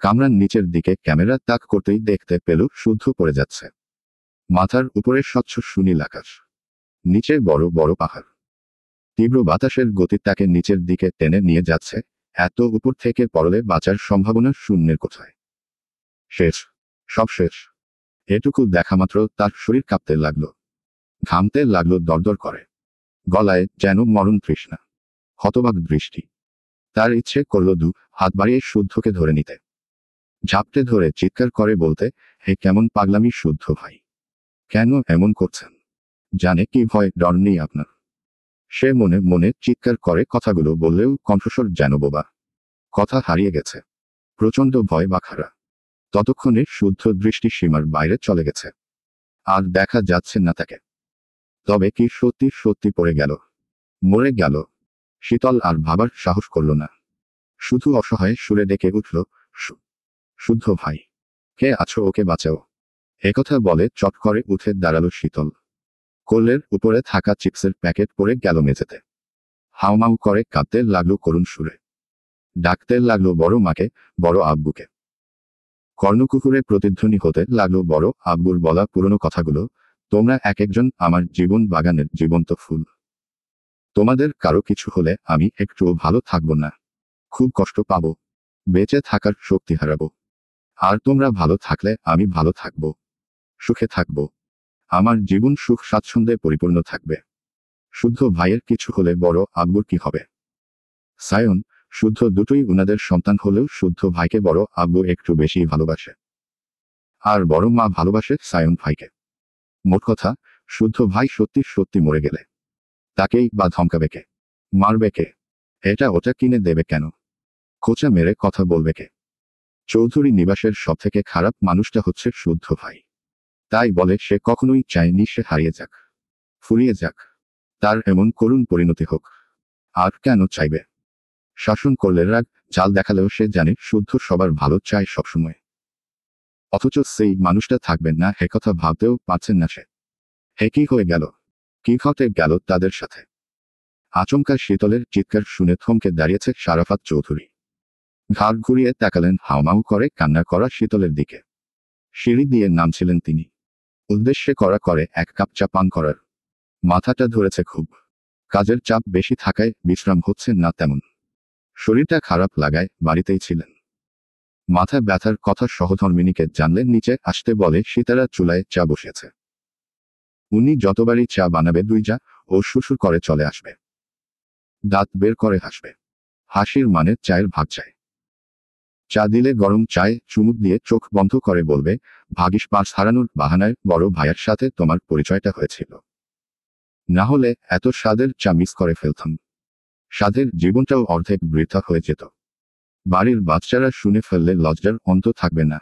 কামরার নিচের দিকে ক্যামেরা তাক করতেই দেখতে পেল শুদ্ধ পড়ে যাচ্ছে। মাথার উপরে স্বচ্ছ সুনীল আকাশ, নিচে বড় বড় পাহাড়। তীব্র বাতাসের গতি তাকে নিচের দিকে টেনে নিয়ে যাচ্ছে। এত উপর থেকে পড়লে বাঁচার সম্ভাবনা শূন্যের কোথায়। শেষ, সব শেষ। এটুকু দেখামাত্র তার শরীর কাঁপতে লাগলো, ঘামতে লাগলো দরদর করে। গলায় যেন মরণ তৃষ্ণা, হতবাক দৃষ্টি। তার ইচ্ছে করল দু হাত বাড়িয়ে শুদ্ধকে ধরে নিতে, ঝাপটে ধরে চিৎকার করে বলতে, হে কেমন পাগলামি শুদ্ধ ভাই, কেন এমন করছেন? জানে কি ভয় ডর নেই আপনার? সে মনে মনে চিৎকার করে কথাগুলো বললেও কণ্ঠস্বর যেন বোবা, কথা হারিয়ে গেছে। প্রচণ্ড ভয় বাখারা। ততক্ষণে শুদ্ধ দৃষ্টি সীমার বাইরে চলে গেছে, আর দেখা যাচ্ছে না তাকে। তবে কি সত্যি সত্যি পড়ে গেল, মরে গেল? শীতল আর ভাবার সাহস করল না, শুধু অসহায় সুরে ডেকে উঠল, শুদ্ধ ভাই, কে আছো, ওকে বাঁচাও। একথা বলে চট করে উঠে দাঁড়ালো শীতল। কোলের উপরে থাকা চিপসের প্যাকেট পড়ে গেল মেঝেতে। হাউমাউ করে কাঁদতে লাগলো করুণ সুরে, ডাকতে লাগলো বড় মাকে, বড় আব্বুকে। কর্ণকুকুরে প্রতিধ্বনি হতে লাগলো বড় আব্বুর বলা পুরনো কথাগুলো, তোমরা এক একজন আমার জীবন বাগানের জীবন্ত ফুল। তোমাদের কারো কিছু হলে আমি একটুও ভালো থাকবো না, খুব কষ্ট পাবো, বেঁচে থাকার শক্তি হারাবো। আর তোমরা ভালো থাকলে আমি ভালো থাকবো, সুখে থাকবো। আমার জীবন সুখ স্বাচ্ছন্দ্যে পরিপূর্ণ থাকবে। শুদ্ধ ভাইয়ের কিছু হলে বড় আব্বুর কি হবে? সায়ন, শুদ্ধ দুটোই উনাদের সন্তান হলেও শুদ্ধ ভাইকে বড় আব্বু একটু বেশি ভালোবাসে, আর বড় মা ভালোবাসে সায়ন ভাইকে। মোট কথা, শুদ্ধ ভাই সত্যি সত্যি মরে গেলে তাকেই বা ধমকাবে কে, মারবে কে, এটা ওটা কিনে দেবে কেন, খোঁচা মেরে কথা বলবে কে? চৌধুরী নিবাসের সবথেকে খারাপ মানুষটা হচ্ছে শুদ্ধ ভাই। তাই বলে সে কখনোই চায়নি সে হারিয়ে যাক, ফুরিয়ে যাক, তার এমন করুণ পরিণতি হোক। আর কেন চাইবে? শাসন করলে রাগ, জাল দেখালেও সে জানে শুদ্ধ সবার ভালো চায় সবসময়। অথচ সেই মানুষটা থাকবেন না একথা ভাবতেও পারছেন না সে। হে কি হয়ে গেল, কি ঘটে গেল তাদের সাথে? আচমকা শীতলের চিৎকার শুনে থমকে দাঁড়িয়েছে শারাফাত চৌধুরী। ঘাড় ঘুরিয়ে তাকালেন হাউমাউ করে কান্না করা শীতলের দিকে। সিঁড়ি দিয়ে নামছিলেন তিনি, উদ্দেশ্যে করা করে এক কাপ চা পান করার। মাথাটা ধরেছে খুব, কাজের চাপ বেশি থাকায় বিশ্রাম হচ্ছে না তেমন। শরীরটা খারাপ লাগায় বাড়িতেই ছিলেন। মাথা ব্যথার কথা সহধর্মিনীকে জানলেন নিচে আসতে বলে সীতারা চুলায় চা বসেছে। উনি যতবারই চা বানাবে দুই যা ও সুরসুর করে চলে আসবে, দাঁত বের করে হাসবে। হাসির মানে চায়ের ভাগ চায়। চা দিলে গরম চায় চুমুক দিয়ে চোখ বন্ধ করে বলবে, ভাগিস পাঁচ হারানোর বাহানায় বড় ভাইয়ের সাথে তোমার পরিচয়টা হয়েছিল, না হলে এত স্বাদের চা মিস করে ফেলতাম। স্বাদের জীবনটাও অর্ধেক বৃথা হয়ে যেত। বাড়ির বাচ্চারা শুনে ফেললে লজ্জার অন্ত থাকবে না।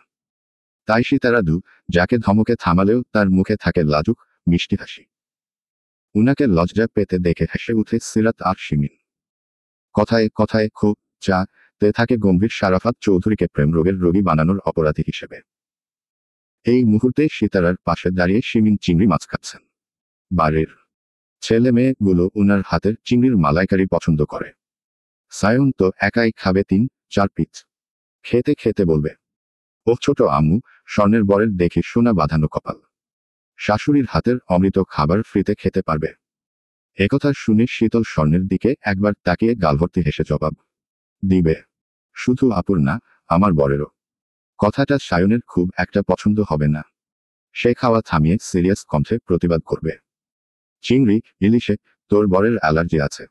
তাই সীতারা দু যাকে ধমকে থামালেও তার মুখে থাকে লাজুক মিষ্টি হাসি। উনাকে লজ্জা পেতে দেখে হেসে উঠে সিরাত আর শিমিন। কথায় কথায় খুব চা তে থাকে গম্ভীর শারাফাত চৌধুরীকে প্রেম রোগের রোগী বানানোর অপরাধী হিসেবে। এই মুহূর্তে সীতারার পাশে দাঁড়িয়ে শিমিন চিংড়ি মাছ খাচ্ছেন। বাড়ির ছেলে মেয়েগুলো উনার হাতের চিংড়ির মালাইকারি পছন্দ করে। সায়ন তো একাই খাবে 3-4 পিস। খেতে খেতে বলবে, ও ছোট আম্মু, স্বর্ণের বরের দেখি সোনা বাঁধানো কপাল, শাশুড়ির হাতের অমৃত খাবার ফ্রিতে খেতে পারবে। একথা শুনে শীতল স্বর্ণের দিকে একবার তাকিয়ে গালভর্তি হেসে জবাব দিবে, শুধু আপুর না, আমার বরেরও। কথাটা সায়নের খুব একটা পছন্দ হবে না। সে খাওয়া থামিয়ে সিরিয়াস কণ্ঠে প্রতিবাদ করবে, চিংড়ি ইলিশে তোর বরের অ্যালার্জি আছে,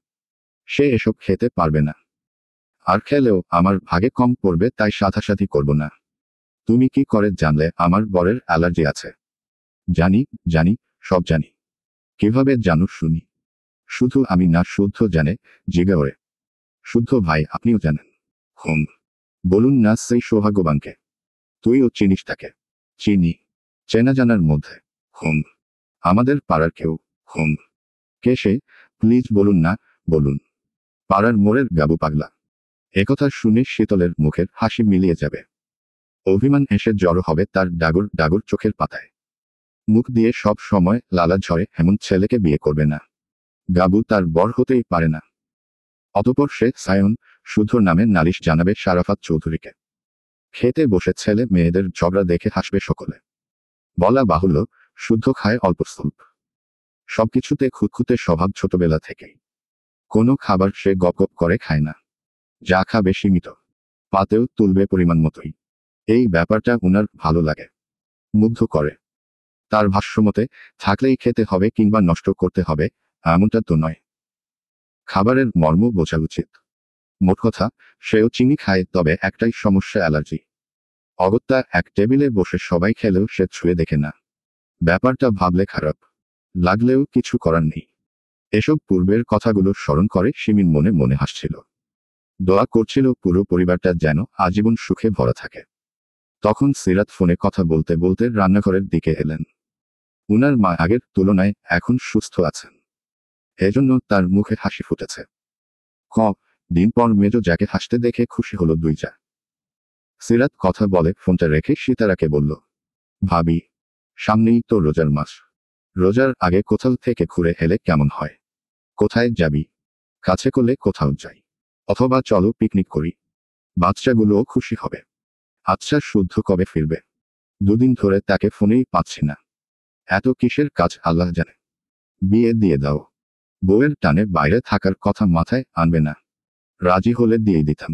সে এসব খেতে পারবে না। আর খেলেও আমার ভাগে কম পড়বে, তাই সাধাসাধি করব না। তুমি কি করে জানলে আমার বরের অ্যালার্জি আছে? জানি জানি, সব জানি। কিভাবে জানো শুনি? শুধু আমি না, শুদ্ধ জানে, জিজ্ঞা ওরে। শুদ্ধ ভাই আপনিও জানেন? হুম। বলুন না সেই সৌভাগ্যবানকে। তুইও চিনিস তাকে? চিনি। চেনা জানার মধ্যে? হুম। আমাদের পাড়ার কেউ? হুম। কে সে? প্লিজ বলুন না, বলুন। পাড়ার মোড়ের গাবু পাগলা। একথা শুনে শীতলের মুখের হাসি মিলিয়ে যাবে। অভিমান এসে জড়ো হবে তার ডাগর ডাগর চোখের পাতায়। মুখ দিয়ে সব সময় লালা ঝরে এমন ছেলেকে বিয়ে করবে না। গাবু তার বর হতেই পারে না। অতঃপর সে সায়ন শুদ্ধর নামে নালিশ জানাবে শারাফাত চৌধুরীকে। খেতে বসে ছেলে মেয়েদের ঝগড়া দেখে হাসবে সকলে। বলা বাহুল্য, শুদ্ধ খায় অল্প স্বল্প। সবকিছুতে খুঁতখুঁতে স্বভাব ছোটবেলা থেকেই। কোনো খাবার সে গপ গপ করে খায় না। যা খাবে সীমিত, পাতেও তুলবে পরিমাণ মতোই। এই ব্যাপারটা উনার ভালো লাগে, মুগ্ধ করে। তার ভাষ্যমতে, থাকলেই খেতে হবে কিংবা নষ্ট করতে হবে এমনটা তো নয়। খাবারের মর্ম বোঝা উচিত। মোট কথা, সেও চিনি খায়, তবে একটাই সমস্যা, অ্যালার্জি। অগত্যা এক টেবিলে বসে সবাই খেলেও সে ছুঁয়ে দেখে না। ব্যাপারটা ভাবলে খারাপ লাগলেও কিছু করার নেই। এসব পূর্বের কথাগুলো স্মরণ করে সিমিন মনে মনে হাসছিল। দোয়া করছিল পুরো পরিবারটা যেন আজীবন সুখে ভরা থাকে। তখন সিরাত ফোনে কথা বলতে বলতে রান্নাঘরের দিকে এলেন। উনার মা আগের তুলনায় এখন সুস্থ আছেন, এজন্য তার মুখে হাসি ফুটেছে। দিন পর মেজো যাকে হাসতে দেখে খুশি হলো দুই যা। সিরাত কথা বলে ফোনটা রেখে সিতারাকে বলল, ভাবি, সামনেই তো রোজার মাস। রোজার আগে কোথাও থেকে ঘুরে এলে কেমন হয়? কোথায় যাবি? কাছে করলে কোথাও যাই, অথবা চলো পিকনিক করি। বাচ্চাগুলোও খুশি হবে। আচ্ছা, শুদ্ধ কবে ফিরবে? দুদিন ধরে তাকে ফোনেই পাচ্ছি না। এত কিসের কাজ আল্লাহ জানে। বিয়ে দিয়ে দাও। বউয়ের টানে বাইরে থাকার কথা মাথায় আনবে না। রাজি হলে দিয়ে দিতাম,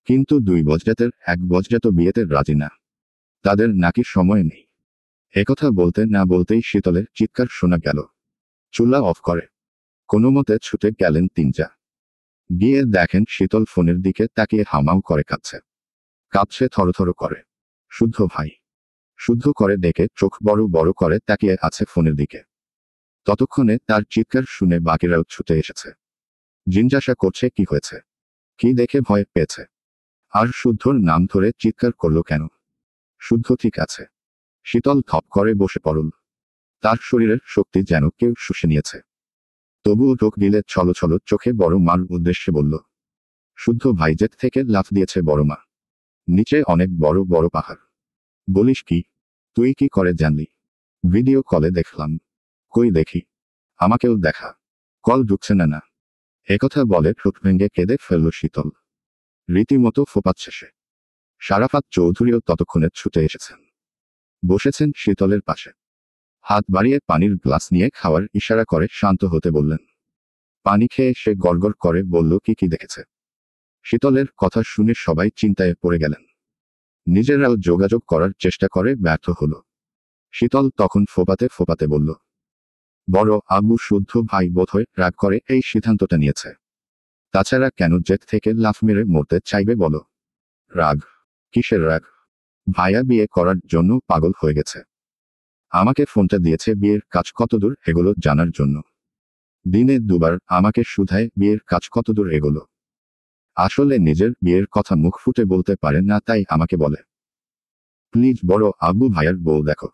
কিন্তু দুই বজ্জাতের এক বজ্জাত বিয়েতে রাজি না। তাদের নাকি সময় নেই। একথা বলতে না বলতেই শীতলের চিৎকার শোনা গেল। চুলা অফ করে কোনোমতে ছুটে গেলেন তিনজা। গিয়ে দেখেন শীতল ফোনের দিকে তাকিয়ে হামাও করে কাঁপছে থরথর করে। শুদ্ধ ভাই। শুদ্ধ করে ডেকে চোখ বড় বড় করে তাকিয়ে আছে ফোনের দিকে। ততক্ষণে তার চিৎকার শুনে বাকিরাও ছুটে এসেছে। জিজ্ঞাসা করছে কি হয়েছে, কি দেখে ভয় পেয়েছে, আর শুদ্ধর নাম ধরে চিৎকার করলো কেন। শুদ্ধ ঠিক আছে। শীতল ধপ করে বসে পড়ল। তার শরীরের শক্তি যেন কেউ শুষে নিয়েছে। তবুও ঢোক দিলে ছলো ছলো চোখে বড় মার উদ্দেশ্যে বলল, শুদ্ধ ভাই জেট থেকে লাফ দিয়েছে বড় মা। নিচে অনেক বড় বড় পাহাড়। বলিস কি? তুই কি করে জানলি? ভিডিও কলে দেখলাম। কই দেখি, আমাকেও দেখা। কল ঢুকছে না না। একথা বলে ঠোঁট ভেঙে কেঁদে ফেলল শীতল। রীতিমতো ফোপাচ্ছে সে। শারাফাত চৌধুরীও ততক্ষণে ছুটে এসেছেন। বসেছেন শীতলের পাশে। হাত বাড়িয়ে পানির গ্লাস নিয়ে খাওয়ার ইশারা করে শান্ত হতে বললেন। পানি খেয়ে সে গড়গড় করে বলল কি কি দেখেছে। শীতলের কথা শুনে সবাই চিন্তায় পড়ে গেলেন। নিজেরাও যোগাযোগ করার চেষ্টা করে ব্যর্থ হলো। শীতল তখন ফোপাতে ফোপাতে বলল, বড় আব্বু শুদ্ধ ভাই বোধহয় রাগ করে এই সিদ্ধান্তটা নিয়েছে। তাছাড়া কেন জেট থেকে লাফ মেরে মরতে চাইবে বলো? রাগ? কিসের রাগ? ভাইয়া বিয়ে করার জন্য পাগল হয়ে গেছে। আমাকে ফোনটা দিয়েছে বিয়ের কাজ কতদূর এগোলো জানার জন্য। দিনে দুবার আমাকে শুধায় বিয়ের কাজ কতদূর এগোলো। আসলে নিজের বিয়ের কথা মুখ ফুটে বলতে পারে না, তাই আমাকে বলে। প্লিজ বড় আব্বু, ভাইয়ার বউ দেখো।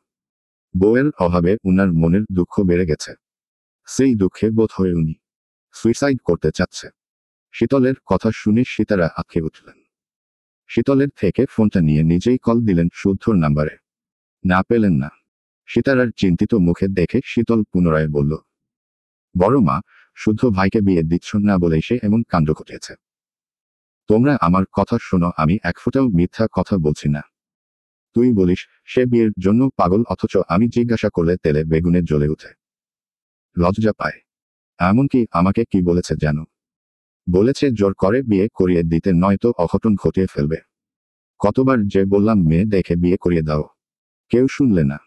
বউয়ের অভাবে উনার মনের দুঃখ বেড়ে গেছে। সেই দুঃখে বোধ হয়ে উনি সুইসাইড করতে চাচ্ছে। শীতলের কথা শুনে সিতারা আঁতকে উঠলেন। শীতলের থেকে ফোনটা নিয়ে নিজেই কল দিলেন শুদ্ধর নাম্বারে। না পেলেন না। সিতারার চিন্তিত মুখে দেখে শীতল পুনরায় বলল, বড় মা, শুদ্ধ ভাইকে বিয়ে দিচ্ছ না বলেই সে এমন কাণ্ড ঘটিয়েছে। তোমরা আমার কথা শোনো, আমি এক ফোঁটাও মিথ্যা কথা বলছি না। তুই বলিস সে বিয়ের জন্য পাগল, অথচ আমি জিজ্ঞাসা করলে তেলে বেগুনে জ্বলে উঠে। লজ্জা পায়। এমনকি আমাকে কি বলেছে জানো? বলেছে জোর করে বিয়ে করিয়ে দিতে, নয়তো অঘটন ঘটিয়ে ফেলবে। কতবার যে বললাম মেয়ে দেখে বিয়ে করিয়ে দাও, কেউ শুনলে না।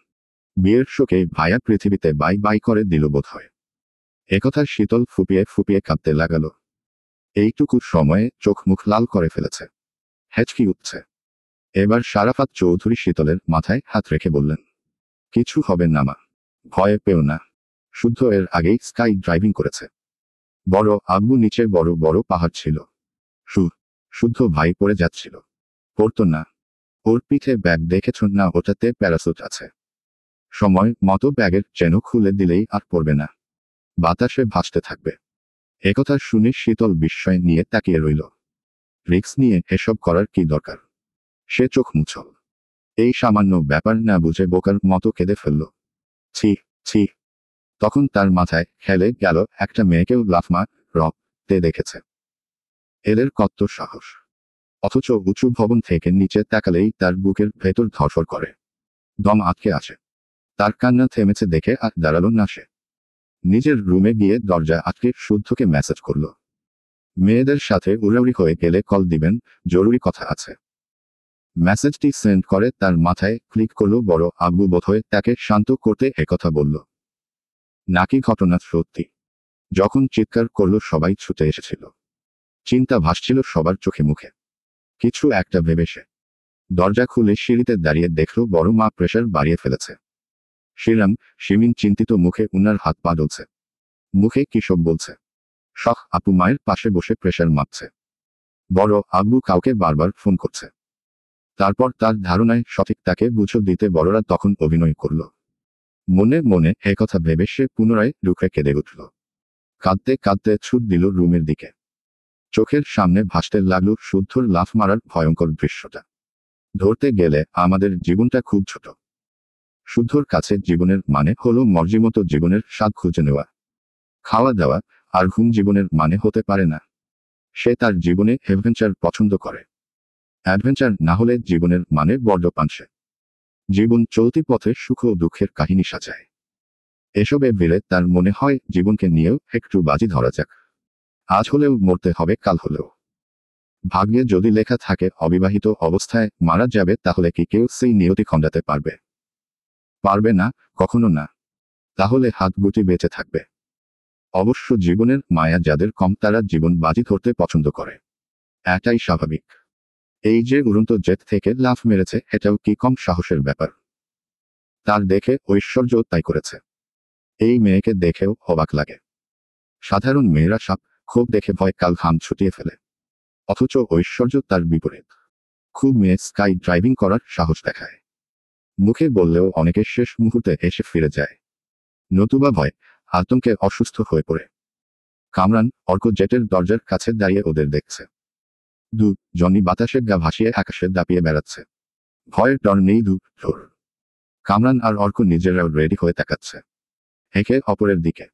বিয়ের শোকে ভাইয়া পৃথিবীতে বাই বাই করে দিল বোধ হয়। একথা শীতল ফুপিয়ে ফুপিয়ে কাঁদতে লাগালো। এইটুকু সময়ে চোখ মুখ লাল করে ফেলেছে, হেঁচকি উঠছে। এবার শারাফাত চৌধুরী শীতলের মাথায় হাত রেখে বললেন, কিছু হবে না মা, ভয় পেও না। শুদ্ধ এর আগেই স্কাই ড্রাইভিং করেছে। বড় আব্বু নিচে বড় বড় পাহাড় ছিল। শুদ্ধ ভাই পড়ে যাচ্ছিল, পড়তো না। ওর পিঠে ব্যাগ দেখেছ না? ওটাতে প্যারাসুট আছে। সময় মতো ব্যাগের চেন খুলে দিলেই আর পড়বে না, বাতাসে ভাসতে থাকবে। একথা শুনে শীতল বিস্ময় নিয়ে তাকিয়ে রইল। রিক্স নিয়ে এসব করার কি দরকার? সে চোখ মুছল। এই সামান্য ব্যাপার না বুঝে বোকার মতো কেঁদে ফেলল। ছি ছি। তখন তার মাথায় খেলে গেল একটা মেয়েকেও লাফ মারতে দেখেছে। এদের কত সাহস! অথচ উঁচু ভবন থেকে নিচে তাকালেই তার বুকের ভেতর ধরফর করে। দম আটকে আছে। তার কান্না থেমেছে দেখে আর দাঁড়ালো না সে। নিজের রুমে গিয়ে দরজা আটকে শুদ্ধকে মেসেজ করল। মেয়েদের সাথে উড়াউড়ি হয়ে গেলে কল দিবেন, জরুরি কথা আছে। মেসেজটি সেন্ড করে তার মাথায় ক্লিক করল বড় আব্বু বোধহয় তাকে শান্ত করতে একথা বলল। নাকি ঘটনা সত্যি? যখন চিৎকার করল সবাই ছুটে এসেছিল। চিন্তা ভাসছিল সবার চোখে মুখে। কিছু একটা ভেবে সে দরজা খুলে সিঁড়িতে দাঁড়িয়ে দেখল বড় মা প্রেশার বাড়িয়ে ফেলেছে। শিরাম শিমিন চিন্তিত মুখে উনার হাত পা ডলছে। মুখে কি সব বলছে। শখ আপু মায়ের পাশে বসে প্রেশার মাপছে। বড় আব্বু কাউকে বারবার ফোন করছে। তারপর তার ধারণায় সঠিক তাকে বুঝো দিতে বড়রা তখন অভিনয় করল। মনে মনে একথা ভেবে সে পুনরায় রুখে কেঁদে উঠল। কাঁদতে কাঁদতে ছুট দিল রুমের দিকে। চোখের সামনে ভাসতে লাগলো শুদ্ধর লাফ মারার ভয়ঙ্কর দৃশ্যটা। ধরতে গেলে আমাদের জীবনটা খুব ছোট। শুদ্ধর কাছে জীবনের মানে হলো মর্জিমতো জীবনের স্বাদ খুঁজে নেওয়া, খাওয়া দাওয়া আর ঘুম জীবনের মানে হতে পারে না। সে তার জীবনে অ্যাডভেঞ্চার পছন্দ করে। অ্যাডভেঞ্চার না হলে জীবনের মানে বড্ড পানসে। জীবন চলতি পথে সুখ ও দুঃখের কাহিনী সাজায়। এসবে ভিড়ে তার মনে হয় জীবনকে নিয়েও একটু বাজি ধরা যাক। আজ হলেও মরতে হবে, কাল হলেও। ভাগ্যে যদি লেখা থাকে অবিবাহিত অবস্থায় মারা যাবে, তাহলে কি কেউ সেই নিয়তি খণ্ডাতে পারবে? পারবে না, কখনো না। তাহলে হাত গুটি বেঁচে থাকবে। অবশ্য জীবনের মায়া যাদের কম তারা জীবন বাজি ধরতে পছন্দ করে। এটাই স্বাভাবিক। এই যে উড়ন্ত জেট থেকে লাফ মেরেছে, এটাও কি কম সাহসের ব্যাপার? তার দেখে ঐশ্বর্য তাই করেছে। এই মেয়েকে দেখেও অবাক লাগে। সাধারণ মেয়েরা সাপ ক্ষোভ দেখে ভয় কাল ঘাম ছুটিয়ে ফেলে। অথচ ঐশ্বর্য তার বিপরীত। খুব মেয়ে স্কাই ড্রাইভিং করার সাহস দেখায়। মুখে বললেও অনেকে শেষ মুহূর্তে এসে ফিরে যায়। নতুবা ভয় আতঙ্কে অসুস্থ হয়ে পড়ে। কামরান অর্ক জেটের দরজার কাছে দাঁড়িয়ে ওদের দেখছে। জনি বাতাসে গা ভাসিয়ে আকাশে দাপিয়ে বেড়াচ্ছে। ভয়ের ডর নেই, ঢোর। কামরান আর অর্ক নিজেরাও রেডি হয়ে তাকাচ্ছে একে অপরের দিকে।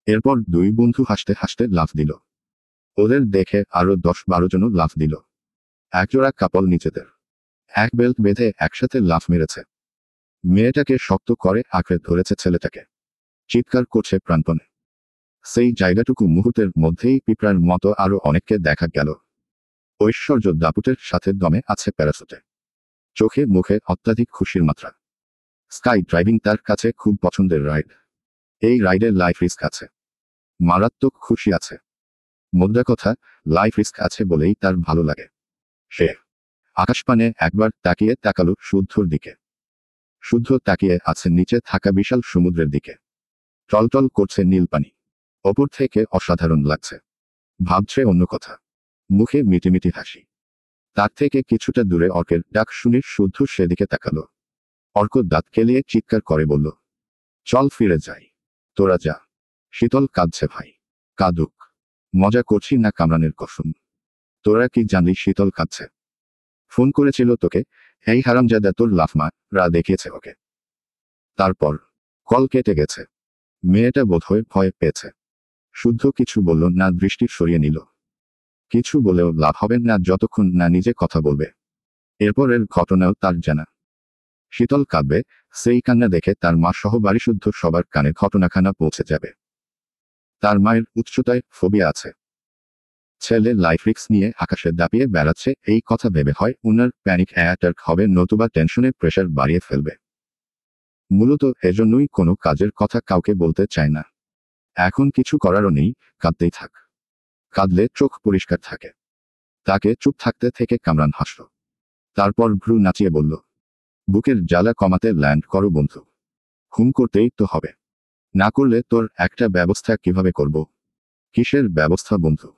এরপর দুই বন্ধু হাসতে হাসতে লাফ দিল। ওদের দেখে আরো 10-12 জনও লাফ দিল। একজোড়া কাপল নিজেদের এক বেল্ট বেঁধে একসাথে লাফ মেরেছে। মেয়েটাকে শক্ত করে আঁকড়ে ধরেছে ছেলেটাকে। চিৎকার করছে প্রাণপণে। সেই জায়গাটুকু মুহূর্তের মধ্যেই পিঁপড়ার মতো আরো অনেককে দেখা গেল। ঐশ্বর্য দাপুটের সাথে দমে আছে প্যারাসুটে। চোখে মুখে অত্যাধিক খুশির মাত্রা। স্কাই ড্রাইভিং তার কাছে খুব পছন্দের রাইড। এই রাইডে লাইফ রিস্ক আছে। মারাত্মক খুশি আছে। মোদ্দা কথা, লাইফ রিস্ক আছে বলেই তার ভালো লাগে। সে আকাশপানে একবার তাকিয়ে তাকালো শুদ্ধর দিকে। শুদ্ধ তাকিয়ে আছে নিচে থাকা বিশাল সমুদ্রের দিকে। টলটল করছে নীল পানি। ওপর থেকে অসাধারণ লাগছে। ভাবছে অন্য কথা। মুখে মিটিমিটি হাসি। তার থেকে কিছুটা দূরে অর্কের ডাক শুনে শুদ্ধ সেদিকে তাকালো। অর্ক দাঁত কেলিয়ে চিৎকার করে বলল, চল ফিরে যাই। তোরা যা। শীতল কাঁদছে ভাই। কাঁদুক। মজা করছি না, কামরানের কসম। তোরা কি জানলি শীতল কাঁদছে? ফোন করেছিল তোকে, এই হারামজাদা তোর লাফমা রা দেখিয়েছে ওকে। তারপর কল কেটে গেছে। মেয়েটা বোধহয় ভয় পেয়েছে। শুদ্ধ কিছু বলল না, দৃষ্টি সরিয়ে নিল। কিছু বলেও লাভ হবে না যতক্ষণ না নিজে কথা বলবে। এরপরের ঘটনাও তার জানা। শীতল কাঁদবে, সেই কান্না দেখে তার মা সহ বাড়িশুদ্ধ সবার কানে ঘটনাখানা পৌঁছে যাবে। তার মায়ের উচ্চতায় ফোবিয়া আছে। ছেলে লাইফ রিস্ক নিয়ে আকাশে দাপিয়ে বেড়াচ্ছে, এই কথা ভেবে হয় উনার প্যানিক অ্যাটাক হবে, নতুবা টেনশনে প্রেশার বাড়িয়ে ফেলবে। মূলত এজন্যই কোনো কাজের কথা কাউকে বলতে চায় না। এখন কিছু করারও নেই, কাঁদতেই থাক। কাঁদলে চোখ পরিষ্কার থাকে। তাকে চুপ থাকতে থেকে কামরান হাসল। তারপর ভ্রু নাচিয়ে বলল, বুকের জ্বালা কমাতে ল্যান্ড করো বন্ধু। হুম করতেই তো হবে। না করলে তোর একটা ব্যবস্থা কিভাবে করব? কিসের ব্যবস্থা বন্ধু?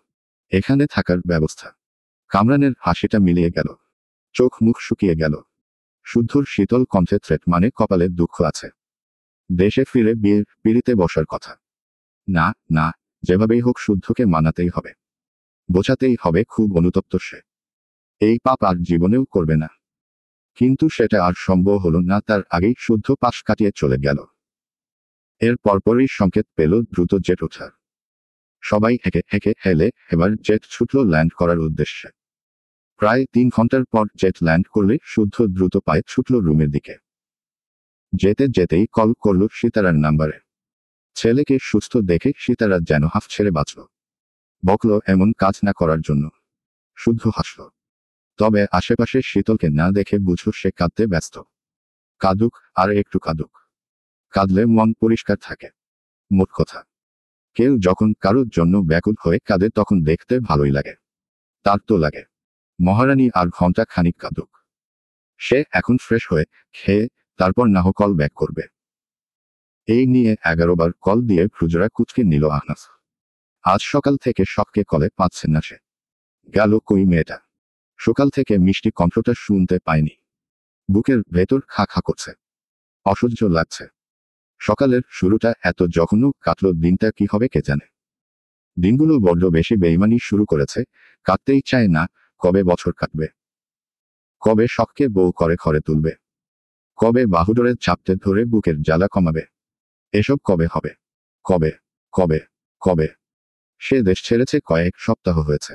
এখানে থাকার ব্যবস্থা। কামরানের হাসিটা মিলিয়ে গেল। চোখ মুখ শুকিয়ে গেল। শুদ্ধর শীতল কণ্ঠে থ্রেট মানে কপালে দুঃখ আছে। দেশে ফিরে বিয়ের পিড়িতে বসার কথা। না না, যেভাবেই হোক শুদ্ধকে মানাতেই হবে। বোঝাতেই হবে খুব অনুতপ্ত সে। এই পাপ আর জীবনেও করবে না। কিন্তু সেটা আর সম্ভব হলো না, তার আগেই শুদ্ধ পাশ কাটিয়ে চলে গেল। এর পরপরই সংকেত পেল দ্রুত জেট ওঠার। সবাই হেঁকে হেঁকে হেলে এবার জেট ছুটল ল্যান্ড করার উদ্দেশ্যে। প্রায় 3 ঘন্টার পর জেট ল্যান্ড করলে শুদ্ধ দ্রুত পায়ে ছুটল রুমের দিকে। যেতে যেতেই কল করল সিতারার নাম্বারে। ছেলেকে সুস্থ দেখে সিতারা যেন হাফ ছেড়ে বাঁচল। বকল এমন কাজ না করার জন্য। শুদ্ধ হাসল। তবে আশেপাশে শীতলকে না দেখে বুঝল সে কাঁদতে ব্যস্ত। কাঁদুক, আর একটু কাঁদুক। কাঁদলে মন পরিষ্কার থাকে। মোট কথা, কেউ যখন কারোর জন্য ব্যাকুল হয়ে কাঁদে তখন দেখতে ভালোই লাগে। তার তো লাগে। মহারানী আর ঘন্টা খানিক কাঁদুক। সে এখন ফ্রেশ হয়ে খেয়ে তারপর না হোক কল ব্যাক করবে। এই নিয়ে 11 বার কল দিয়ে ভ্রুজরা কুঁচকে নিল আহনাফ। আজ সকাল থেকে শখকে কলে পাচ্ছে না সে। গেল কই মেয়েটা। সকাল থেকে মিষ্টি কণ্ঠটা শুনতে পায়নি। বুকের ভেতর খা খা করছে। অসহ্য লাগছে। সকালের শুরুটা এত জঘন্য কাটল, দিনটা কি হবে কে জানে। দিনগুলো বড্ড বেশি বেইমানি শুরু করেছে। কাটতেই চায় না। কবে বছর কাটবে, কবে শখকে বউ করে ঘরে তুলবে, কবে বাহুডোরে চাপতে ধরে বুকের জ্বালা কমাবে। এসব কবে হবে? কবে কবে কবে? সে দেশ ছেড়েছে কয়েক সপ্তাহ হয়েছে।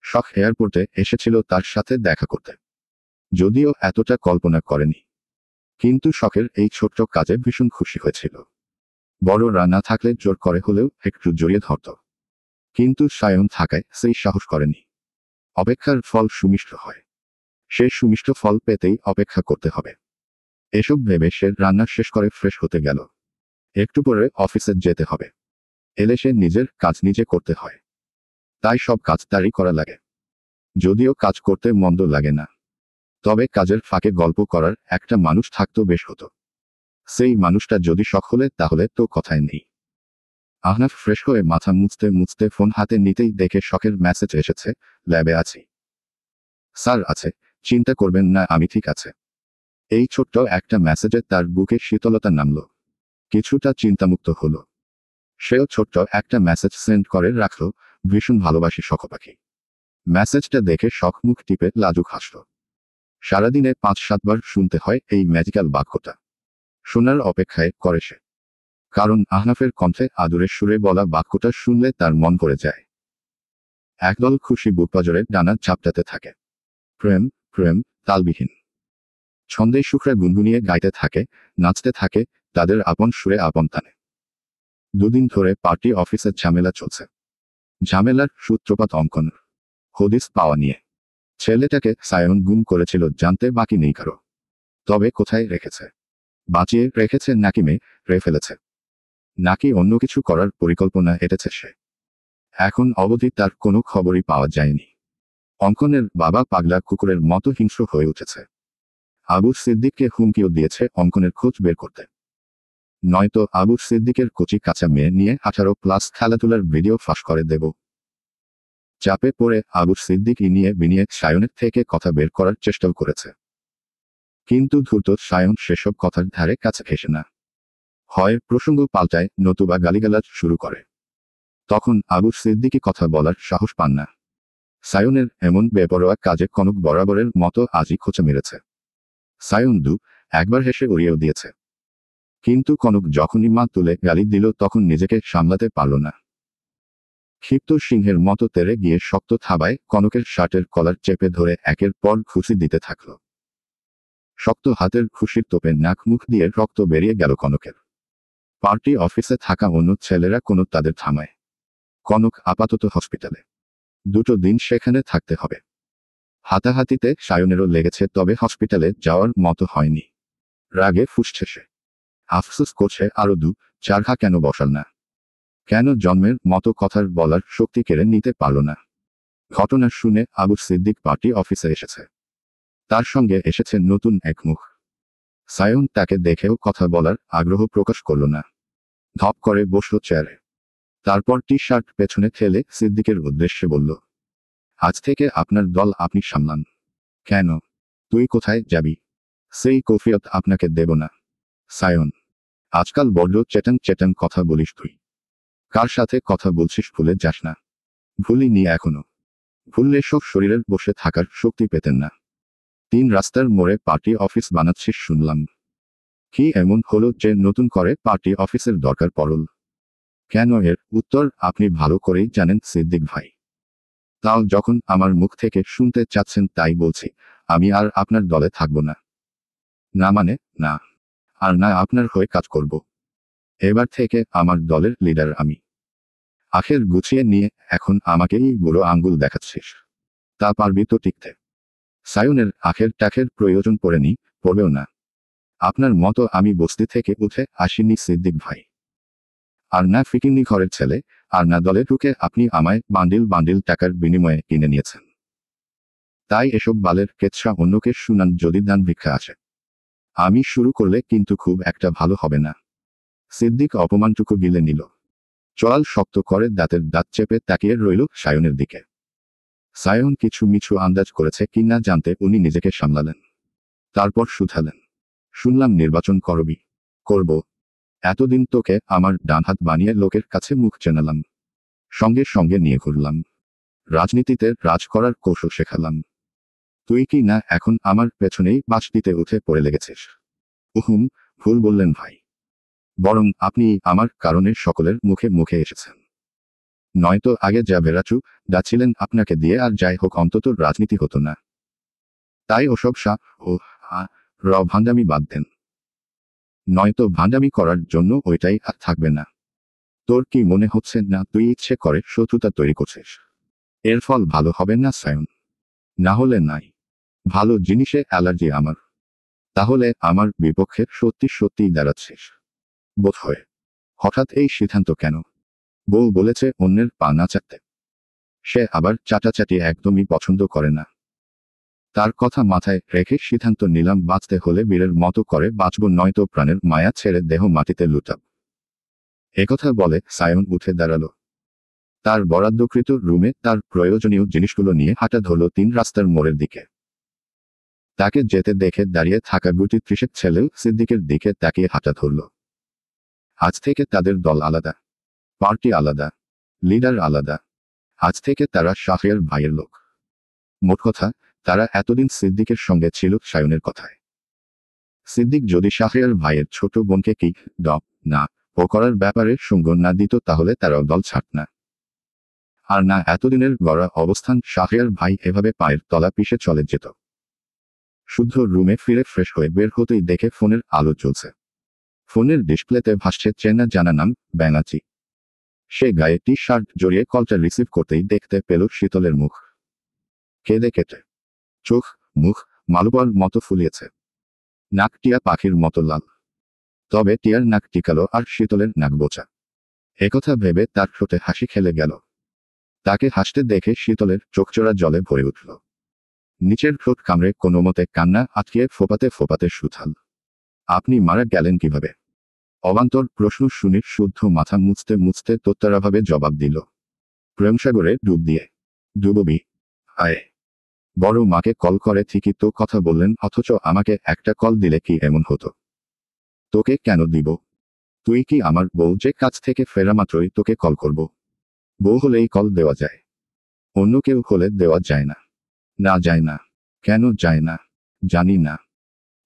শখ এয়ারপোর্টে এসেছিল তার সাথে দেখা করতে। যদিও এতটা কল্পনা করেনি, কিন্তু শখের এই ছোট্ট কাজে ভীষণ খুশি হয়েছিল। বড় রানা থাকলে জোর করে হলেও একটু জড়িয়ে ধরত। কিন্তু সায়ন থাকায় সেই সাহস করেনি। অপেক্ষার ফল সুমিষ্ট হয়। সে সুমিষ্ট ফল পেতেই অপেক্ষা করতে হবে। এসব ভেবে সে রান্না শেষ করে ফ্রেশ হতে গেল। একটু পরে অফিসে যেতে হবে। এলে সে নিজের কাজ নিজে করতে হয়। তাই সব কাজ তারই করা লাগে। যদিও কাজ করতে মন্দ লাগে না, তবে কাজের ফাঁকে গল্প করার একটা মানুষ থাকতো বেশ হতো। সেই মানুষটা যদি শখ হলে তাহলে তো কথাই নেই। আহনাফ ফ্রেশ হয়ে মাথা মুছতে মুছতে ফোন হাতে নিতেই দেখে শখের মেসেজ এসেছে, ল্যাবে আছি। স্যার আছে, চিন্তা করবেন না, আমি ঠিক আছে। এই ছোট্ট একটা মেসেজে তার বুকে শীতলতা নামল। কিছুটা চিন্তামুক্ত হলো। সেও ছোট্ট একটা মেসেজ সেন্ড করে রাখল, ভীষণ ভালোবাসি শখ পাখি। মেসেজটা দেখে শখ মুখ টিপে লাজুক হাসল। সারাদিনে 5-7 বার শুনতে হয় এই ম্যাজিক্যাল বাক্যটা। শোনার অপেক্ষায় করে সে। কারণ আহনাফের কণ্ঠে আদুরে সুরে বলা বাক্যটা শুনলে তার মন ভরে যায়। একদল খুশি বুকপাজরে ডানা ঝাপটাতে থাকে। প্রেম প্রেম তালবিহীন ছন্দে সুখরা গুনগুনিয়ে গাইতে থাকে, নাচতে থাকে, তাদের আপন সুরে আপন তানে। দুদিন ধরে পার্টি অফিসের ঝামেলা চলছে। ঝামেলার সূত্রপাত অঙ্কন হদিস পাওয়া নিয়ে। ছেলেটাকে সায়ন গুম করেছিল জানতে বাকি নেই কারো। তবে কোথায় রেখেছে? বাঁচিয়ে রেখেছে নাকি মেরে ফেলেছে? নাকি অন্য কিছু করার পরিকল্পনা এঁটেছে সে? এখন অবধি তার কোনো খবরই পাওয়া যায়নি। অঙ্কনের বাবা পাগলা কুকুরের মতো হিংস্র হয়ে উঠেছে। আবু সিদ্দিককে হুমকিও দিয়েছে অঙ্কনের খোঁজ বের করতে। নয়তো আবু সিদ্দিকের কচি কাঁচা মেয়ে নিয়ে 18+ খেলাধুলার ভিডিও ফাঁস করে দেব। চাপে পড়ে আবু সিদ্দিক নিয়ে বিনিয়ে সায়নের থেকে কথা বের করার চেষ্টাও করেছে। কিন্তু ধূর্ত সায়ন সেসব কথার ধারে কাছে ঘেঁষে না। হয় প্রসঙ্গ পাল্টায়, নতুবা গালিগালাজ শুরু করে। তখন আবু সিদ্দিকই কথা বলার সাহস পান না। সায়নের এমন বেপরোয়া কাজে কনক বরাবরের মতো আজই খোঁচা মেরেছে। সায়ন একবার হেসে উড়িয়েও দিয়েছে। কিন্তু কনক যখনই মা তুলে গালি দিল তখন নিজেকে সামলাতে পারল না। ক্ষিপ্ত সিংহের মতো তেড়ে গিয়ে শক্ত থাবায় কনকের শার্টের কলার চেপে ধরে একের পর ঘুষি দিতে থাকল। শক্ত হাতের ঘুষির তোপে নাক মুখ দিয়ে রক্ত বেরিয়ে গেল কনকের। পার্টি অফিসে থাকা অন্য ছেলেরা কোনো তাদের থামায়। কনক আপাতত হসপিটালে। 2 দিন সেখানে থাকতে হবে। হাতাহাতিতে সায়নেরও লেগেছে, তবে হসপিটালে যাওয়ার মতো হয়নি। রাগে ফুঁসছে সে। আফসোস করছে আরো 2-4 ঘা কেন বসাল না। কেন জন্মের মতো কথার বলার শক্তি কেড়ে নিতে পারল না। ঘটনা শুনে আবু সিদ্দিক পার্টি অফিসে এসেছে। তার সঙ্গে এসেছে নতুন এক মুখ। সায়ন তাকে দেখেও কথা বলার আগ্রহ প্রকাশ করল না। ধপ করে বসল চেয়ারে। তারপর টি-শার্ট পেছনে ঠেলে সিদ্দিকের উদ্দেশ্যে বলল, আজ থেকে আপনার দল আপনি সামলান। কেন? তুই কোথায় যাবি? সেই কৈফিয়ত আপনাকে দেব না। সায়ন, আজকাল বড্ড চেটাং চেটাং কথা বলিস তুই। কার সাথে কথা বলছিস ভুলে যাস না। ভুলিনি এখনো। ভুললে সব শরীরের বসে থাকার শক্তি পেতেন না। 3 রাস্তার মোড়ে পার্টি অফিস বানাচ্ছিস শুনলাম। কি এমন হলো যে নতুন করে পার্টি অফিসের দরকার পড়ল? কেন? এর উত্তর আপনি ভালো করেই জানেন সিদ্দিক ভাই। তাও যখন আমার মুখ থেকে শুনতে চাচ্ছেন তাই বলছি, আমি আর আপনার দলে থাকব না। না মানে, না। আর না আপনার হয়ে কাজ করব। এবার থেকে আমার দলের লিডার আমি। আখের গুছিয়ে নিয়ে এখন আমাকেই বুড়ো আঙ্গুল দেখাচ্ছিস। তা পারবি তো টিকতে? সায়নের আখের টাখের প্রয়োজন পড়েনি, পড়বেও না। আপনার মতো আমি বস্তি থেকে উঠে আসিনি সিদ্দিক ভাই। আর না ফিকিন্নি ঘরের ছেলে, আর না দলে ঢুকে আপনি আমায় বান্ডিল বান্ডিল টাকার বিনিময়ে কিনে নিয়েছেন। তাই এসব বালের কেচ্ছা অন্যকে শুনান যদি দান ভিক্ষা আসে। আমি শুরু করলে কিন্তু খুব একটা ভালো হবে না। সিদ্দিক অপমানটুকু গিলে নিল। চোয়াল শক্ত করে দাঁতের দাঁত চেপে তাকিয়ে রইল সায়নের দিকে। সায়ন কিছু মিছু আন্দাজ করেছে কিনা জানতে উনি নিজেকে সামলালেন। তারপর শুধালেন, শুনলাম নির্বাচন করবি। করব। এতদিন তোকে আমার ডান হাত বানিয়ে লোকের কাছে মুখ চেনালাম। সঙ্গে সঙ্গে নিয়ে ঘুরলাম। রাজনীতিতে রাজ করার কৌশল শেখালাম। তুই কি না এখন আমার পেছনেই বাস দিতে উঠে পড়ে লেগেছিস? উহুম, ভুল বললেন ভাই। বরং আপনি আমার কারণে সকলের মুখে মুখে এসেছেন। নয়তো আগে যা বেরাচু ডাছিলেন আপনাকে দিয়ে আর যাই হোক অন্তত রাজনীতি হতো না। তাই ওসব ও ভান্ডামি বাদ দেন। নয়তো ভান্ডামি করার জন্য ওইটাই আর থাকবে না। তোর কি মনে হচ্ছে না তুই ইচ্ছে করে শত্রুতা তৈরি করছিস? এর ফল ভালো হবে না সায়ন। না হলে নাই। ভালো জিনিসে অ্যালার্জি আমার। তাহলে আমার বিপক্ষে সত্যি সত্যিই দাঁড়াচ্ছিস বোধ হয়। হঠাৎ এই সিদ্ধান্ত কেন? বউ বলেছে অন্যের পা না চাটতে। সে আবার চাটাচাটি একদমই পছন্দ করে না। তার কথা মাথায় রেখে সিদ্ধান্ত নিলাম বাঁচতে হলে বীরের মতো করে বাঁচব, নয়তো প্রাণের মায়া ছেড়ে দেহ মাটিতে লুটাব। একথা বলে সায়ন উঠে দাঁড়ালো। তার বরাদ্দকৃত রুমে তার প্রয়োজনীয় জিনিসগুলো নিয়ে হাঁটা ধরল 3 রাস্তার মোড়ের দিকে। তাকে যেতে দেখে দাঁড়িয়ে থাকা গুটি 30 ছেলেও সিদ্দিকের দিকে তাকিয়ে হাঁটা ধরল। আজ থেকে তাদের দল আলাদা, পার্টি আলাদা, লিডার আলাদা। আজ থেকে তারা শাহরিয়ার ভাইয়ের লোক। মোট কথা, তারা এতদিন সিদ্দিকের সঙ্গে ছিল সায়নের কথায়। সিদ্দিক যদি শাহরিয়ার ভাইয়ের ছোট বোনকে কি না ও করার ব্যাপারে সঙ্গ না দিত তাহলে তারাও দল ছাড়ত না। আর না এতদিনের গড়া অবস্থান শাহরিয়ার ভাই এভাবে পায়ের তলা পিষে চলে যেত। শুদ্ধ রুমে ফিরে ফ্রেশ হয়ে বের হতেই দেখে ফোনের আলো জ্বলছে। ফোনের ডিসপ্লেতে ভাসছে চেনা জানা নাম, ব্যাঙাচি। সে গায়ে টি শার্ট জড়িয়ে কলটা রিসিভ করতেই দেখতে পেল শীতলের মুখ। কেঁদে কেটে চোখ মুখ মালুপার মতো ফুলিয়েছে। নাক টিয়া পাখির মতো লাল। তবে টিয়ার নাক টিকালো আর শীতলের নাক বোচা। একথা ভেবে তার ঠোঁটে হাসি খেলে গেল। তাকে হাসতে দেখে শীতলের চোখচোরা জলে ভরে উঠল। নিচের ঠোঁট কামড়ে কোনো মতে কান্না আটকিয়ে ফোপাতে ফোপাতে সুথাল। আপনি মারা গেলেন কিভাবে? অবান্তর প্রশ্ন শুনে শুদ্ধ মাথা মুছতে মুছতে তোত্তারাভাবে জবাব দিল, প্রেমসাগরে ডুব দিয়ে। ডুববি? আয়। বড় মাকে কল করে ঠিকই তো কথা বললেন, অথচ আমাকে একটা কল দিলে কি এমন হতো? তোকে কেন দিব? তুই কি আমার বউ যে কাজ থেকে ফেরা মাত্রই তোকে কল করব? বউ হলেই কল দেওয়া যায়, অন্য কেউ হলে দেওয়া যায় না। না যায় না। কেন যায় না? জানি না।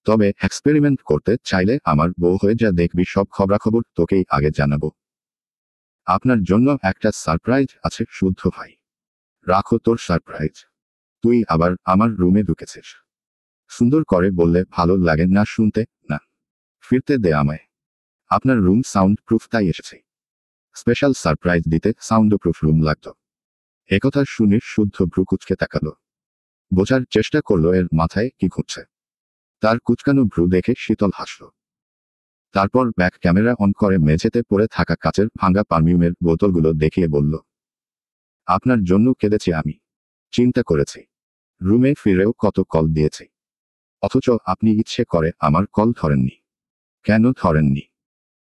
তবে এক্সপেরিমেন্ট করতে চাইলে আমার বউ হয়ে যা দেখবি, সব খবরাখবর তোকেই আগে জানাবো। আপনার জন্য একটা সারপ্রাইজ আছে শুদ্ধ ভাই। রাখো তোর সারপ্রাইজ। তুই আবার আমার রুমে ঢুকেছিস। সুন্দর করে বললে ভালো লাগে না শুনতে? না, ফিরতে দে আমায়। আপনার রুম সাউন্ড প্রুফ, তাই এসেছি। স্পেশাল সারপ্রাইজ দিতে সাউন্ড প্রুফ রুম লাগতো। একথা শুনে শুদ্ধ ভ্রু কুচকে তাকালো। বোঝার চেষ্টা করলো এর মাথায় কি ঘুরছে। তার কুচকানো ভ্রু দেখে শীতল হাসল। তারপর ব্যাক ক্যামেরা অন করে মেঝেতে পড়ে থাকা কাচের ভাঙা পারমিউমের বোতলগুলো দেখিয়ে বলল, আপনার জন্য কেঁদেছি আমি। চিন্তা করেছি। রুমে ফিরেও কত কল দিয়েছি, অথচ আপনি ইচ্ছে করে আমার কল ধরেননি। কেন ধরেননি?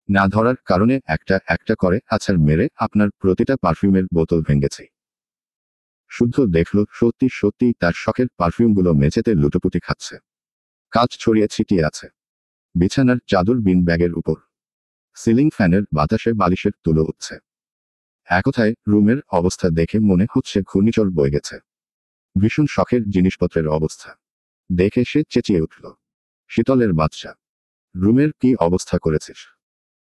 না ধরার কারণে একটা একটা করে আছাড় মেরে আপনার প্রতিটা পারফিউমের বোতল ভেঙেছি। শুদ্ধ দেখল সত্যি সত্যি তার শখের পারফিউমগুলো মেঝেতে লুটোপুটি খাচ্ছে। কাজ ছড়িয়ে ছিটিয়ে আছে বিছানার চাদর বিন ব্যাগের উপর। সিলিং ফ্যানের বাতাসে বালিশের তুলো উঠছে। একথায় রুমের অবস্থা দেখে মনে হচ্ছে ঘূর্ণিঝড় বয়ে গেছে। ভীষণ শখের জিনিসপত্রের অবস্থা দেখে সে চেঁচিয়ে উঠল, শীতলের বাচ্চা, রুমের কি অবস্থা করেছিস?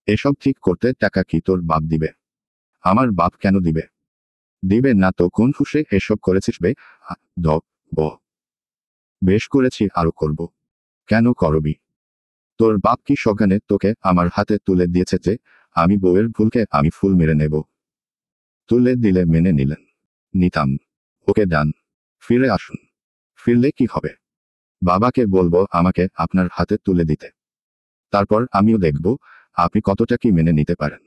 এসব ঠিক করতে টাকা কি তোর বাপ দিবে? আমার বাপ কেন দিবে? দিবে না তো কোন হুঁশে এসব করেছিস বে? দ ব বেশ করেছি, আরো করব। কেন করবি? তোর বাপ কি সজ্ঞানে তোকে আমার হাতে তুলে দিয়েছে যে আমি বউয়ের ভুলকে আমি ফুল মেরে নেব? তুলে দিলে মেনে নিলেন। নিতাম। ওকে ডান। ফিরে আসুন। ফিরলে কি হবে? বাবাকে বলবো আমাকে আপনার হাতে তুলে দিতে। তারপর আমিও দেখব আপনি কতটা কি মেনে নিতে পারেন।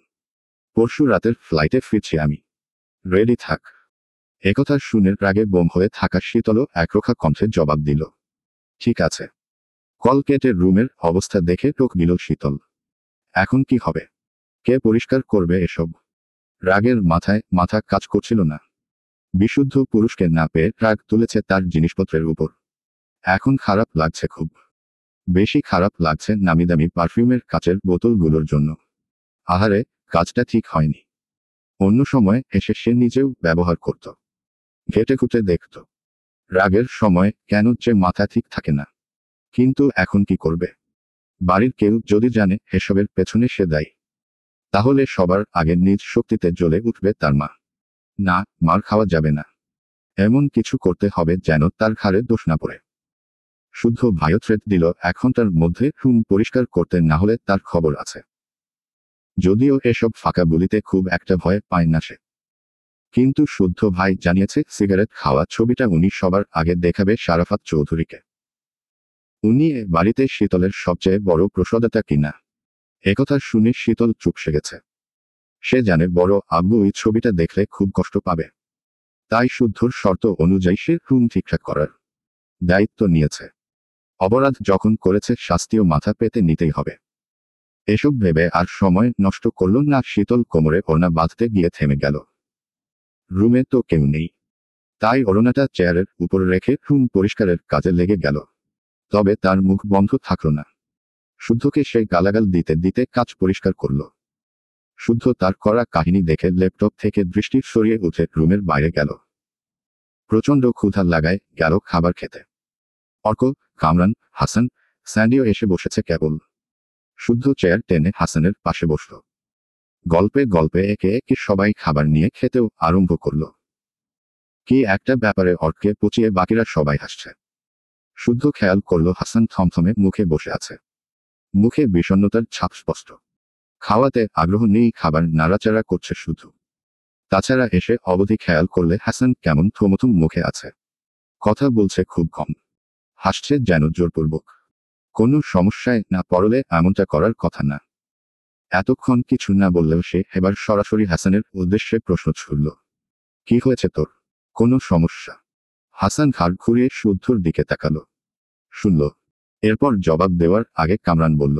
পরশু রাতের ফ্লাইটে ফিরছি আমি। রেডি থাক। একথা শুনে রাগে বোম হয়ে থাকা শীতলও একরোখা কণ্ঠে জবাব দিল। ঠিক আছে। কল কেটে রুমের অবস্থা দেখে টোক দিল শীতল। এখন কি হবে? কে পরিষ্কার করবে এসব? রাগের মাথায় মাথা কাজ করছিল না। বিশুদ্ধ পুরুষকে না পেয়ে রাগ তুলেছে তার জিনিসপত্রের উপর। এখন খারাপ লাগছে খুব। বেশি খারাপ লাগছে নামিদামি পারফিউমের কাচের বোতলগুলোর জন্য। আহারে, কাজটা ঠিক হয়নি। অন্য সময় এসে সে নিজেও ব্যবহার করত। ঘেটে খুঁটে দেখত। রাগের সময় কেন যে মাথা ঠিক থাকে না। কিন্তু এখন কি করবে? বাড়ির কেউ যদি জানে এসবের পেছনে সে দায়ী, তাহলে সবার আগে নিজ শক্তিতে জ্বলে উঠবে তার মা। না, মার খাওয়া যাবে না। এমন কিছু করতে হবে যেন তার ঘাড়ে দোষ না পড়ে। শুদ্ধ ভাইও থ্রেট দিল 1 ঘন্টার মধ্যে রুম পরিষ্কার করতে, না হলে তার খবর আছে। যদিও এসব ফাঁকা বলিতে খুব একটা ভয় পায় না সে। কিন্তু শুদ্ধ ভাই জানিয়েছে সিগারেট খাওয়া ছবিটা উনি সবার আগে দেখাবে শারাফাত চৌধুরীকে। উনি এ বাড়িতে শীতলের সবচেয়ে বড় প্রসদাতা কিনা। একথা শুনে শীতল চুপসে গেছে। সে জানে বড় আব্বু ওই ছবিটা দেখলে খুব কষ্ট পাবে। তাই শুদ্ধর শর্ত অনুযায়ী সে রুম ঠিকঠাক করার দায়িত্ব নিয়েছে। অপরাধ যখন করেছে শাস্তিও মাথা পেতে নিতেই হবে। এসব ভেবে আর সময় নষ্ট করল না শীতল, কোমরে ওড়না বাঁধতে গিয়ে থেমে গেল। রুমে তো কেউ নেই। তাই ওড়নাটা চেয়ারের উপর রেখে রুম পরিষ্কারের কাজে লেগে গেল। তবে তার মুখ বন্ধ থাকল না। শুদ্ধকে সে গালাগাল দিতে দিতে কাজ পরিষ্কার করল। শুদ্ধ তার করা কাহিনী দেখে ল্যাপটপ থেকে দৃষ্টি সরিয়ে উঠে রুমের বাইরে গেল। প্রচণ্ড ক্ষুধা লাগায় গেল খাবার খেতে। অর্ক, কামরান, হাসান, স্যান্ডিও এসে বসেছে কেবল। শুদ্ধ চেয়ার টেনে হাসানের পাশে বসল। গল্পে গল্পে একে একে সবাই খাবার নিয়ে খেতেও আরম্ভ করল। কি একটা ব্যাপারে অর্ককে পচিয়ে বাকিরা সবাই হাসছে। শুদ্ধ খেয়াল করল হাসান থমথমে মুখে বসে আছে। মুখে বিষণ্ণতার ছাপ স্পষ্ট। খাওয়াতে আগ্রহ নেই, খাবার নাড়াচাড়া করছে শুধু। তাছাড়া এসে অবধি খেয়াল করলে হাসান কেমন থমথম মুখে আছে। কথা বলছে খুব কম। হাসছে যেন জোরপূর্বক। কোনো সমস্যায় না পড়লে এমনটা করার কথা না। এতক্ষণ কিছু না বললেও সে এবার সরাসরি হাসানের উদ্দেশ্যে প্রশ্ন ছুড়ল। কি হয়েছে তোর? কোনো সমস্যা? হাসান ঘাড় ঘুরিয়ে শুদ্ধর দিকে তাকালো। শুনল। এরপর জবাব দেওয়ার আগে কামরান বলল,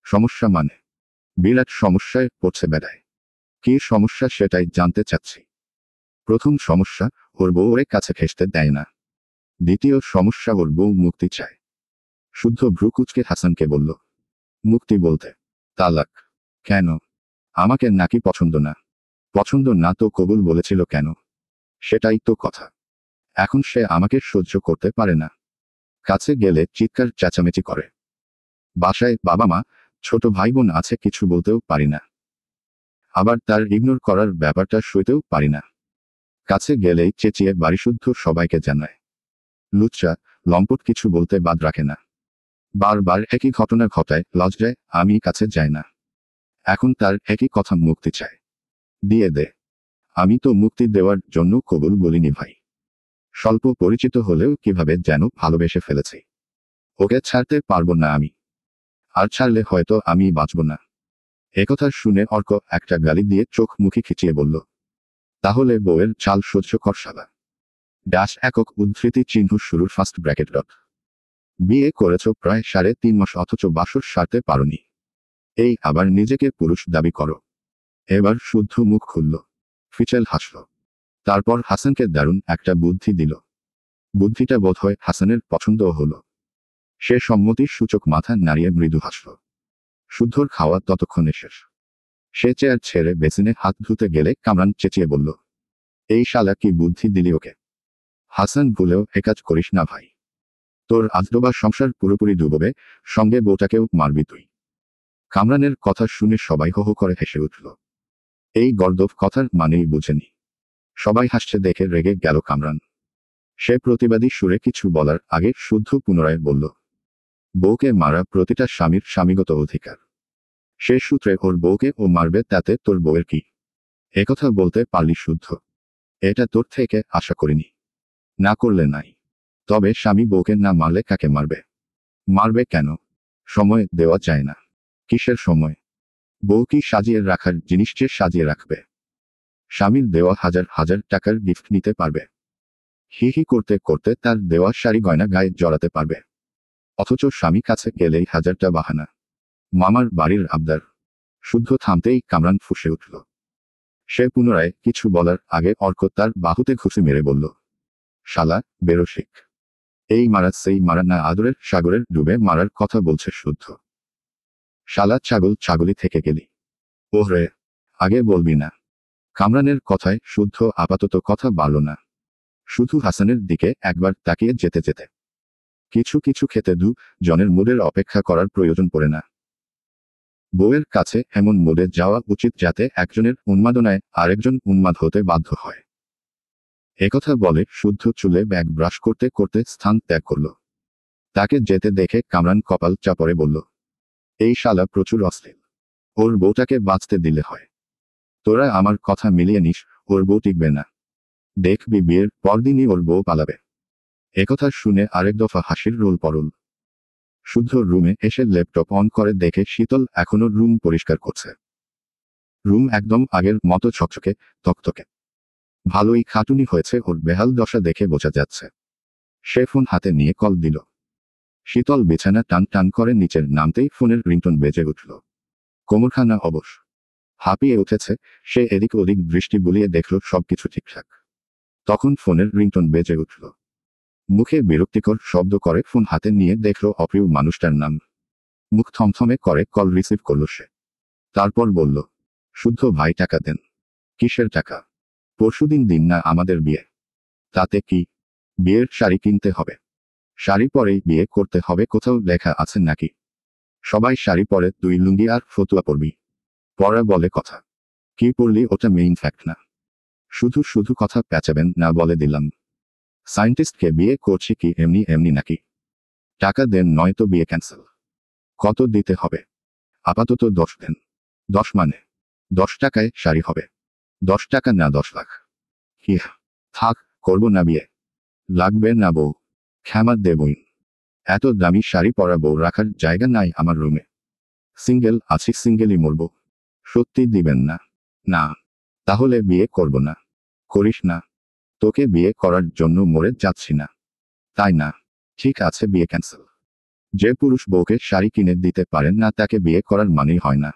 সমস্যা মানে? বিরাট সমস্যায় পড়ছে বেড়ায়। কি সমস্যা সেটাই জানতে চাচ্ছি। প্রথম সমস্যা, ওর বউ ওরে কাছে ঘেঁষতে দেয় না। দ্বিতীয় সমস্যা, ওর বউ মুক্তি চায়। শুদ্ধ ভ্রু কুঁচকে হাসানকে বলল, মুক্তি বলতে? তালাক? কেন? আমাকে নাকি পছন্দ না? পছন্দ না তো কবুল বলেছিল কেন? সেটাই তো কথা। এখন সে আমাকে সহ্য করতে পারে না। কাছে গেলে চিৎকার চেঁচামেচি করে। বাসায় বাবা মা, ছোট ভাই বোন আছে, কিছু বলতেও পারি না। আবার তার ইগনোর করার ব্যাপারটা সইতেও পারি না। কাছে গেলেই চেঁচিয়ে বাড়িশুদ্ধ সবাইকে জানায়। লুচ্চা, লম্পট, কিছু বলতে বাদ রাখে না। বারবার একই ঘটনা ঘটায়, লজ্জায় আমি কাছে যাই না। এখন তার একই কথা, মুক্তি চায়। দিয়ে দে। আমি তো মুক্তি দেওয়ার জন্য কবুল বলিনি ভাই। স্বল্প পরিচিত হলেও কিভাবে যেন ভালোবেসে ফেলেছি। ওকে ছাড়তে পারবো না আমি। আর ছাড়লে হয়তো আমি বাঁচব না। একথা শুনে অর্ক একটা গালি দিয়ে চোখ মুখে খিচিয়ে বলল, তাহলে বউয়ের চাল সহ্য কর শালা। ড্যাশ একক উদ্ধৃতি চিহ্ন শুরুর ফার্স্ট ব্র্যাকেট ডট। বিয়ে করেছ প্রায় 3.5 মাস অথচ বাসর সারতে পারোনি। এই আবার নিজেকে পুরুষ দাবি করো? এবার শুদ্ধ মুখ খুলল। ফিচেল হাসল। তারপর হাসানকে দারুণ একটা বুদ্ধি দিল। বুদ্ধিটা বোধহয় হাসানের পছন্দও হলো। সে সম্মতির সূচক মাথা নাড়িয়ে মৃদু হাসল। শুদ্ধর খাওয়া ততক্ষণে শেষ। সে চেয়ার ছেড়ে বেসিনে হাত ধুতে গেলে কামরান চেঁচিয়ে বলল, এই শালা কি বুদ্ধি দিলি ওকে? হাসান ভুলেও একাজ করিস না ভাই। তোর আজডোবা সংসার পুরোপুরি ডুববে, সঙ্গে বউটাকেও মারবি তুই। কামরানের কথা শুনে সবাই হো হো করে হেসে উঠল। এই গর্দভ কথার মানেই বুঝেনি। সবাই হাসছে দেখে রেগে গেল কামরান। সে প্রতিবাদী সুরে কিছু বলার আগে শুদ্ধ পুনরায় বলল, বউকে মারা প্রতিটা স্বামীর স্বামীগত অধিকার। সে সূত্রে ওর বউকে ও মারবে, তাতে তোর বউয়ের কি? একথা বলতে পারলি শুদ্ধ? এটা তোর থেকে আশা করিনি। না করলে নাই, তবে স্বামী বউকে না মারলে কাকে মারবে? মারবে কেন? সময় দেওয়া যায় না। কিসের সময়? বউ কি সাজিয়ে রাখার জিনিস যে সাজিয়ে রাখবে? স্বামীর দেওয়া হাজার হাজার টাকার গিফট নিতে পারবে, হি হি করতে করতে তার দেওয়া শাড়ি গয়না গায়ে জড়াতে পারবে, অথচ স্বামী কাছে গেলেই হাজারটা বাহানা। মামার বাড়ির আবদার। শুদ্ধ থামতেই কামরান ফুঁসে উঠল। সে পুনরায় কিছু বলার আগে অর্ক তার বাহুতে ঘুষি মেরে বলল, শালা, বেরো শিখ। এই মারা সেই মারা না, আদরের সাগরের ডুবে মারার কথা বলছে শুদ্ধ। শালা ছাগল, ছাগলি থেকে গেলি। ওহরে, আগে বলবি না? কামরানের কথায় শুদ্ধ আপাতত কথা বাড়ল না, শুধু হাসানের দিকে একবার তাকিয়ে যেতে যেতে। কিছু কিছু খেতে জনের মুডের অপেক্ষা করার প্রয়োজন পড়ে না। বউয়ের কাছে এমন মুডে যাওয়া উচিত যাতে একজনের উন্মাদনায় আরেকজন উন্মাদ হতে বাধ্য হয়। একথা বলে শুদ্ধ চুলে ব্যাগ ব্রাশ করতে করতে স্থান ত্যাগ করল। তাকে যেতে দেখে কামরান কপাল চাপড়ে বলল, এই শালা প্রচুর অশ্লীল। ওর বউটাকে বাঁচতে দিলে হয়। তোরা আমার কথা মিলিয়ে নিস, ওর বউ টিকবে না। দেখবি বিয়ের পরদিনই ওর বউ পালাবে। একথা শুনে আরেক দফা হাসির রোল পরল। শুদ্ধ রুমে এসে ল্যাপটপ অন করে দেখে শীতল এখনো রুম পরিষ্কার করছে। রুম একদম আগের মতো ছকছকে, তকতকে। ভালোই খাটুনি হয়েছে ওর, বেহাল দশা দেখে বোঝা যাচ্ছে। সে ফোন হাতে নিয়ে কল দিল। শীতল বিছানা টান টান করে নিচের নামতেই ফোনের রিংটোন বেজে উঠল। কোমরখানা অবশ। হাঁপিয়ে উঠেছে, সে এদিক ওদিক দৃষ্টি বুলিয়ে দেখল সবকিছু ঠিকঠাক। তখন ফোনের রিংটোন বেজে উঠল। মুখে বিরক্তিকর শব্দ করে ফোন হাতে নিয়ে দেখল অপ্রিয় মানুষটার নাম। মুখ থমথমে করে কল রিসিভ করল সে। তারপর বলল, শুদ্ধ ভাই, টাকা দেন। কিসের টাকা? পরশুদিন দিন না আমাদের বিয়ে। তাতে কি? বিয়ের শাড়ি কিনতে হবে। শাড়ি পরেই বিয়ে করতে হবে কোথাও লেখা আছে নাকি? সবাই শাড়ি পরে, তুই লুঙ্গি আর ফতুয়া পরবি। পরা বলে কথা। কি পরলি ওটা মেইন ফ্যাক্ট না। শুধু শুধু কথা প্যাচাবেন না বলে দিলাম। সায়েন্টিস্টকে বিয়ে করছি কি এমনি এমনি নাকি? টাকা দেন নয়তো বিয়ে ক্যান্সেল। কত দিতে হবে? আপাতত 10 দেন। 10 মানে? 10 টাকায় শাড়ি হবে? 10 টাকা না 10 লাখ? কি? থাক, করব না বিয়ে। লাগবে না বউ। ক্ষমা দেবই। এত দামি শাড়ি পরা বউ রাখার জায়গা নাই আমার রুমে। সিঙ্গেল আছি, সিঙ্গেলই মরব। সত্যি দিবেন না? না। তাহলে বিয়ে করব না। করিস না। তোকে বিয়ে করার জন্য মরে যাচ্ছি না। তাই না? ঠিক আছে, বিয়ে ক্যান্সেল। যে পুরুষ বউকে শাড়ি কিনে দিতে পারেন না তাকে বিয়ে করার মানেই হয় না।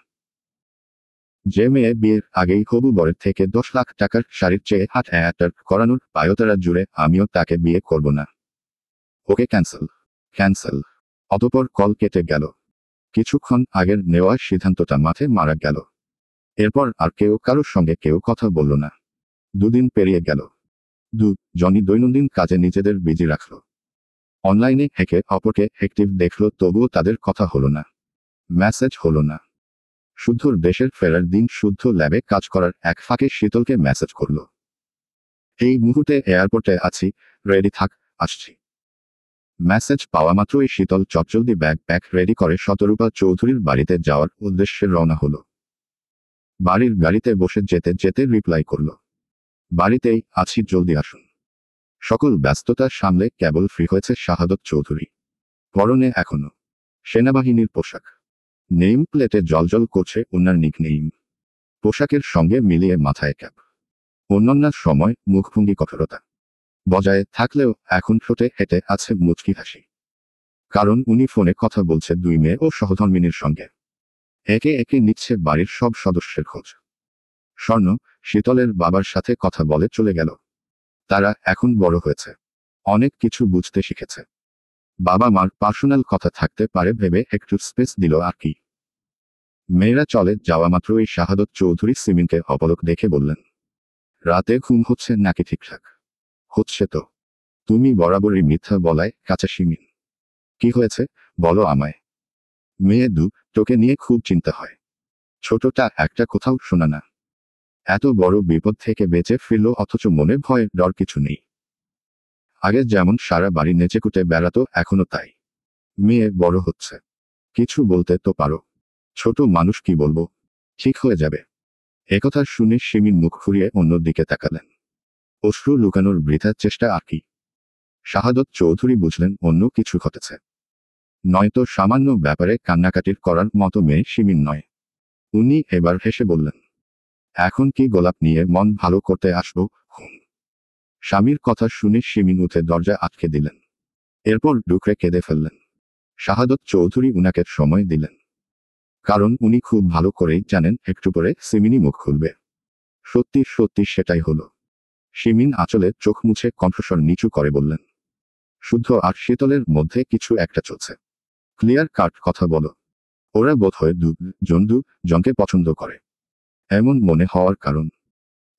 যে মেয়ে বিয়ের আগেই হবু বরের থেকে 10 লাখ টাকার শাড়ির চেয়ে হাত অ্যাটার করানোর পায়তারা জুড়ে, আমিও তাকে বিয়ে করব না। ওকে ক্যান্সেল। ক্যান্সেল। অতপর কল কেটে গেল। কিছুক্ষণ আগের নেওয়া সিদ্ধান্তটা মাঠে মারা গেল। এরপর আর কেউ কারোর সঙ্গে কেউ কথা বলল না। দুদিন পেরিয়ে গেল। জনি দৈনন্দিন কাজে নিজেদের বিজি রাখল। অনলাইনে একে অপরকে অ্যাক্টিভ দেখল, তবুও তাদের কথা হলো না। মেসেজ হলো না। শুদ্ধর দেশের ফেরার দিন শুদ্ধ ল্যাবে কাজ করার এক ফাঁকে শীতলকে মেসেজ করল, এই মুহূর্তে এয়ারপোর্টে আছি, রেডি থাক, আসছি। মেসেজ পাওয়া মাত্রই শীতল চটজলদি ব্যাগ প্যাক রেডি করে শতরূপা চৌধুরীর বাড়িতে যাওয়ার উদ্দেশ্যে রওনা হলো। বাড়ির গাড়িতে বসে যেতে যেতে রিপ্লাই করল, বাড়িতেই আছি, জলদি আসুন। সকল ব্যস্ততা সামলে কেবল ফ্রি হয়েছে শাহাদত চৌধুরী। পরনে এখনো সেনাবাহিনীর পোশাক। নেইম প্লেটে জলজল করছে ওনার নিকনেইম। পোশাকের সঙ্গে মিলিয়ে মাথায় ক্যাপ। অন্যান্য সময় মুখভঙ্গি কঠোরতা বজায় থাকলেও এখন ঠোঁটে হেঁটে আছে মুচকি হাসি। কারণ উনি ফোনে কথা বলছে 2 মেয়ে ও সহধর্মিনীর সঙ্গে। একে একে নিচ্ছে বাড়ির সব সদস্যের খোঁজ। স্বর্ণ শীতলের বাবার সাথে কথা বলে চলে গেল। তারা এখন বড় হয়েছে, অনেক কিছু বুঝতে শিখেছে। বাবা মার পার্সোনাল কথা থাকতে পারে ভেবে একটু স্পেস দিল আর কি। মেয়েরা চলে যাওয়া মাত্রই শাহাদত চৌধুরী সিমিনকে অপলক দেখে বললেন, রাতে ঘুম হচ্ছে নাকি ঠিকঠাক? হচ্ছে তো। তুমি বরাবরই মিথ্যা বলায় কাঁচা সিমিন। কি হয়েছে বলো আমায়। মেয়ে তোকে নিয়ে খুব চিন্তা হয়। ছোটটা একটা কোথাও শোনা না। এত বড় বিপদ থেকে বেঁচে ফিরল, অথচ মনে ভয় ডর কিছু নেই। আগে যেমন সারা বাড়ি নেচেকুটে বেড়াতো, এখনো তাই। মেয়ে বড় হচ্ছে, কিছু বলতে তো পারো। ছোট মানুষ কি বলবো, ঠিক হয়ে যাবে। একথা শুনে শিমিন মুখ ঘুরিয়ে অন্য দিকে তাকালেন। অশ্রু লুকানোর বৃথা চেষ্টা আর কি। শাহাদত চৌধুরী বুঝলেন অন্য কিছু ঘটেছে। নয়তো সামান্য ব্যাপারে কান্নাকাটির করার মতো মেয়ে শিমিন নয়। উনি এবার হেসে বললেন, এখন কি গোলাপ নিয়ে মন ভালো করতে আসবো? হুম। স্বামীর কথা শুনে শিমিন উঠে দরজা আটকে দিলেন। এরপর ডুকরে কেঁদে ফেললেন। শাহাদত চৌধুরী উনাকে সময় দিলেন, কারণ উনি খুব ভালো করেই জানেন একটু পরে সিমিনি মুখ খুলবে। সত্যি সত্যি সেটাই হলো। শিমিন আঁচলে চোখ মুছে কণ্ঠস্বর নিচু করে বললেন, শুদ্ধ আর শীতলের মধ্যে কিছু একটা চলছে। ক্লিয়ার কাট কথা বলো। ওরা বোধহয় জনকে পছন্দ করে, এমন মনে হওয়ার কারণ।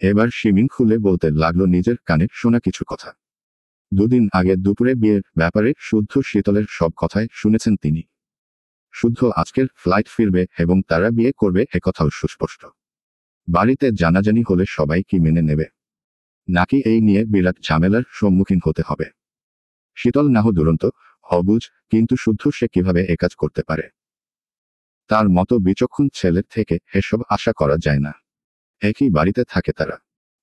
এবার শিমিন খুলে বলতে লাগলো নিজের কানে শোনা কিছু কথা। দুদিন আগে দুপুরে বিয়ের ব্যাপারে শুদ্ধ শীতলের সব কথাই শুনেছেন তিনি। শুদ্ধ আজকের ফ্লাইট ফিরবে এবং তারা বিয়ে করবে, একথাও সুস্পষ্ট। বাড়িতে জানাজানি হলে সবাই কি মেনে নেবে, নাকি এই নিয়ে বিরাট ঝামেলার সম্মুখীন হতে হবে? শীতল নাহ দুরন্ত, অবুঝ, কিন্তু শুদ্ধ সে কিভাবে একাজ করতে পারে? তার মতো বিচক্ষণ ছেলের থেকে এসব আশা করা যায় না। একই বাড়িতে থাকে তারা,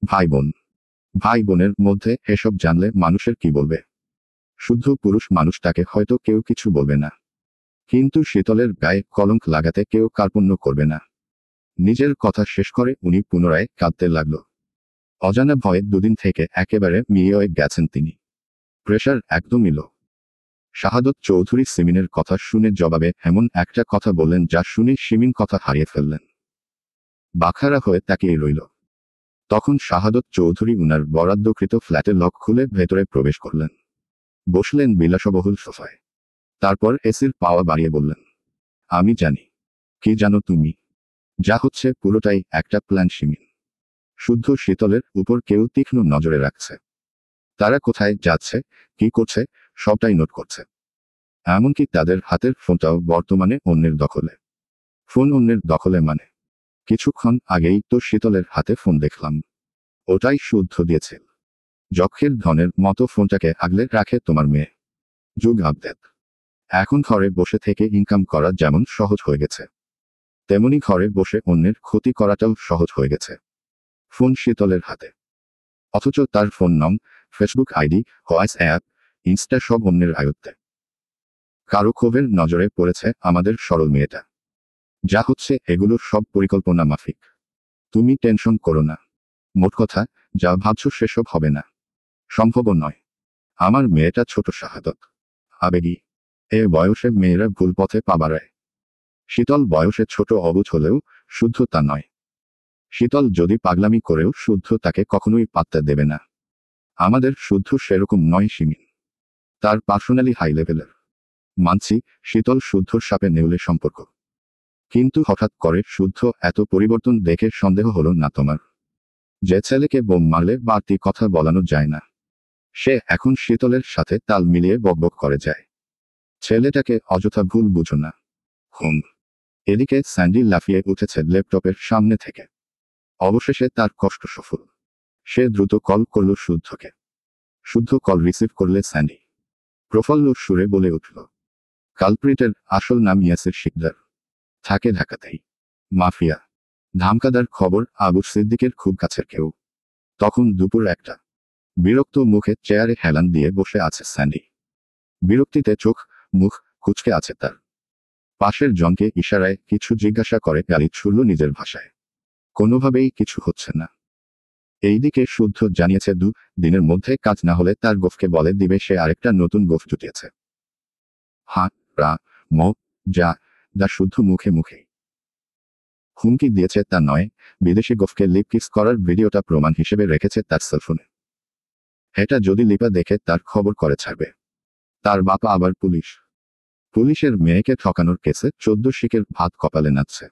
ভাই বোন। ভাই বোনের মধ্যে এসব জানলে মানুষের কি বলবে? শুদ্ধ পুরুষ মানুষ, তাকে হয়তো কেউ কিছু বলবে না, কিন্তু শীতলের গায়ে কলঙ্ক লাগাতে কেউ কার্পণ্য করবে না। নিজের কথা শেষ করে উনি পুনরায় কাঁদতে লাগলো। অজানা ভয়ে দুদিন থেকে একেবারে মিয়ে গেছেন তিনি। প্রেশার একদমই লো। শাহাদত চৌধুরী সিমিনের কথা শুনে জবাবে এমন একটা কথা বললেন যা শুনে শিমিন কথা হারিয়ে ফেললেন। বাখারা হয়ে তাকিয়ে রইল। তখন শাহাদত চৌধুরী উনার বরাদ্দকৃত ফ্ল্যাটে লক খুলে ভেতরে প্রবেশ করলেন। বসলেন বিলাসবহুল সোফায়। তারপর এসির পাওয়া বাড়িয়ে বললেন, আমি জানি। কি জানো তুমি? যা হচ্ছে পুরোটাই একটা প্ল্যান শিমিন। শুদ্ধ শীতলের উপর কেউ তীক্ষ্ণ নজরে রাখছে। তারা কোথায় যাচ্ছে, কি করছে, সবটাই নোট করছে। এমনকি তাদের হাতের ফোনটাও বর্তমানে অন্যের দখলে। ফোন অন্যের দখলে মানে? কিছুক্ষণ আগেই তো শীতলের হাতে ফোন দেখলাম। ওটাই শুদ্ধ দিয়েছে। যক্ষের ধনের মতো ফোনটাকে আগলে রাখে তোমার মেয়ে। যুগ আপডেট। এখন ঘরে বসে থেকে ইনকাম করা যেমন সহজ হয়ে গেছে, তেমনি ঘরে বসে অন্যের ক্ষতি করাটাও সহজ হয়ে গেছে। ফোন শীতলের হাতে, অথচ তার ফোন নং, ফেসবুক আইডি, হোয়াটসঅ্যাপ, ইনস্টা সব অন্যের আয়ত্তে। কারো ক্ষোভের নজরে পড়েছে আমাদের সরল মেয়েটা। যা হচ্ছে এগুলো সব পরিকল্পনা মাফিক। তুমি টেনশন করো না। মোট কথা, যা ভাবছো সেসব হবে না, সম্ভবও নয়। আমার মেয়েটা ছোট, শাহাদত আবেগী। এ বয়সে মেয়েরা ভুল পথে পা বাড়ায়। শীতল বয়সে ছোট অবুঝ হলেও শুদ্ধ তা নয়। শীতল যদি পাগলামি করেও শুদ্ধ তাকে কখনোই পাত্তা দেবে না। আমাদের শুদ্ধ সেরকম নয় শিমিন। তার পার্সোনালি হাই লেভেলের। মানছি, শীতল শুদ্ধর সাপে নেউলে সম্পর্ক। কিন্তু হঠাৎ করে শুদ্ধ এত পরিবর্তন দেখে সন্দেহ হলো না তোমার? যে ছেলেকে বোম মারলে বাড়তি কথা বলানো যায় না, সে এখন শীতলের সাথে তাল মিলিয়ে বকবক করে যায়। ছেলেটাকে অযথা ভুল বুঝো না। হুম। এদিকে স্যান্ডি লাফিয়ে উঠেছে ল্যাপটপের সামনে থেকে। অবশেষে তার কষ্ট সফল। সে দ্রুত কল করল শুদ্ধকে। শুদ্ধ কল রিসিভ করলে স্যান্ডি প্রফুল্ল সুরে বলে উঠল, কালপ্রিটের আসল নাম ইয়াসির শিকদার, থাকে ঢাকাতেই। মাফিয়া ধামকাদার খবর, আবু সিদ্দিকের খুব কাছের কেউ। তখন দুপুর 1টা। বিরক্ত মুখে চেয়ারে হেলান দিয়ে বসে আছে স্যান্ডি। বিরক্তিতে চোখ মুখ কুঁচকে আছে তার। পাশের জনকে ইশারায় কিছু জিজ্ঞাসা করে গালি ছুড়ল নিজের ভাষায়। কোনোভাবেই কিছু হচ্ছে না। এইদিকে শুদ্ধ জানিয়েছে 2 দিনের মধ্যে কাজ না হলে তার গোফকে বলে দিবে সে আরেকটা নতুন গোফ জুটিয়েছে। হা রা ম যা যা শুদ্ধ মুখে মুখে হুমকি দিয়েছে তা নয়, বিদেশি গোফকে লিপ কিস করার ভিডিওটা প্রমাণ হিসেবে রেখেছে তার সেলফোনে। এটা যদি লিপা দেখে তার খবর করে ছাড়বে। তার বাবা আবার পুলিশ। পুলিশের মেয়েকে ঠকানোর কেসে 14 শিকের ভাত কপালে নাচছে।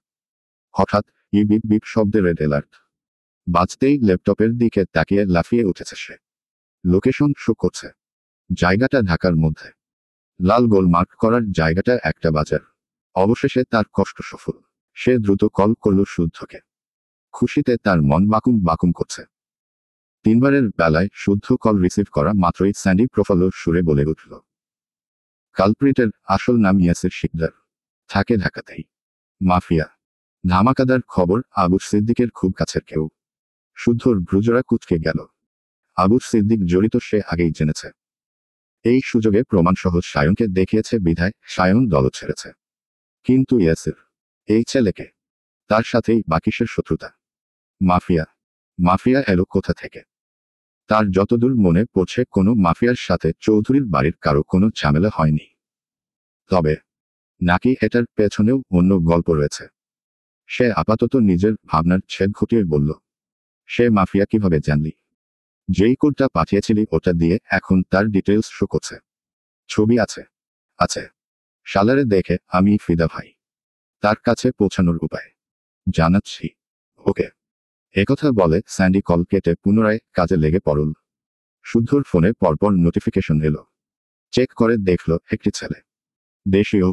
হঠাৎ বিপ বিপ শব্দে রেড অ্যালার্ট বাজতেই ল্যাপটপের দিকে তাকিয়ে লাফিয়ে উঠেছে সে। লোকেশন শো করছে। জায়গাটা ঢাকার মধ্যে। লাল গোল মার্ক করার জায়গাটা একটা বাজার। অবশেষে তার কষ্ট সফল। সে দ্রুত কল করল শুদ্ধকে। খুশিতে তার মন বাকুম বাকুম করছে। 3বারের বেলায় শুদ্ধ কল রিসিভ করা মাত্রই স্যান্ডি প্রফুল্ল সুরে বলে উঠল, কালপ্রিটের আসল নাম ইয়াসির শিকদার, থাকে ঢাকাতেই। মাফিয়া। ধামাকাদার খবর আবু সিদ্দিকের খুব কাছের কেউ। শুদ্ধর ভ্রুজোড়া কুঁচকে গেল। আবু সিদ্দিক জড়িত সে আগেই জেনেছে। এই সুযোগে প্রমাণসহ সায়নকে দেখিয়েছে বিধায় সায়ন দল ছেড়েছে। কিন্তু ইয়াসির, এই ছেলেকে, তার সাথেই বাকিসের শত্রুতা। মাফিয়া। মাফিয়া এলো কোথা থেকে? তার যতদূর মনে পড়ছে কোনো মাফিয়ার সাথে চৌধুরীর বাড়ির কারো কোনো ঝামেলা হয়নি। তবে নাকি এটার পেছনেও অন্য গল্প রয়েছে। সে আপাতত নিজের ভাবনার ছেদ ঘটিয়ে বলল, সে মাফিয়া কিভাবে জানলি? যেই কোডটা পাঠিয়েছিলি ওটা দিয়ে এখন তার ডিটেলস শো করছে। ছবি আছে? আছে। শালারে দেখে আমি ফিদা ভাই। তার কাছে পৌঁছানোর উপায় জানাচ্ছি। ওকে। একথা বলে স্যান্ডি কল কেটে পুনরায় কাজে লেগে পড়ল। শুদ্ধর ফোনে পরপর নোটিফিকেশন এলো। চেক করে দেখল একটি ছেলে। দেশীয়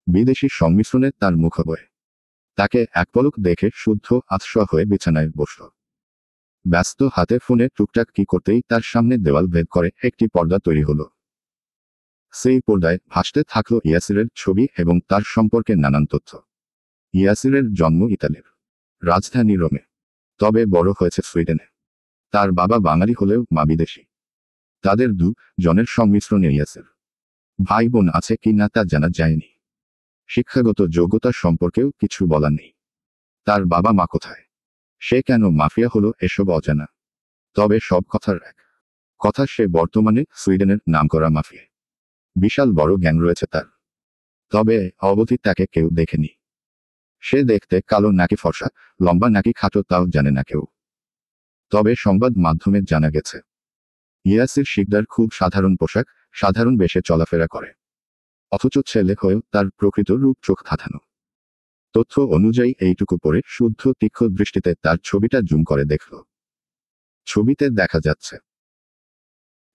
বিদেশি সংমিশ্রণে তার মুখবয়ে। তাকে এক পলক দেখে শুদ্ধ আতশোয়া হয়ে বিছানায় বসল। ব্যস্ত হাতে ফোনে টুকটাক কি করতেই তার সামনে দেওয়াল ভেদ করে একটি পর্দা তৈরি হলো। সেই পর্দায় ভাসতে থাকলো ইয়াসিরের ছবি এবং তার সম্পর্কে নানান তথ্য। ইয়াসিরের জন্ম ইতালির রাজধানী রোমে, তবে বড় হয়েছে সুইডেনে। তার বাবা বাঙালি হলেও মা বিদেশি। তাদের জনের সংমিশ্রণে ইয়াসির। ভাই বোন আছে কি না তা জানা যায়নি। শিক্ষাগত যোগ্যতা সম্পর্কেও কিছু বলা নেই। তার বাবা মা কোথায়, সে কেন মাফিয়া হলো এসব অজানা। তবে সব কথার এক কথা, সে বর্তমানে সুইডেনের নামকরা মাফিয়া। বিশাল বড় গ্যাং রয়েছে তার। তবে অবধি তাকে কেউ দেখেনি। সে দেখতে কালো নাকি ফর্সা, লম্বা নাকি খাটো তাও জানে না কেউ। তবে সংবাদ মাধ্যমে জানা গেছে ইয়াসির শিকদার খুব সাধারণ পোশাক, সাধারণ বেশে চলাফেরা করে। অথচ ছেলে হয়েও তার প্রকৃত রূপ চোখ ধাঁধানো। তথ্য অনুযায়ী এইটুকু পরে শুদ্ধ তীক্ষ্ণ দৃষ্টিতে তার ছবিটা জুম করে দেখল। ছবিতে দেখা যাচ্ছে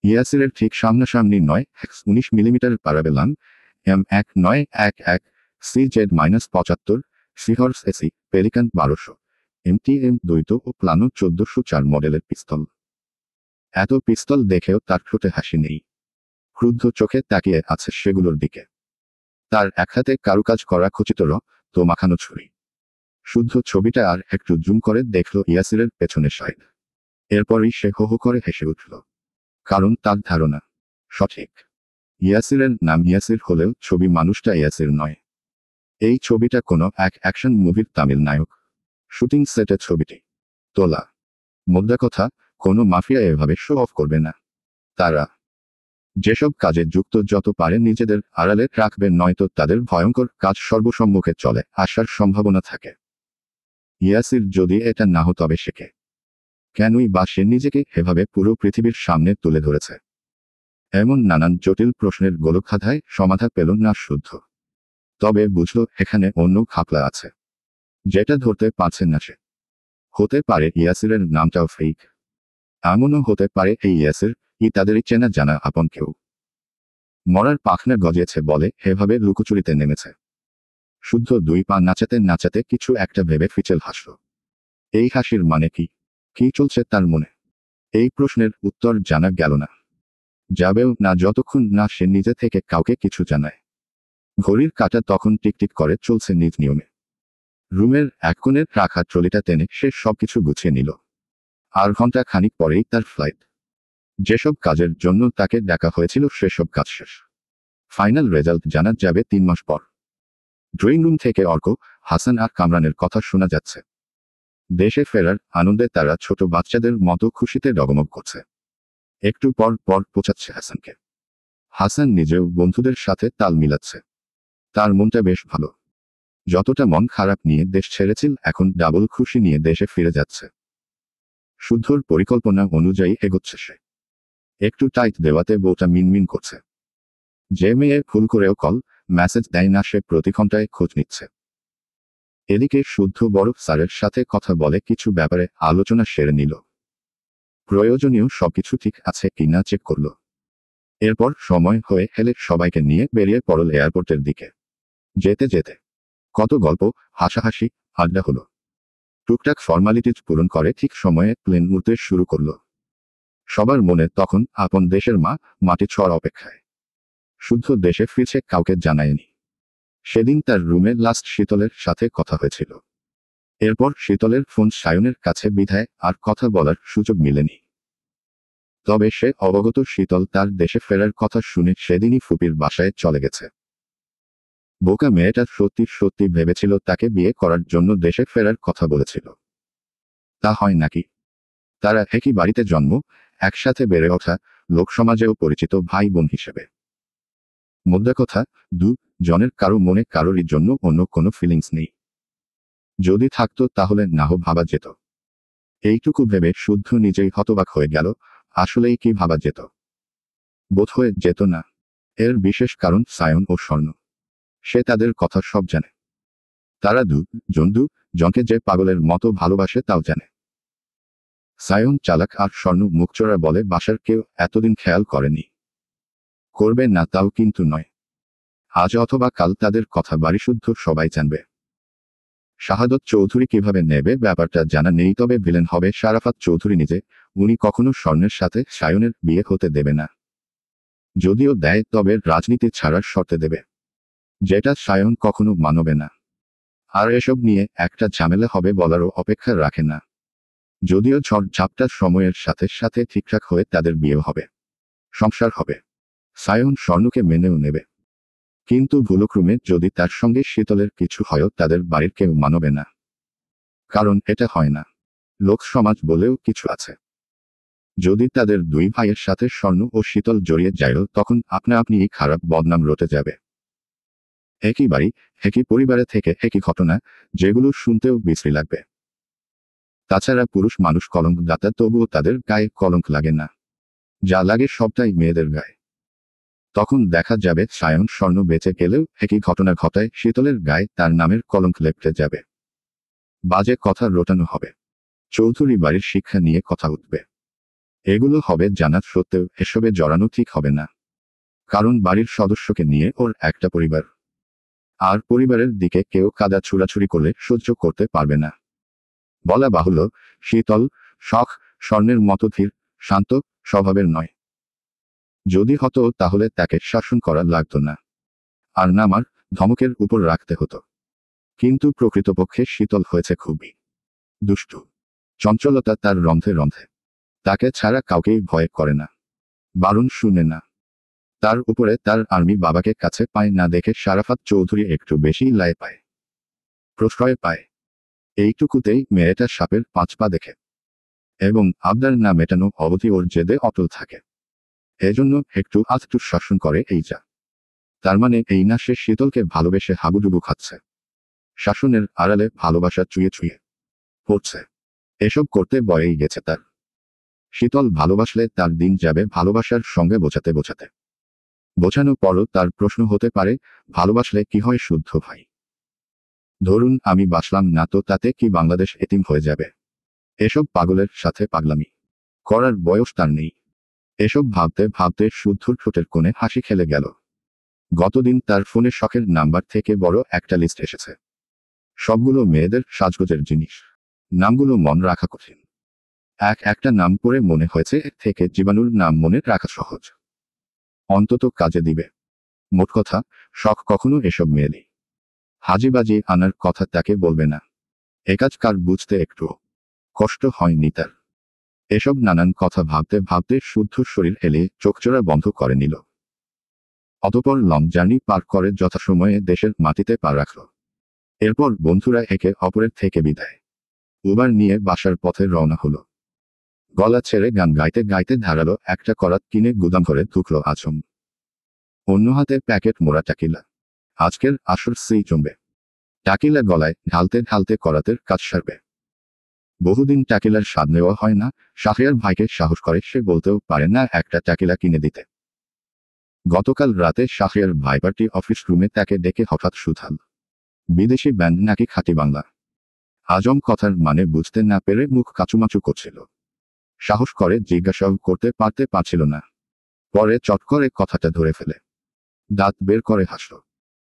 ইয়াসিরের ঠিক সামনাসামনি 9x19 millimetre Parabellum M1911 CZ-75 Seahorse AC Pelican 1200 MTM দ্বৈত ও প্লানো 1404 মডেলের পিস্তল। এত পিস্তল দেখেও তার ঠোঁটে হাসি নেই। ক্রুদ্ধ চোখে তাকিয়ে আছে সেগুলোর দিকে। তার এক হাতে কারুকাজ করা খচিত তো মাখানো ছুরি। শুদ্ধ ছবিটা আর একটু জুম করে দেখল ইয়াসিরের পেছনে সাইড। এরপরই সে হো হো করে হেসে উঠল। কারণ তার ধারণা সঠিক। ইয়াসিরের নাম ইয়াসির হলেও ছবি মানুষটা ইয়াসির নয়। এই ছবিটা কোনো এক অ্যাকশন মুভির তামিল নায়ক। শুটিং সেটে ছবিটি তোলা। মোদ্দা কথা, কোনো মাফিয়া এভাবে শো অফ করবে না। তারা যেসব কাজে যুক্ত যত পারে নিজেদের আড়ালে রাখবে, নয়তো তাদের ভয়ঙ্কর কাজ সর্বসম্মুখে চলে আসার সম্ভাবনা থাকে। ইয়াসির যদি এটা না হতো তবে সে কে? কেনই বা সে নিজেকে এভাবে পুরো পৃথিবীর সামনে তুলে ধরেছে? এমন নানান জটিল প্রশ্নের গোলকধাঁধায় সমাধা পেল না শুদ্ধ। তবে বুঝল এখানে অন্য খাপলা আছে, যেটা ধরতে পারছে না সে। হতে পারে ইয়াসিরের নামটাও ফেক। এমনও হতে পারে এই ইয়াসির তাদেরই চেনা জানা আপন কেউ। মরার পাখনা গজিয়েছে বলে এভাবে লুকোচুরিতে নেমেছে। শুদ্ধ দুই পা নাচাতে নাচাতে কিছু একটা ভেবে ফিচেল হাসল। এই হাসির মানে কি? কি চলছে তার মনে? এই প্রশ্নের উত্তর জানা গেল না। যাবেও না যতক্ষণ না সে নিজে থেকে কাউকে কিছু জানায়। ঘড়ির কাঁটা তখন টিকটিক করে চলছে নিজ নিয়মে। রুমের এক কোণের রাখা ট্রলিটা টেনে সে সবকিছু গুছিয়ে নিল। আর ঘন্টা খানিক পরেই তার ফ্লাইট। যেসব কাজের জন্য তাকে ডাকা হয়েছিল সেসব কাজ শেষ। ফাইনাল রেজাল্ট জানা যাবে 3 মাস পর। ড্রয়িং রুম থেকে অর্ক, হাসান আর কামরানের কথা শোনা যাচ্ছে। দেশে ফেরার আনন্দে তারা ছোট বাচ্চাদের মতো খুশিতে ডগমগ করছে। একটু পর পর পৌঁছাচ্ছে হাসানকে। হাসান নিজেও বন্ধুদের সাথে তাল মিলাচ্ছে। তার মনটা বেশ ভালো। যতটা মন খারাপ নিয়ে দেশ ছেড়েছিল এখন ডাবল খুশি নিয়ে দেশে ফিরে যাচ্ছে। শুদ্ধর পরিকল্পনা অনুযায়ী এগোচ্ছে সে। একটু টাইট দেওয়াতে বউটা মিনমিন করছে। যে মেয়ে ভুল করেও কল মেসেজ দেয় না সে প্রতি ঘন্টায় খোঁজ নিচ্ছে। এদিকে শুদ্ধ বড় স্যারের সাথে কথা বলে কিছু ব্যাপারে আলোচনা সেরে নিল। প্রয়োজনীয় সবকিছু ঠিক আছে কিনা চেক করল। এরপর সময় হয়ে এলে সবাইকে নিয়ে বেরিয়ে পড়ল এয়ারপোর্টের দিকে। যেতে যেতে কত গল্প, হাসাহাসি, আড্ডা হলো। টুকটাক ফর্মালিটিজ পূরণ করে ঠিক সময়ে প্লেন উড়তে শুরু করল। সবার মনে তখন আপন দেশের মাটি ছোঁয়ার অপেক্ষায়। শুদ্ধ দেশে ফিরছে কাউকে জানায়নি। সেদিন তার রুমে লাস্ট শীতলের সাথে কথা হয়েছিল। এরপর শীতলের ফোন সায়নের কাছে বিধায় আর কথা বলার সুযোগ মিলেনি। তবে সে অবগত শীতল তার দেশে ফেরার কথা শুনে সেদিনই ফুপির বাসায় চলে গেছে। বোকা মেয়েটা সত্যি সত্যি ভেবেছিল তাকে বিয়ে করার জন্য দেশে ফেরার কথা বলেছিল। তা হয় নাকি? তারা একই বাড়িতে জন্ম, একসাথে বেড়ে ওঠা, লোকসমাজেও পরিচিত ভাই বোন হিসেবে। মোদ্দা কথা, জনের কারো মনে কারোরই জন্য অন্য কোনো ফিলিংস নেই। যদি থাকতো তাহলে নাও ভাবা যেত। এইটুকু ভেবে শুদ্ধ নিজেই হতবাক হয়ে গেল, আসলেই কি ভাবা যেত? বোধহয় যেত না। এর বিশেষ কারণ সায়ন ও স্বর্ণ। সে তাদের কথা সব জানে। তারা জনকে যে পাগলের মতো ভালোবাসে তাও জানে। সায়ন চালাক আর স্বর্ণ মুখচোরা বলে বাসার কেউ এতদিন খেয়াল করেনি। করবে না তাও কিন্তু নয়। আজ অথবা কাল তাদের কথা বাড়িশুদ্ধ সবাই জানবে। শাহাদত চৌধুরী কিভাবে নেবে ব্যাপারটা জানা নেই, তবে ভিলেন হবে শারাফাত চৌধুরী নিজে। উনি কখনো স্বর্ণের সাথে সায়নের বিয়ে হতে দেবে না। যদিও দেয় তবে রাজনীতি ছাড়ার শর্তে দেবে, যেটা সায়ন কখনো মানবে না। আর এসব নিয়ে একটা ঝামেলা হবে বলারও অপেক্ষা রাখে না। যদিও ঝড় ঝাপটা সময়ের সাথে সাথে ঠিকঠাক হয়ে তাদের বিয়ে হবে, সংসার হবে। সায়ন স্বর্ণকে মেনেও নেবে। কিন্তু ভুলক্রমে যদি তার সঙ্গে শীতলের কিছু হয়ও তাদের বাড়ির কেউ মানবে না। কারণ এটা হয় না। লোক সমাজ বলেও কিছু আছে। যদি তাদের দুই ভাইয়ের সাথে স্বর্ণ ও শীতল জড়িয়ে যায়ও তখন আপনা আপনিই খারাপ বদনাম রটে যাবে। একই বাড়ি, একই পরিবারে থেকে একই ঘটনা, যেগুলো শুনতেও বিশ্রী লাগবে। তাছাড়া পুরুষ মানুষ কলঙ্কদাতা, তবুও তাদের গায়ে কলঙ্ক লাগে না। যা লাগে সবটাই মেয়েদের গায়ে। তখন দেখা যাবে সায়ন স্বর্ণ বেঁচে গেলেও একই ঘটনা ঘটায় শীতলের গায়ে তার নামের কলঙ্ক লেপটে যাবে। বাজে কথা রটানো হবে। চৌধুরী বাড়ির শিক্ষা নিয়ে কথা উঠবে। এগুলো হবে জানা সত্ত্বেও এসবে জড়ানো ঠিক হবে না। কারণ বাড়ির সদস্যকে নিয়ে ওর একটা পরিবার। আর পরিবারের দিকে কেউ কাদা ছুড়াছুড়ি করলে সহ্য করতে পারবে না। বলা বাহুল্য, শীতল স্বর্ণের মতো ধীর, শান্ত স্বভাবের নয়। যদি হতো তাহলে তাকে শাসন করা লাগতো না। আর নামার ধমকের উপর রাখতে হতো। কিন্তু প্রকৃতপক্ষে শীতল হয়েছে খুবই দুষ্টু। চঞ্চলতা তার রন্ধ্রে রন্ধ্রে। তাকে ছাড়া কাউকেই ভয় করে না, বারণ শুনে না। তার উপরে তার আর্মি বাবাকে কাছে পায় না দেখে শারাফাত চৌধুরী একটু বেশি লাই পায়, প্রশ্রয় পায়। এইটুকুতেই মেয়েটা সাপের 5 পা দেখে। এবং আবদার না মেটানো অবধি ওর জেদে অটল থাকে। এজন্য একটু আধটু শাসন করে এই যা। তার মানে এই না সে শীতলকে ভালোবেসে হাবুডুবু খাচ্ছে। শাসনের আড়ালে ভালোবাসা চুইয়ে চুইয়ে পড়ছে। এসব করতে বয়েই গেছে তার। শীতল ভালোবাসলে তার দিন যাবে ভালোবাসার সঙ্গে বোঝাতে বোঝাতে। বোঝানো পরও তার প্রশ্ন হতে পারে, ভালোবাসলে কি হয় শুদ্ধ ভাই? ধরুন আমি বাসলাম না, তো তাতে কি বাংলাদেশ এতিম হয়ে যাবে? এসব পাগলের সাথে পাগলামি করার বয়স তার নেই। এসব ভাবতে ভাবতে শুদ্ধর ঠোঁটের কোণে হাসি খেলে গেল। গতদিন তার ফোনে শখের নাম্বার থেকে বড় একটা লিস্ট এসেছে। সবগুলো মেয়েদের সাজগোজের জিনিস। নামগুলো মন রাখা কঠিন। একটা নাম পড়ে মনে হয়েছে এর থেকে জীবাণুর নাম মনে রাখা সহজ। অন্তত কাজে দিবে। মোট কথা, শখ কখনো এসব মেয়েলি হাজিবাজি আনার কথা তাকে বলবে না। একাজ কার বুঝতে একটুও কষ্ট হয়নি তার। এসব নানান কথা ভাবতে ভাবতে শুদ্ধ শরীর হেলে চোখজোড়া বন্ধ করে নিল। অতপর লং জার্নি পার করে যথাসময়ে দেশের মাটিতে পা রাখল। এরপর বন্ধুরা একে অপরের থেকে বিদায় উবার নিয়ে বাসার পথে রওনা হলো। গলা ছেড়ে গান গাইতে গাইতে ধারালো একটা করাত কিনে গুদাম ঘরে ঢুকলো আচম। অন্য হাতে প্যাকেট মোড়া টাকিলা। আজকের আসর সেই জমবে। টাকিলা গলায় ঢালতে ঢালতে করাতের কাজ সারবে। বহুদিন টাকিলার স্বাদ নেওয়া হয় না। শাহরিয়ার ভাইকে সাহস করে সে বলতেও পারে না একটা টাকিলা কিনে দিতে। গতকাল রাতে শাহরিয়ার ভাই পার্টি অফিস রুমে তাকে ডেকে হঠাৎ সুথাল। বিদেশি ব্যান্ড নাকি খাঁটি বাংলা। আজম কথার মানে বুঝতে না পেরে মুখ কাচুমাচু করছিল। সাহস করে জিজ্ঞাসাও করতে পারছিল না। পরে চট করে কথাটা ধরে ফেলে দাঁত বের করে হাসল।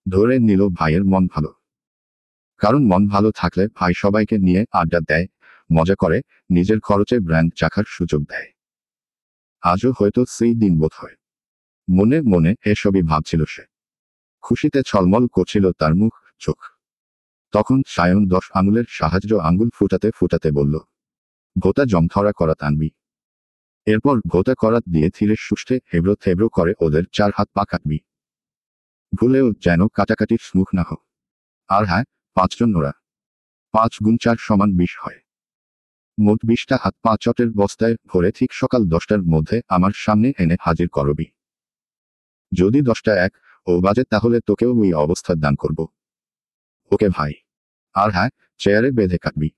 ধরে নিল ভাইয়ের মন ভালো। কারণ মন ভালো থাকলে ভাই সবাইকে নিয়ে আড্ডা দেয়, মজা করে, নিজের খরচে ব্র্যান্ড চাখার সুযোগ দেয়। আজও হয়তো সেই দিন বোধ হয়। মনে মনে এসবই ভাবছিল সে। খুশিতে ছলমল করছিল তার মুখ, চোখ। তখন সায়ন 10 আঙুলের সাহায্য আঙ্গুল ফুটাতে ফুটাতে বলল, ভোতা জমধরা করাত আনবি। এরপর ভোতা করাত দিয়ে ধীরে সুস্থে হেবড়ো থেবড়ো করে ওদের 4 হাত পা কাটবি। ভুলেও যেন কাটাকাটির মুখ না হোক। আর হ্যাঁ, 5 জন ওরা। 5 গুণ 4 সমান 20 হয়। মোট 20টা হাত পা চটের বস্তায় ভরে ঠিক সকাল 10টার মধ্যে আমার সামনে এনে হাজির করবি। যদি 10টা 1 ও বাজে তাহলে তোকেও ওই অবস্থা দান করব। ওকে ভাই। আর হ্যাঁ, চেয়ারে বেঁধে কাটবি।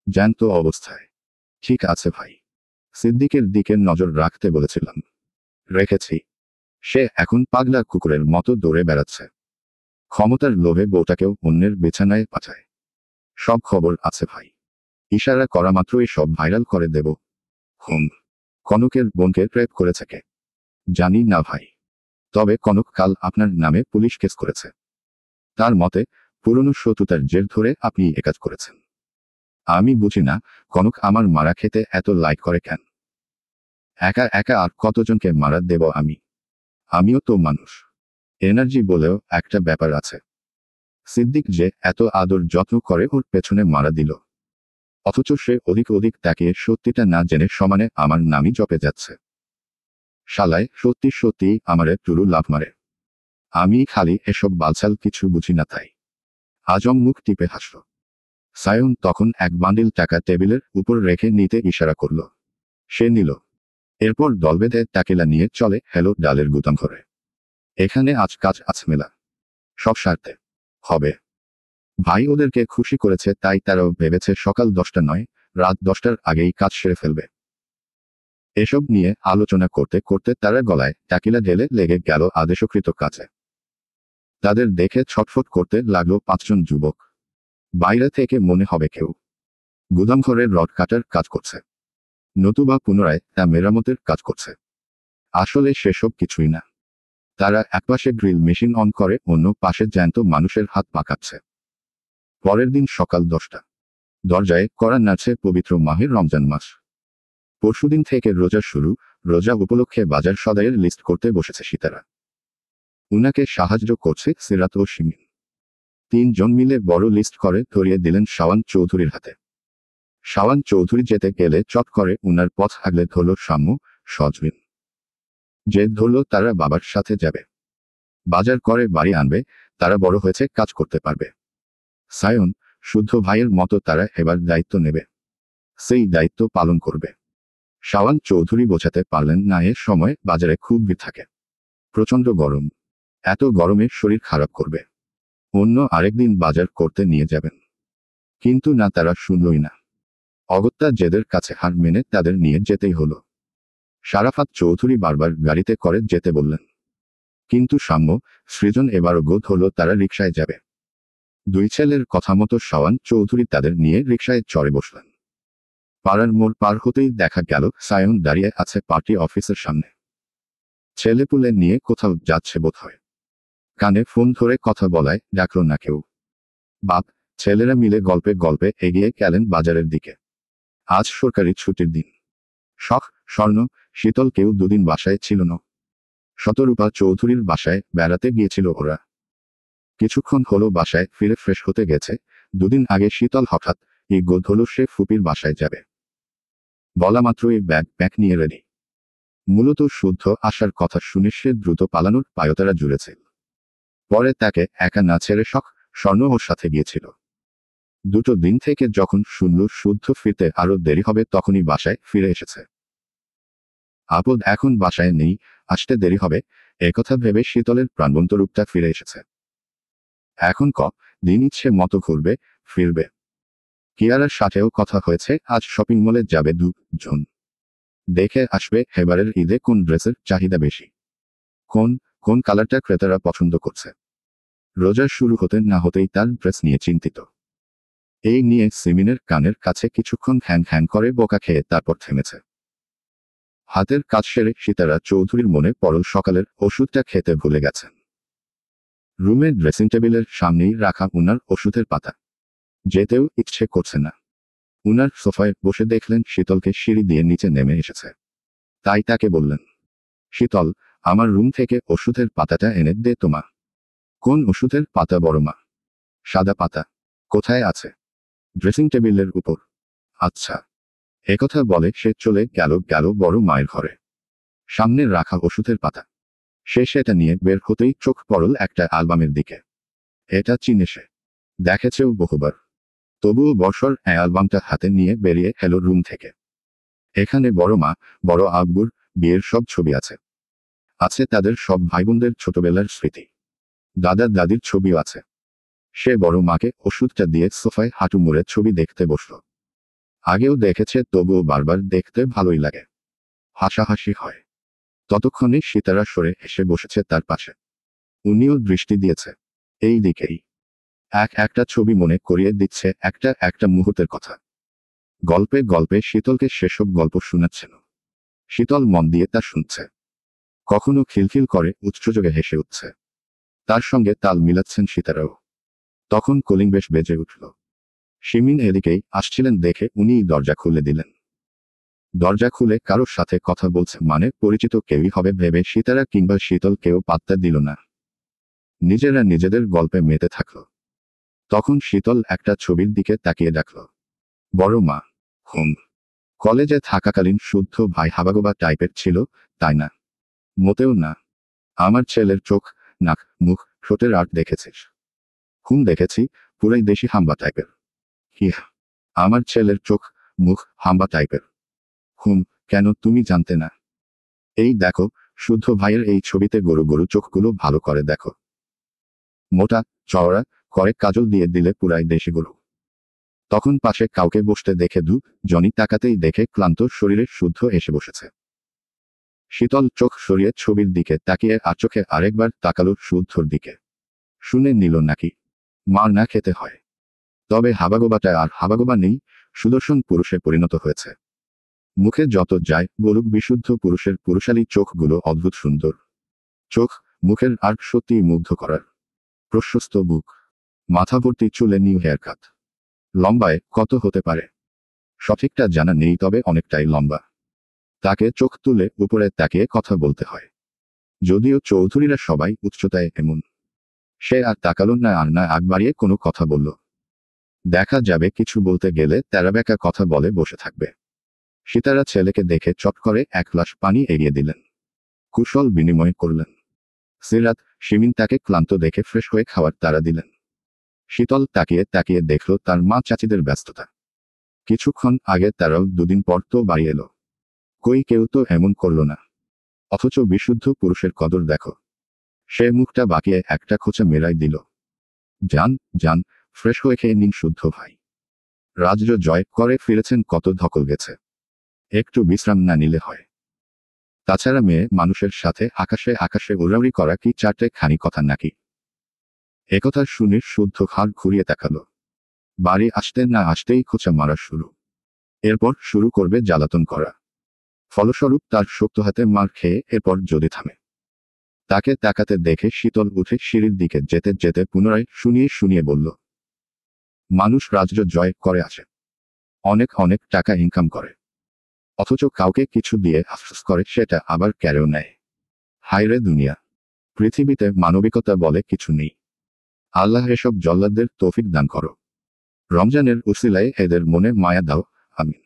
জ্যান্ত অবস্থায়। ঠিক আছে ভাই। সিদ্দিকের দিকে নজর রাখতে বলেছিলাম। রেখেছি। সে এখন পাগলা কুকুরের মতো দৌড়ে বেড়াচ্ছে। ক্ষমতার লোভে বউটাকেও অন্যের বিছানায় পাঠায়। সব খবর আছে ভাই। ইশারা করা মাত্রই সব ভাইরাল করে দেব। হুম। কনকের বোনকে ট্র্যাপ করেছে কে? জানি না ভাই। তবে কনক কাল আপনার নামে পুলিশ কেস করেছে। তার মতে, পুরনো শত্রুতার জের ধরে আপনি একাজ করেছেন। আমি বুঝি না, কনক আমার মারা খেতে এত লাইক করে কেন? একা একা আর কতজনকে মারা দেব আমি? আমিও তো মানুষ। এনার্জি বলেও একটা ব্যাপার আছে। সিদ্দিক যে এত আদর যত্ন করে ওর পেছনে মারা দিল। অথচ সে অধিক অধিক তাকিয়ে সত্যিটা না জেনে সমানে আমার নামই জপে যাচ্ছে। শালায় সত্যি সত্যি আমারে টুরু লাভ মারে। আমি খালি এসব বালছাল কিছু বুঝি না তাই। আজম মুখ টিপে হাসল। সায়ন তখন এক বান্ডিল টাকা টেবিলের উপর রেখে নিতে ইশারা করল। সে নিল। এরপর দলবেঁধে টাকিলা নিয়ে চলে হেলো ডালের গুদাম ঘরে। এখানে আজ কাজ আছে মেলা। সব সারতে হবে। ভাই ওদেরকে খুশি করেছে তাই তারাও ভেবেছে সকাল 10টা নয়, রাত 10টার আগেই কাজ সেরে ফেলবে। এসব নিয়ে আলোচনা করতে করতে তারা গলায় টাকিলা ঢেলে লেগে গেল আদেশকৃত কাজে। তাদের দেখে ছটফট করতে লাগলো 5 জন যুবক। বাইরে থেকে মনে হবে কেউ গুদামঘরের রড কাটার কাজ করছে, নতুবা পুনরায় তা মেরামতের কাজ করছে। আসলে সেসব কিছুই না। তারা একপাশে গ্রিল মেশিন অন করে অন্য পাশে জ্যান্ত মানুষের হাত পাকাচ্ছে। পরের দিন সকাল 10টা। দরজায় কড়া নাড়ছে পবিত্র মাহের রমজান মাস। পরশুদিন থেকে রোজা শুরু, রোজা উপলক্ষে বাজার সদাইয়ের লিস্ট করতে বসেছে সীতারা। উনাকে সাহায্য করছে সিরাত ও শিমিন। 3 জন মিলে বড় লিস্ট করে ধরিয়ে দিলেন শাওয়ান চৌধুরীর হাতে। শাওয়ান চৌধুরী যেতে গেলে চট করে উনার পথ আগলে ধরল সাম্য, সজরিন। যে ধরল তারা বাবার সাথে যাবে। বাজার করে বাড়ি আনবে, তারা বড় হয়েছে কাজ করতে পারবে। সায়ন, শুদ্ধ ভাইয়ের মতো তারা এবার দায়িত্ব নেবে। সেই দায়িত্ব পালন করবে। শাওয়ান চৌধুরী বোঝাতে পারলেন না এ সময় বাজারে খুব ভিড় থাকে। প্রচণ্ড গরম। এত গরমে শরীর খারাপ করবে। অন্য আরেকদিন বাজার করতে নিয়ে যাবেন। কিন্তু না, তারা শুনলই না। অগত্যা জেদের কাছে হার মেনে তাদের নিয়ে যেতেই হলো। শারাফাত চৌধুরী বারবার গাড়িতে করে যেতে বললেন। কিন্তু সাম্য, সৃজন এবারও গোদ হলো তারা রিকশায় যাবে। 2 ছেলের কথা মতো শাওয়ান চৌধুরী তাদের নিয়ে রিকশায় চড়ে বসলেন। পাড়ার মোড় পার হতেই দেখা গেল সায়ন দাঁড়িয়ে আছে পার্টি অফিসের সামনে। ছেলেপুলে নিয়ে কোথাও যাচ্ছে বোধ হয়। কানে ফোন ধরে কথা বলায় ডাকল না কেউ। বাপ ছেলেরা মিলে গল্পে গল্পে এগিয়ে গেলেন বাজারের দিকে। আজ সরকারি ছুটির দিন। শখ, স্বর্ণ, শীতল কেউ 2 দিন বাসায় ছিল না। শতরূপা চৌধুরীর বাসায় বেড়াতে গিয়েছিল ওরা। কিছুক্ষণ হলো বাসায় ফিরে ফ্রেশ হতে গেছে। 2 দিন আগে শীতল হঠাৎ এই গোদ হলো সে ফুপির বাসায় যাবে। বলা মাত্রই ব্যাগ প্যাক নিয়ে রেডি। মূলত শুদ্ধ আসার কথা শুনে সে দ্রুত পালানোর পায়তারা জুড়েছে। পরে তাকে একা না ছেড়ে শখ, স্বর্ণ ওর সাথে গিয়েছিল। 2 দিন থেকে যখন শুনল শুদ্ধ ফিরতে আরো দেরি হবে তখনই বাসায় ফিরে এসেছে। আপদ এখন বাসায় নেই, আসতে দেরি হবে, একথা ভেবে শীতলের প্রাণবন্ত রূপটা ফিরে এসেছে। এখন দিন ইচ্ছে মতো ঘুরবে, ফিরবে। কিয়ারার সাথেও কথা হয়েছে, আজ শপিং মলে যাবে 2 জন। দেখে আসবে এবারের ঈদে কোন ড্রেসের চাহিদা বেশি, কোন কোন কালারটা ক্রেতারা পছন্দ করছে। রোজা শুরু হতে না হতেই তার ড্রেস নিয়ে চিন্তিত। এই নিয়ে সিমিনের কানের কাছে কিছুক্ষণ হ্যাং হ্যাং করে বোকা খেয়ে তারপর থেমেছে। হাতের কাজ সেরে সীতারা চৌধুরীর মনে পড়ল সকালের ওষুধটা খেতে ভুলে গেছেন। রুমের ড্রেসিং টেবিলের সামনেই রাখা উনার ওষুধের পাতা। যেতেও ইচ্ছে করছে না। উনার সোফায় বসে দেখলেন শীতলকে সিঁড়ি দিয়ে নিচে নেমে এসেছে। তাই তাকে বললেন, শীতল, আমার রুম থেকে ওষুধের পাতাটা এনে দে তো মা। কোন ওষুধের পাতা বড় মা? সাদা পাতা। কোথায় আছে? ড্রেসিং টেবিলের উপর। আচ্ছা। একথা বলে সে চলে গেল বড় মায়ের ঘরে। সামনে রাখা ওষুধের পাতা। সে সেটা নিয়ে বের হতেই চোখ পড়ল একটা অ্যালবামের দিকে। এটা চিনে সে। দেখেছেও বহুবার। তবুও বর্ষর অ্যালবামটা হাতে নিয়ে বেরিয়ে এলো রুম থেকে। এখানে বড় মা, বড় আব্বুর বিয়ের সব ছবি আছে। আছে তাদের সব ভাইবোনদের ছোটবেলার স্মৃতি। দাদা দাদির ছবিও আছে। সে বড় মাকে ওষুধটা দিয়ে সোফায় হাঁটু মুড়ে ছবি দেখতে বসল। আগেও দেখেছে, তবুও বারবার দেখতে ভালোই লাগে। হাসাহাসি হয়। ততক্ষণে সীতারা সরে এসে বসেছে তার পাশে। উনিও দৃষ্টি দিয়েছে এই দিকেই। একটা ছবি মনে করিয়ে দিচ্ছে একটা একটা মুহূর্তের কথা। গল্পে গল্পে শীতলকে সেসব গল্প শোনাচ্ছেন। শীতল মন দিয়ে তা শুনছে। কখনো খিলখিল করে উচ্চযোগে হেসে উঠছে। তার সঙ্গে তাল মিলাচ্ছেন সীতারাও। তখন কলিং বেশ বেজে উঠল। শিমিন এদিকেই আসছিলেন দেখে উনিই দরজা খুলে দিলেন। দরজা খুলে কারোর সাথে কথা বলছে মানে পরিচিত কেউই হবে ভেবে সীতারা কিংবা শীতল কেউ পাত্তা দিল না। নিজেরা নিজেদের গল্পে মেতে থাকল। তখন শীতল একটা ছবির দিকে তাকিয়ে ডাকল, বড় মা। হুম। কলেজে থাকাকালীন শুদ্ধ ভাই হাবাগোবা টাইপের ছিল, তাই না? মোটেও না। আমার ছেলের চোখ, নাক, মুখ, ঠোঁটের আর্ট দেখেছিস? হুম দেখেছি, পুরাই দেশি হাম্বা টাইপের। কি? আমার ছেলের চোখ, মুখ হাম্বা টাইপের? হুম। কেন তুমি জানতে না? এই দেখো, শুদ্ধ ভাইয়ের এই ছবিতে গরু গরু চোখগুলো ভালো করে দেখো। মোটা, চওড়া করে কাজল দিয়ে দিলে পুরাই দেশি গরু। তখন পাশে কাউকে বসতে দেখে জনি তাকাতেই দেখে ক্লান্ত শরীরে শুদ্ধ এসে বসেছে। শীতল চোখ সরিয়ে ছবির দিকে তাকিয়ে আর চোখে আরেকবার তাকালো শুদ্ধর দিকে। শুনে নিল নাকি মার না খেতে হয়। তবে হাবাগোবাটা আর হাবাগোবা নেই, সুদর্শন পুরুষে পরিণত হয়েছে। মুখে যত যায় বলুক, বিশুদ্ধ পুরুষের পুরুষালী চোখগুলো অদ্ভুত সুন্দর। চোখ, মুখের আর্ট সত্যিই মুগ্ধ করার। প্রশস্ত বুক, মাথা ভর্তি চুলে নিউ হেয়ার কাট। লম্বায় কত হতে পারে সঠিকটা জানা নেই, তবে অনেকটাই লম্বা। তাকে চোখ তুলে উপরে তাকিয়ে কথা বলতে হয়। যদিও চৌধুরীরা সবাই উচ্চতায় এমন। সে আর তাকালো না, আর না আগ বাড়িয়ে কোনো কথা বলল। দেখা যাবে কিছু বলতে গেলে তেরাবেকা কথা বলে বসে থাকবে। সীতারা ছেলেকে দেখে চট করে এক গ্লাস পানি এগিয়ে দিলেন। কুশল বিনিময় করলেন। সিরাত, শিমিন তাকে ক্লান্ত দেখে ফ্রেশ হয়ে খাওয়ার তাড়া দিলেন। শীতল তাকিয়ে তাকিয়ে দেখল তার মা চাচিদের ব্যস্ততা। কিছুক্ষণ আগে তারাও দুদিন পর তো বাড়ি এলো। কই কেউ তো এমন করল না। অথচ বিশুদ্ধ পুরুষের কদর দেখো। সে মুখটা বাঁকিয়ে একটা খোঁচা মেরাই দিল। যান যান, ফ্রেশ হয়ে খেয়ে নিন শুদ্ধ ভাই। রাজ্য জয় করে ফিরেছেন, কত ধকল গেছে। একটু বিশ্রাম না নিলে হয়? তাছাড়া মেয়ে মানুষের সাথে আকাশে আকাশে উড়াউড়ি করা কি চারটে খানি কথা নাকি? একথা শুনে শুদ্ধ ঘাড় ঘুরিয়ে তাকালো। বাড়ি আসতে না আসতেই খোঁচা মারা শুরু। এরপর শুরু করবে জ্বালাতন করা। ফলস্বরূপ তার শক্ত হাতে মার খেয়ে এরপর যদি থামে। তাকে তাকাতে দেখে শীতল উঠে সিঁড়ির দিকে যেতে যেতে পুনরায় শুনিয়ে শুনিয়ে বলল, মানুষ রাজ্য জয় করে আসে, অনেক অনেক টাকা ইনকাম করে, অথচ কাউকে কিছু দিয়ে আফসোস করে সেটা আবার কেড়েও নেয়। হায়রে দুনিয়া! পৃথিবীতে মানবিকতা বলে কিছু নেই। আল্লাহ এসব জল্লাদদের তৌফিক দান করো। রমজানের উসিলায় এদের মনে মায়া দাও, আমিন।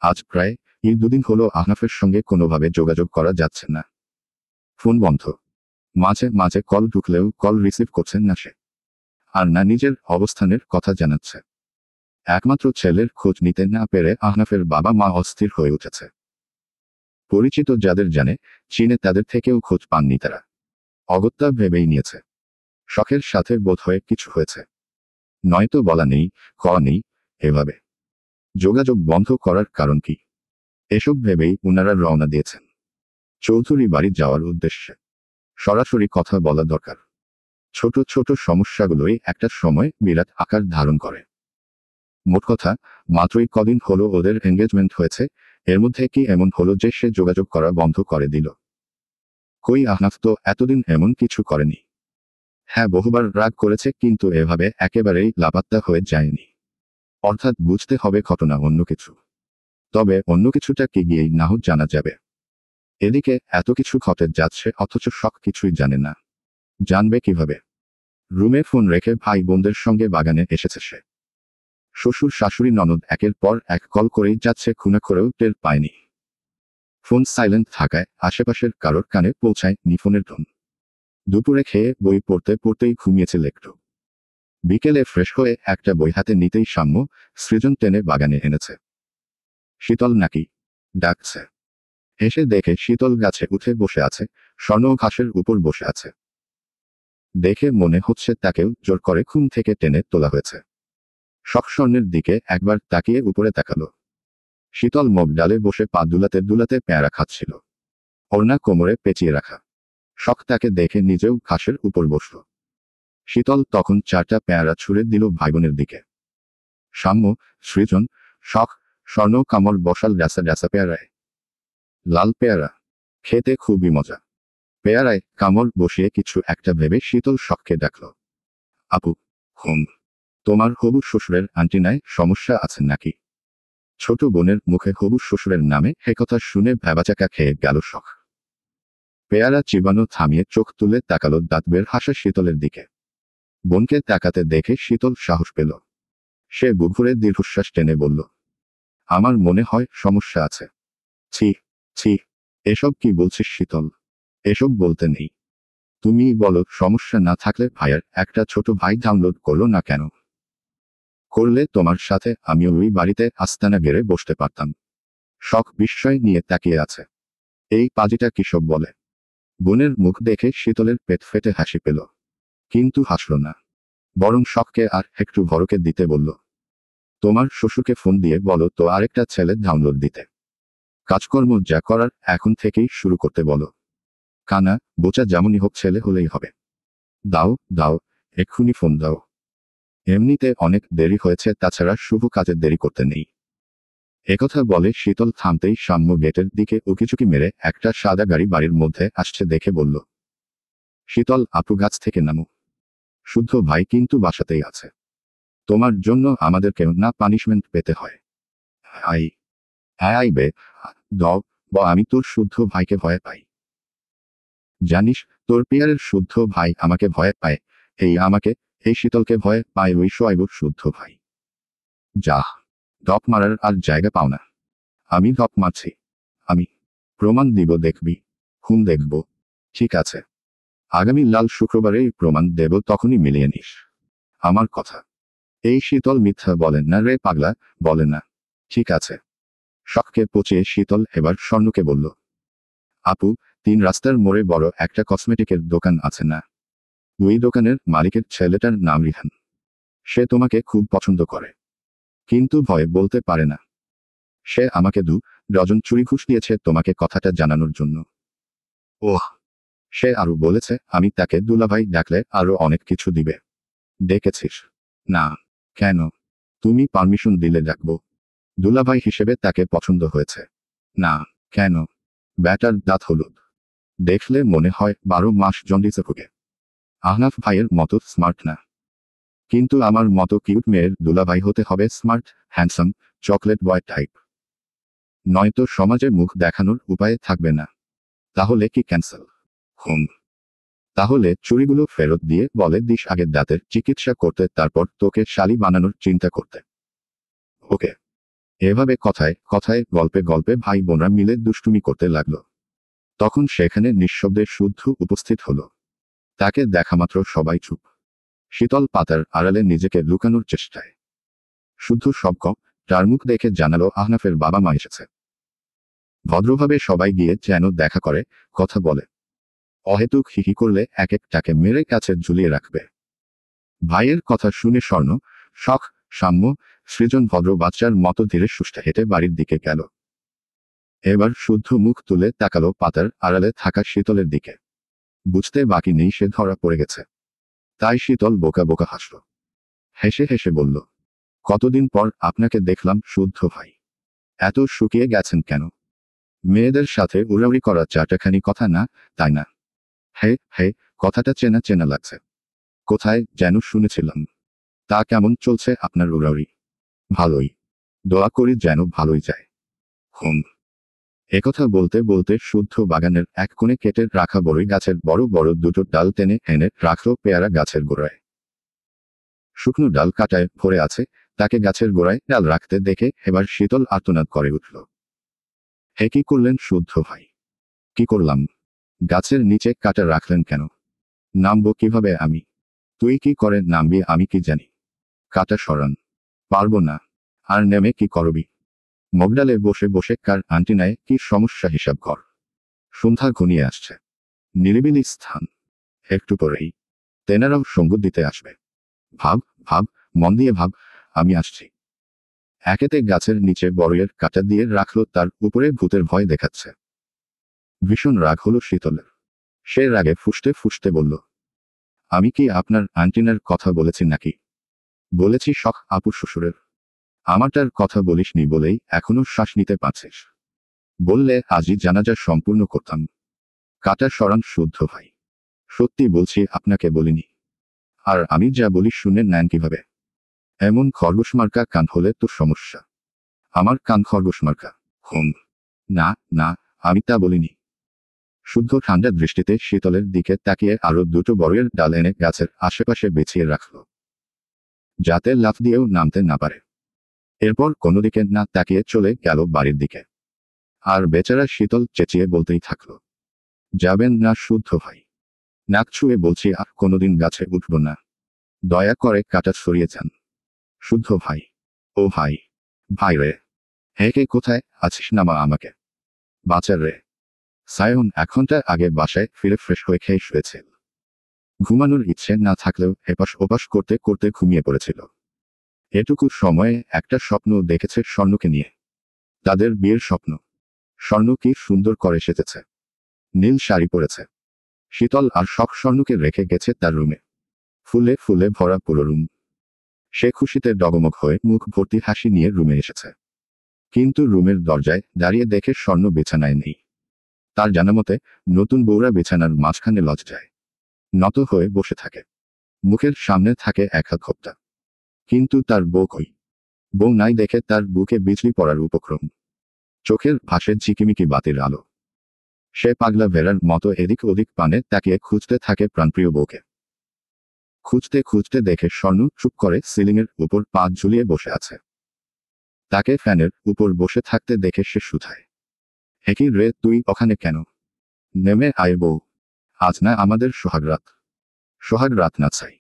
আজ প্রায় দুদিন হলো আহনাফের সঙ্গে কোনোভাবে যোগাযোগ করা যাচ্ছে না। ফোন বন্ধ। মাঝে মাঝে কল ঢুকলেও কল রিসিভ করছেন না সে। আর না নিজের অবস্থানের কথা জানাচ্ছে। একমাত্র ছেলের খোঁজ নিতে না পেরে আহনাফের বাবা মা অস্থির হয়ে উঠেছে। পরিচিত যাদের জানে চীনে তাদের থেকেও খোঁজ পাননি তারা। অগত্যা ভেবেই নিয়েছে শখের সাথে বোধ হয়ে কিছু হয়েছে। নয়তো বলা নেই, কওয়া নেই, এভাবে যোগাযোগ বন্ধ করার কারণ কি? এসব ভেবেই উনারা রওনা দিয়েছেন চৌধুরী বাড়ি যাওয়ার উদ্দেশ্যে। সরাসরি কথা বলা দরকার। ছোট ছোট সমস্যাগুলোই একটা সময় বিরাট আকার ধারণ করে। মোট কথা, মাত্রই কদিন হলো ওদের এঙ্গেজমেন্ট হয়েছে, এর মধ্যে কি এমন হলো যে সে যোগাযোগ করা বন্ধ করে দিল? কই, আহনাফ তো এতদিন এমন কিছু করেনি। হ্যাঁ, বহুবার রাগ করেছে, কিন্তু এভাবে একেবারেই লাপাত্তা হয়ে যায়নি। অর্থাৎ বুঝতে হবে ঘটনা অন্য কিছু। তবে অন্য কিছুটা কি গিয়েই না হোক জানা যাবে। এদিকে এত কিছু ঘটে যাচ্ছে অথচ শখ কিছুই জানে না। জানবে কিভাবে? রুমে ফোন রেখে ভাই বোনদের সঙ্গে বাগানে এসেছে সে। শ্বশুর শাশুড়ি ননদ একের পর এক কল করেই যাচ্ছে, খুনা করেও টের পায়নি। ফোন সাইলেন্ট থাকায় আশেপাশের কারোর কানে পৌঁছায়নি ফোনের টোন। দুপুরে খেয়ে বই পড়তে পড়তেই ঘুমিয়েছিল একটু। বিকেলে ফ্রেশ হয়ে একটা বই হাতে নিতেই সাম্য সৃজন টেনে বাগানে এনেছে। শীতল নাকি? ডাকছে। এসে দেখে শীতল গাছে উঠে বসে আছে, স্বর্ণ ঘাসের উপর বসে আছে। দেখে মনে হচ্ছে তাকেও জোর করে ঘুম থেকে টেনে তোলা হয়েছে। শখ স্বর্ণের দিকে একবার তাকিয়ে উপরে তাকালো। শীতল মুগ ডালে বসে পা দুলাতে দুলাতে পেয়ারা খাচ্ছিল। ওড়না কোমরে পেঁচিয়ে রাখা। শখ তাকে দেখে নিজেও ঘাসের উপর বসল। শীতল তখন 4টা পেয়ারা ছুঁড়ে দিল ভাইবোনের দিকে। সাম্য, সৃজন, শখ, স্বর্ণ কামড় বসাল ড্যাসা ড্যাসা পেয়ারায়। লাল পেয়ারা। খেতে খুবই মজা। পেয়ারায় কামড় বসিয়ে কিছু একটা ভেবে শীতল শখকে ডাকল। আপু। হুম। তোমার হবু শ্বশুরের আন্টিনায় সমস্যা আছে নাকি? ছোট বোনের মুখে হবু শ্বশুরের নামে একথা শুনে ভ্যাবাচাকা খেয়ে গেল শখ। পেয়ারা চিবানো থামিয়ে চোখ তুলে তাকালো দাঁত বের হাসা শীতলের দিকে। বোনকে তাকাতে দেখে শীতল সাহস পেল। সে বুক ভরে দীর্ঘশ্বাস টেনে বলল, আমার মনে হয় সমস্যা আছে। ছি, ছি, এসব কি বলছিস শীতল? এসব বলতে নেই। তুমি বলো, সমস্যা না থাকলে ভাইয়ের একটা ছোট ভাই ডাউনলোড করলো না কেন? করলে তোমার সাথে আমিও ওই বাড়িতে আস্তানা গেড়ে বসতে পারতাম। শখ বিস্ময় নিয়ে তাকিয়ে আছে। এই পাজিটা কিসব বলে? বোনের মুখ দেখে শীতলের পেট ফেটে হাসি পেল। কিন্তু হাসল না। বরং শখকে আর একটু ভরকে দিতে বলল, তোমার শ্বশুরকে ফোন দিয়ে বলো তো আরেকটা ছেলে ডাউনলোড দিতে। কাজকর্ম যা করার এখন থেকেই শুরু করতে বলো। কানা বোচা যেমনই হোক, ছেলে হলেই হবে। দাও দাও, এক্ষুনি ফোন দাও। এমনিতে অনেক দেরি হয়েছে, তাছাড়া শুভ কাজে দেরি করতে নেই। একথা বলে শীতল থামতেই সাম্য গেটের দিকে উকিঝুঁকি মেরে একটা সাদা গাড়ি বাড়ির মধ্যে আসছে দেখে বলল, শীতল আপু গাছ থেকে নামো। শুদ্ধ ভাই কিন্তু বাসাতেই আছে। তোমার জন্য আমাদেরকেও না পানিশমেন্ট পেতে হয়। আই আই বে দাও, আমি তোর শুদ্ধ ভাইকে ভয় পাই। জানিস, তোর পিয়ারের শুদ্ধ ভাই আমাকে ভয় পায়। এই শীতলকে ভয় পায় ওই শোয়াইবুর শুদ্ধ ভাই। যা, ডপ মারার আর জায়গা পাও না। আমি ডপ মারছি। আমি প্রমাণ দিব, দেখবি। হুম, দেখব। ঠিক আছে। আগামী লাল শুক্রবারেই প্রমাণ দেব, তখনই মিলিয়ে নিস আমার কথা। এই শীতল মিথ্যা বলেন না রে পাগলা, বলে না। ঠিক আছে। শখকে পচিয়ে শীতল এবার স্বর্ণকে বলল, আপু, 3 রাস্তার মোড়ে বড় একটা কসমেটিকের দোকান আছে না? ওই দোকানের মালিকের ছেলেটার নাম রিহান। সে তোমাকে খুব পছন্দ করে, কিন্তু ভয়ে বলতে পারে না। সে আমাকে 2 ডজন চুরি ঘুষ দিয়েছে তোমাকে কথাটা জানানোর জন্য। ওহ। সে আরো বলেছে আমি তাকে দুলাভাই ডাকলে আরো অনেক কিছু দিবে। ডেকেছিস? না। কেন? তুমি পারমিশন দিলে ডাকবো। দুলাভাই হিসেবে তাকে পছন্দ হয়েছে। না। কেন? ব্যাটার দাঁত হলুদ। দেখলে মনে হয় 12 মাস জন্ডিসে ভুগে। আহনাফ ভাইয়ের মতো স্মার্ট না। কিন্তু আমার মতো কিউট মেয়ের দুলাভাই হতে হবে smart, handsome, chocolate boy type. নয়তো সমাজে মুখ দেখানোর উপায় থাকবে না। তাহলে কি ক্যান্সেল? হুম। তাহলে চুরিগুলো ফেরত দিয়ে বলে দিস আগে দাঁতের চিকিৎসা করতে, তারপর তোকে শালি বানানোর চিন্তা করতে। ওকে। এভাবে কথায় কথায় গল্পে গল্পে ভাই বোনরা মিলে দুষ্টুমি করতে লাগলো। তখন সেখানে নিঃশব্দে শুদ্ধ উপস্থিত হলো। তাকে দেখামাত্র সবাই চুপ। শীতল পাতার আড়ালে নিজেকে লুকানোর চেষ্টায়। শুদ্ধ তার মুখ দেখে জানালো আহনাফের বাবা মা এসেছে। ভদ্রভাবে সবাই গিয়ে যেন দেখা করে, কথা বলে। অহেতুক হিহি করলে এক একটাকে মেরে কাছে ঝুলিয়ে রাখবে। ভাইয়ের কথা শুনে স্বর্ণ, শখ, সাম্য, সৃজন ভদ্র বাচ্চার মতো ধীরে সুস্থে হেঁটে বাড়ির দিকে গেল। এবার শুদ্ধ মুখ তুলে তাকালো পাতার আড়ালে থাকা শীতলের দিকে। বুঝতে বাকি নেই সে ধরা পড়ে গেছে। তাই শীতল বোকা বোকা হাসল। হেসে হেসে বলল, কতদিন পর আপনাকে দেখলাম শুদ্ধ ভাই। এত শুকিয়ে গেছেন কেন? মেয়েদের সাথে উড়াউড়ি করা চারটাখানি কথা না, তাই না? হে হে, কথাটা চেনা চেনা লাগছে। কোথায় যেন শুনেছিলাম। তা কেমন চলছে আপনার উড়াউড়ি? ভালোই। দোয়া করি যেন ভালোই যায়। হুম। একথা বলতে বলতে শুদ্ধ বাগানের এক কোণে কেটে রাখা বড়ই গাছের বড় বড় দুটো ডাল টেনে এনে রাখল পেয়ারা গাছের গোড়ায়। শুকনো ডাল কাটায় ভরে আছে, তাকে গাছের গোড়ায় ডাল রাখতে দেখে এবার শীতল আর্তনাদ করে উঠল। হে কি করলেন শুদ্ধ ভাই? কি করলাম? গাছের নিচে কাটা রাখলেন কেন? নামবো কিভাবে আমি? তুই কি করে নামবি আমি কি জানি? কাটা সরান। পারবো না। আর নেমে কি করবি? মগডালে বসে বসে কার আন্টিনায় কি সমস্যা হিসাব কর। সন্ধ্যা ঘনিয়ে আসছে। নিরিবিলি স্থান। একটু পরেই তেনারাও সঙ্গ দিতে আসবে। ভাব, ভাব, মন দিয়ে ভাব, আমি আসছি। একেতে গাছের নিচে বড়ইয়ের কাটা দিয়ে রাখলো, তার উপরে ভূতের ভয় দেখাচ্ছে। ভীষণ রাগ হলো শীতলের। সে রাগে ফুঁসতে ফুঁসতে বলল, আমি কি আপনার আন্টিনার কথা বলেছি নাকি? বলেছি শখ আপু শ্বশুরের। আমারটার কথা বলিসনি বলেই এখনো শ্বাস নিতে পারছিস। বললে আজই জানাজা সম্পূর্ণ করতাম। কাটা সরান শুদ্ধ ভাই। সত্যি বলছি আপনাকে বলিনি। আর আমি যা বলি শুনে নেন কিভাবে? এমন খরগোশ মার্কা কান হলে তো সমস্যা। আমার কান খরগোশ মার্কা। হুম। না, না, আমি তা বলিনি। শুদ্ধ ঠান্ডা দৃষ্টিতে শীতলের দিকে তাকিয়ে আরো দুটো বড়ইয়ের ডাল এনে গাছের আশেপাশে বিছিয়ে রাখল, যাতে লাফ দিয়েও নামতে না পারে। এরপর কোনো দিকে না তাকিয়ে চলে গেল বাড়ির দিকে। আর বেচারা শীতল চেঁচিয়ে বলতেই থাকলো, যাবেন না শুদ্ধ ভাই? নাক ছুঁয়ে বলছি আর কোনোদিন গাছে উঠব না। দয়া করে কাটা সরিয়ে যান। শুদ্ধ ভাই। ও ভাই। ভাই রে। হে কে কোথায় আছিস নামা আমাকে। বাঁচার রে। সায়ন 1 ঘন্টা আগে বাসায় ফিরে ফ্রেশ হয়ে খেয়ে শুয়েছে। ঘুমানোর ইচ্ছে না থাকলেও এপাশ ওপাশ করতে করতে ঘুমিয়ে পড়েছিল। এটুকু সময়ে একটা স্বপ্ন দেখেছে স্বর্ণকে নিয়ে। তাদের বিয়ের স্বপ্ন। স্বর্ণ কি সুন্দর করে সেজেছে। নীল শাড়ি পরেছে। শীতল আর শখ স্বর্ণকে রেখে গেছে তার রুমে। ফুলে ফুলে ভরা পুরো রুম। সে খুশিতে ডগমগ হয়ে মুখ ভর্তি হাসি নিয়ে রুমে এসেছে। কিন্তু রুমের দরজায় দাঁড়িয়ে দেখে স্বর্ণ বিছানায় নেই। তার জানামতে নতুন বউরা বিছানার মাঝখানে লজ্জায় নত হয়ে বসে থাকে। মুখের সামনে থাকে এক হাত খোপটা। কিন্তু তার বউ কই? বউ নাই দেখে তার বুকে বিজলি পড়ার উপক্রম। চোখের ভাসে ঝিকিমিকি বাতির আলো। সে পাগলা ভেড়ার মতো এদিক ওদিক পানে তাকিয়ে খুঁজতে থাকে প্রাণপ্রিয় বউকে। খুঁজতে খুঁজতে দেখে স্বর্ণ চুপ করে সিলিংয়ের উপর পা ঝুলিয়ে বসে আছে। তাকে ফ্যানের উপর বসে থাকতে দেখে সে শুধায়, একই রে তুই ওখানে কেন? নেমে আয় বউ। আজ না আমাদের সোহাগ রাত। সোহাগ রাত না চাই।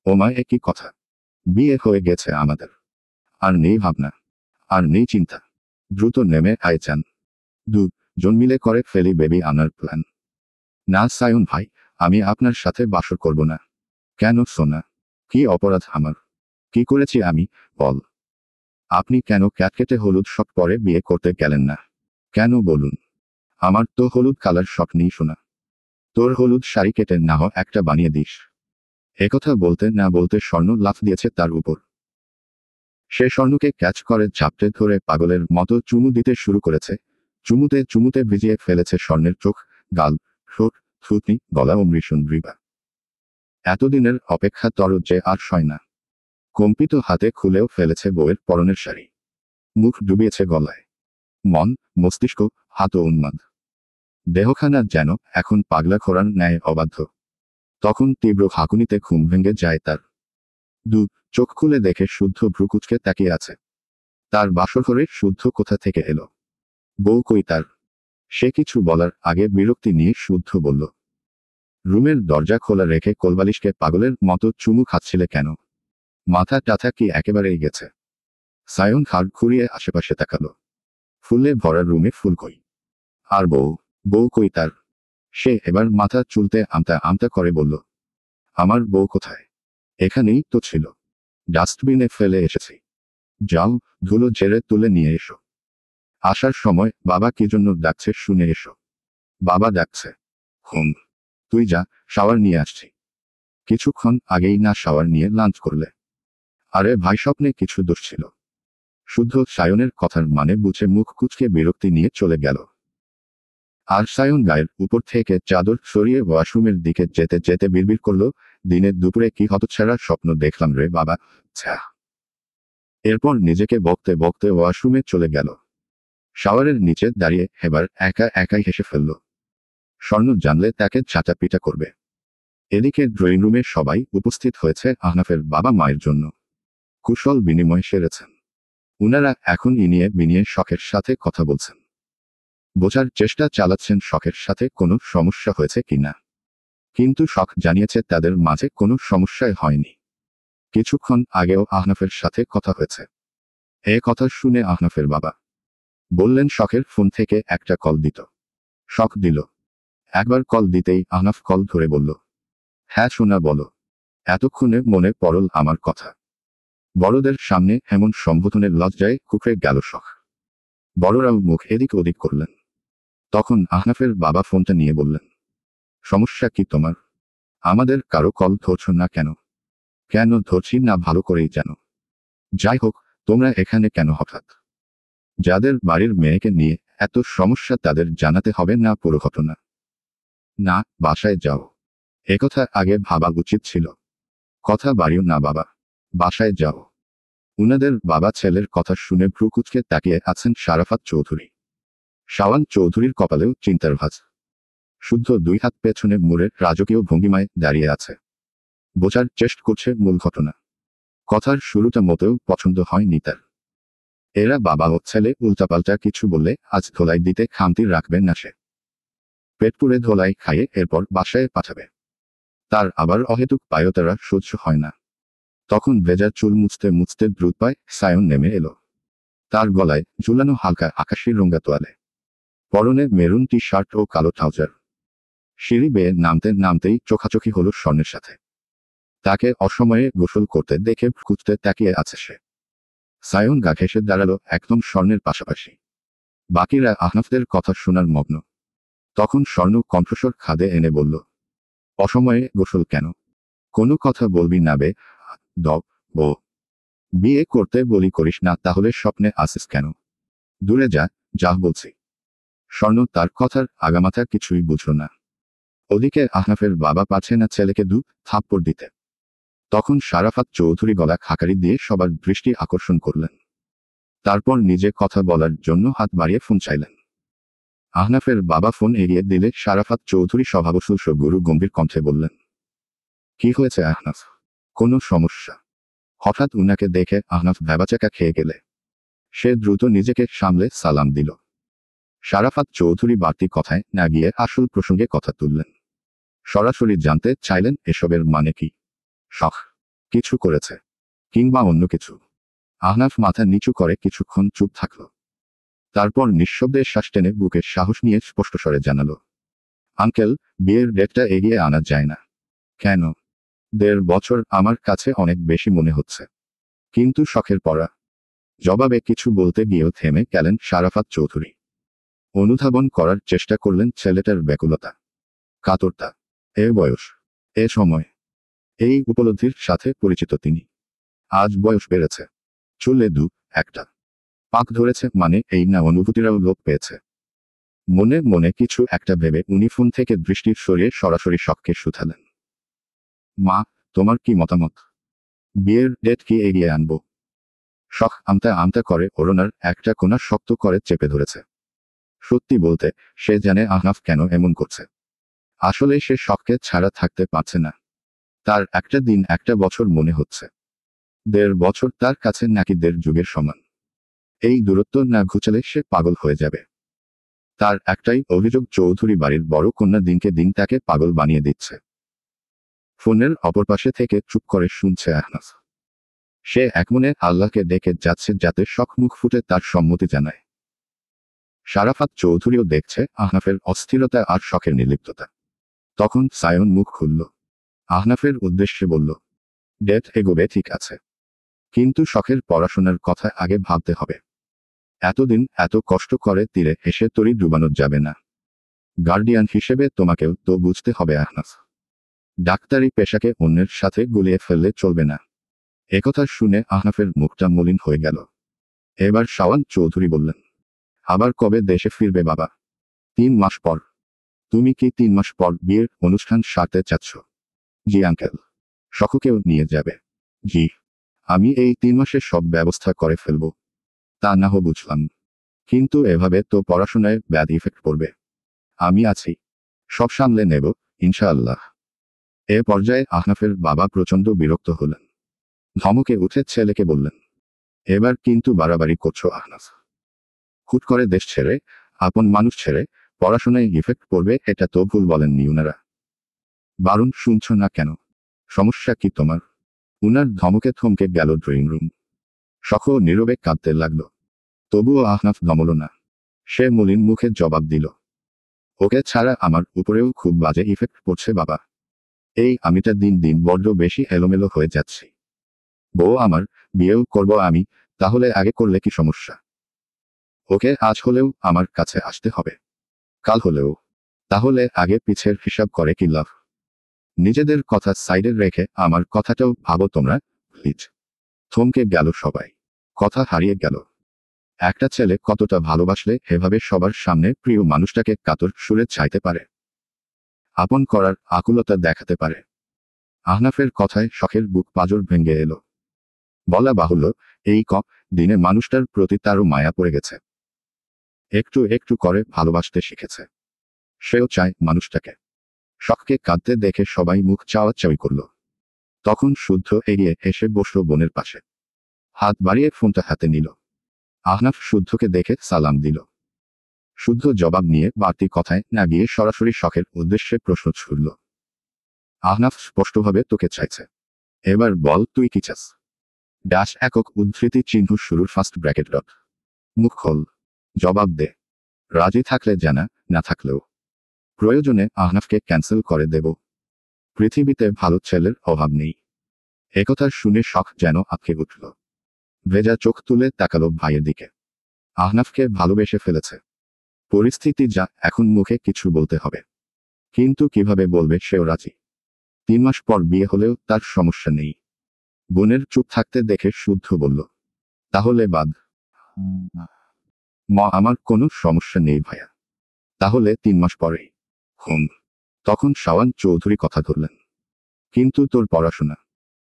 ওমা একই কথা। বিয়ে হয়ে গেছে আমাদের। আর নেই ভাবনা। আর নেই চিন্তা। দ্রুত নেমে আয় চান। জন মিলে করে ফেলি বেবি আনার প্ল্যান। না সায়ন ভাই, আমি আপনার সাথে বাসর করব না। কেন সোনা? কি অপরাধ আমার? কি করেছি আমি, বল? আপনি কেন ক্যাটকেটে হলুদ শখ পরে বিয়ে করতে গেলেন না? কেন বলুন? আমার তো হলুদ কালার শখ নেই সোনা। তোর হলুদ শাড়ি কেটে না হয় একটা বানিয়ে দিস। একথা বলতে না বলতে স্বর্ণ লাফ দিয়েছে তার উপর। সে স্বর্ণকে ক্যাচ করে ঝাপটে ধরে পাগলের মতো চুমু দিতে শুরু করেছে। চুমুতে চুমুতে ভিজিয়ে ফেলেছে স্বর্ণের চোখ, গাল, ঠোঁট, থুতনি, গলা ও মৃষণ গ্রীবা। এতদিনের অপেক্ষা তর যে আর সয় না। কম্পিত হাতে খুলেও ফেলেছে বউয়ের পরনের শাড়ি। মুখ ডুবিয়েছে গলায়। মন, মস্তিষ্ক, হাতও উন্মাদ। দেহখানা যেন এখন পাগলা খোরার ন্যায় অবাধ্য। তখন তীব্র হাঁকুনিতে ঘুম ভেঙে যায় তার। চোখ খুলে দেখে শুদ্ধ ভ্রুকুচকে তাকিয়ে আছে। তার বাসরঘরে শুদ্ধ কোথা থেকে এলো? বউ কই তার? সে কিছু বলার আগে বিরক্তি নিয়ে শুদ্ধ বলল, রুমের দরজা খোলা রেখে কোলবালিশকে পাগলের মতো চুমু খাচ্ছিলে কেন? মাথা টাথা কি একেবারেই গেছে? সায়ন ঘাড় ঘুরিয়ে আশেপাশে তাকালো। ফুলে ভরা রুমে ফুল কই? আর বউ কই তার? সে এবার মাথা চুলতে আমতা আমতা করে বলল, আমার বউ কোথায়? এখানেই তো ছিল। ডাস্টবিনে ফেলে এসেছি। যাও, ধুলো ঝেড়ে তুলে নিয়ে এসো। আসার সময় বাবা কি জন্য ডাকছে শুনে এসো। বাবা ডাকছে। হুম। তুই যা, শাওয়ার নিয়ে আসছি। কিছুক্ষণ আগেই না শাওয়ার নিয়ে লাঞ্চ করলে? আরে ভাই স্বপ্নে কিছু দোষ ছিল। শুদ্ধ সায়নের কথার মানে বুঝে মুখ কুচকে বিরক্তি নিয়ে চলে গেল। আর সায়ন গায়ের উপর থেকে চাদর সরিয়ে ওয়াশরুমের দিকে যেতে যেতে বিড়বিড় করল, দিনে দুপুরে কি হতচ্ছাড়া স্বপ্ন দেখলাম রে বাবা, ছ্যা। এরপর নিজেকে বকতে বকতে ওয়াশরুমে চলে গেল। শাওয়ারের নিচে দাঁড়িয়ে এবার একা একাই হেসে ফেলল। স্বর্ণ জানলে তাকে চাটাপিটা করবে। এদিকে ড্রয়িং রুমে সবাই উপস্থিত হয়েছে আহনাফের বাবা মায়ের জন্য। কুশল বিনিময় সেরেছেন। উনারা এখন ইনিয়ে বিনিয়ে শখের সাথে কথা বলছেন। বোঝার চেষ্টা চালাচ্ছেন শখের সাথে কোনো সমস্যা হয়েছে কিনা। কিন্তু শখ জানিয়েছে তাদের মাঝে কোনো সমস্যাই হয়নি। কিছুক্ষণ আগেও আহনাফের সাথে কথা হয়েছে। এ কথা শুনে আহনাফের বাবা বললেন শখের ফোন থেকে একটা কল দিত। শখ দিল। একবার কল দিতেই আহনাফ কল ধরে বলল, হ্যাঁ সোনা বলো। এতক্ষণে মনে পড়ল আমার কথা। বড়দের সামনে এমন সম্বোধনের লজ্জায় কুকড়ে গেল শখ। বড়রাও মুখ এদিক ওদিক করলেন। তখন আহনাফের বাবা ফোনটা নিয়ে বললেন, সমস্যা কি তোমার? আমাদের কারো কল ধরছ না কেন? কেন ধরছি না ভালো করেই জানো। যাই হোক, তোমরা এখানে কেন হঠাৎ? যাদের বাড়ির মেয়েকে নিয়ে এত সমস্যা তাদের জানাতে হবে না পুরো ঘটনা? না, বাসায় যাও। একথা আগে ভাবা উচিত ছিল। কথা বাড়িও না বাবা, বাসায় যাও। উনাদের বাবা ছেলের কথা শুনে ভ্রু কুঁচকে তাকিয়ে আছেন শারাফাত চৌধুরী। শাওয়ান চৌধুরীর কপালেও চিন্তার ভাঁজ। শুদ্ধ দুই হাত পেছনে মুড়ে রাজকীয় ভঙ্গিমায় দাঁড়িয়ে আছে। বোঝার চেষ্টা করছে মূল ঘটনা। কথার শুরুটা মোটেও পছন্দ হয়নি তার। এরা বাবা ও ছেলে উল্টাপাল্টা কিছু বললে আজ ধোলাই দিতে খামতি রাখবেন না সে। পেট পুড়ে ধোলাই খাইয়ে এরপর বাসায় পাঠাবে। তার আবার অহেতুক পায়তারা সহ্য হয় না। তখন ভেজা চুল মুছতে মুছতে দ্রুত পায় সায়ন নেমে এলো। তার গলায় ঝুলানো হালকা আকাশি রঙা তোয়ালে। পরনে মেরুন টি শার্ট ও কালো ট্রাউজার। সিঁড়ি বেয়ে নামতে নামতেই চোখাচোখি হলো স্বর্ণের সাথে। তাকে অসময়ে গোসল করতে দেখে খুঁজতে তাকিয়ে আছে সে। সায়ন গা ঘেঁষে দাঁড়ালো একদম স্বর্ণের পাশাপাশি। বাকিরা আহনাফদের কথা শোনার মগ্ন। তখন স্বর্ণ কণ্ঠস্বর খাদে এনে বলল, অসময়ে গোসল কেন? কোনো কথা বলবি না বে, দব ও। বিয়ে করতে বলি করিস না তাহলে স্বপ্নে আসিস কেন? দূরে যা, যা বলছি। স্বর্ণ তার কথার আগামাথা কিছুই বুঝল না। ওদিকে আহনাফের বাবা পারছে না ছেলেকে দু থাপ্পড় দিতে। তখন শারাফাত চৌধুরী গলা খাকারি দিয়ে সবার দৃষ্টি আকর্ষণ করলেন। তারপর নিজে কথা বলার জন্য হাত বাড়িয়ে ফোন চাইলেন। আহনাফের বাবা ফোন এগিয়ে দিলে শারাফাত চৌধুরী স্বভাবসুষ গুরু গম্ভীর কণ্ঠে বললেন, কি হয়েছে আহনাফ? কোনো সমস্যা? হঠাৎ উনাকে দেখে আহনাফ ভ্যাবাচাকা খেয়ে গেলে সে দ্রুত নিজেকে সামলে সালাম দিল। শারাফাত চৌধুরী বাড়তি কথায় না গিয়ে আসল প্রসঙ্গে কথা তুললেন। সরাসরি জানতে চাইলেন এসবের মানে কি। শখ কিছু করেছে কিংবা অন্য কিছু? আহনাফ মাথা নিচু করে কিছুক্ষণ চুপ থাকল। তারপর নিঃশব্দে শ্বাস টেনে বুকে সাহস নিয়ে স্পষ্টস্বরে জানালো, আঙ্কেল, বিয়ের ডেটটা এগিয়ে আনা যায় না কেন? 1.5 বছর আমার কাছে অনেক বেশি মনে হচ্ছে। কিন্তু শখের পড়া। জবাবে কিছু বলতে গিয়েও থেমে গেলেন শারাফাত চৌধুরী। অনুধাবন করার চেষ্টা করলেন ছেলেটার ব্যাকুলতা, কাতরতা। এ বয়স, এ সময়, এই উপলব্ধির সাথে পরিচিত তিনি। আজ বয়স বেড়েছে। চুলে একটা পাক ধরেছে মানে এই না অনুভূতিরাও লোপ পেয়েছে। মনে মনে কিছু একটা ভেবে উনি ফোন থেকে দৃষ্টি সরিয়ে সরাসরি শখকে শুধালেন, মা, তোমার কি মতামত? বিয়ের ডেট কি এগিয়ে আনবো? শখ আমতা আমতা করে ওড়নার একটা কোণা শক্ত করে চেপে ধরেছে। সত্যি বলতে সে জানে আহনাফ কেন এমন করছে। আসলে সে শখকে ছাড়া থাকতে পারছে না। তার একটা দিন একটা বছর মনে হচ্ছে। 1.5 বছর তার কাছে নাকি 1.5 যুগের সমান। এই দূরত্ব না ঘুচালে সে পাগল হয়ে যাবে। তার একটাই অভিযোগ চৌধুরী বাড়ির বড় কন্যা দিনকে দিন তাকে পাগল বানিয়ে দিচ্ছে। ফোনের অপর পাশে থেকে চুপ করে শুনছে আহনাফ। সে একমনে আল্লাহকে ডেকে যাচ্ছে যাতে শখ মুখ ফুটে তার সম্মতি জানায়। শারাফাত চৌধুরীও দেখছে আহনাফের অস্থিরতা আর শখের নির্লিপ্ততা। তখন সায়ন মুখ খুলল। আহনাফের উদ্দেশ্যে বলল, ডেট এগোবে ঠিক আছে, কিন্তু শখের পড়াশোনার কথা আগে ভাবতে হবে। এতদিন এত কষ্ট করে তীরে এসে তরি ডুবানো যাবে না। গার্ডিয়ান হিসেবে তোমাকেও তো বুঝতে হবে আহনাফ। ডাক্তারি পেশাকে অন্যের সাথে গুলিয়ে ফেললে চলবে না। একথা শুনে আহনাফের মুখটা মলিন হয়ে গেল। এবার শাওয়ান চৌধুরী বললেন, আবার কবে দেশে ফিরবে বাবা? 3 মাস পর। তুমি কি 3 মাস পর বিয়ের অনুষ্ঠান সারতে চাচ্ছ? জি আঙ্কেল। শখকেও নিয়ে যাবে? জি, আমি এই 3 মাসে সব ব্যবস্থা করে ফেলব। তা না হো বুঝলাম, কিন্তু এভাবে তো পড়াশোনায় ব্যাড ইফেক্ট পড়বে। আমি আছি, সব সামলে নেব, ইনশাআল্লাহ। এ পর্যায়ে আহনাফের বাবা প্রচণ্ড বিরক্ত হলেন। ধমকে উঠে ছেলেকে বললেন, এবার কিন্তু বাড়াবাড়ি করছো আহনাফ। হুট করে দেশ ছেড়ে, আপন মানুষ ছেড়ে পড়াশোনায় ইফেক্ট পড়বে এটা তো ভুল বলেননি উনারা। বারণ শুনছ না কেন? সমস্যা কি তোমার? উনার ধমকে থমকে গেল ড্রয়িং রুম। শখ নীরবে কাঁদতে লাগল। তবুও আহনাফ দমল না। সে মলিন মুখে জবাব দিল, ওকে ছাড়া আমার উপরেও খুব বাজে ইফেক্ট পড়ছে বাবা। এই আমিটা দিন দিন বড্ড বেশি এলোমেলো হয়ে যাচ্ছি। বউ আমার, বিয়েও করব আমি, তাহলে আগে করলে কি সমস্যা? ওকে আজ হলেও আমার কাছে আসতে হবে, কাল হলেও। তাহলে আগে পিছের হিসাব করে কি লাভ? নিজেদের কথা সাইডে রেখে আমার কথাটাও ভাবো তোমরা, প্লিজ। থমকে গেল সবাই। কথা হারিয়ে গেল। একটা ছেলে কতটা ভালোবাসলে এভাবে সবার সামনে প্রিয় মানুষটাকে কাতর সুরে চাইতে পারে, আপন করার আকুলতা দেখাতে পারে? আহনাফের কথায় শখের বুক পাঁজর ভেঙে এলো। বলা বাহুল্য, এই দিনে মানুষটার প্রতি তারও মায়া পড়ে গেছে। একটু একটু করে ভালোবাসতে শিখেছে। সেও চায় মানুষটাকে। শখকে কাঁদতে দেখে সবাই মুখ চাওয়াচাওয়ি করল। তখন শুদ্ধ এগিয়ে এসে বসল বোনের পাশে। হাত বাড়িয়ে ফোনটা হাতে নিল। আহনাফ শুদ্ধকে দেখে সালাম দিল। শুদ্ধ জবাব নিয়ে বাড়তি কথায় না গিয়ে সরাসরি শখের উদ্দেশ্যে প্রশ্ন ছুড়ল। আহনাফ স্পষ্টভাবে তোকে চাইছে। এবার বল তুই কি চাস? ড্যাশ একক উদ্ধৃতি চিহ্ন শুরুর ফার্স্ট ব্র্যাকেট ডট। মুখ খোল, জবাব দে। রাজি থাকলে জানা, না থাকলেও প্রয়োজনে আহনাফকে ক্যান্সেল করে দেব। পৃথিবীতে ভালো ছেলের অভাব নেই। একথা শুনে শখ যেন আঁতকে উঠল। ভেজা চোখ তুলে তাকালো ভাইয়ের দিকে। আহনাফকে ভালোবেসে ফেলেছে। পরিস্থিতি যা, এখন মুখে কিছু বলতে হবে। কিন্তু কিভাবে বলবে সেও রাজি। 3 মাস পর বিয়ে হলেও তার সমস্যা নেই। বোনের চুপ থাকতে দেখে শুদ্ধ বলল, তাহলে বাদ। আমার কোনো সমস্যা নেই ভাইয়া। তাহলে 3 মাস পরেই। হুম। তখন শাওয়ান চৌধুরী কথা ধরলেন, কিন্তু তোর পড়াশোনা?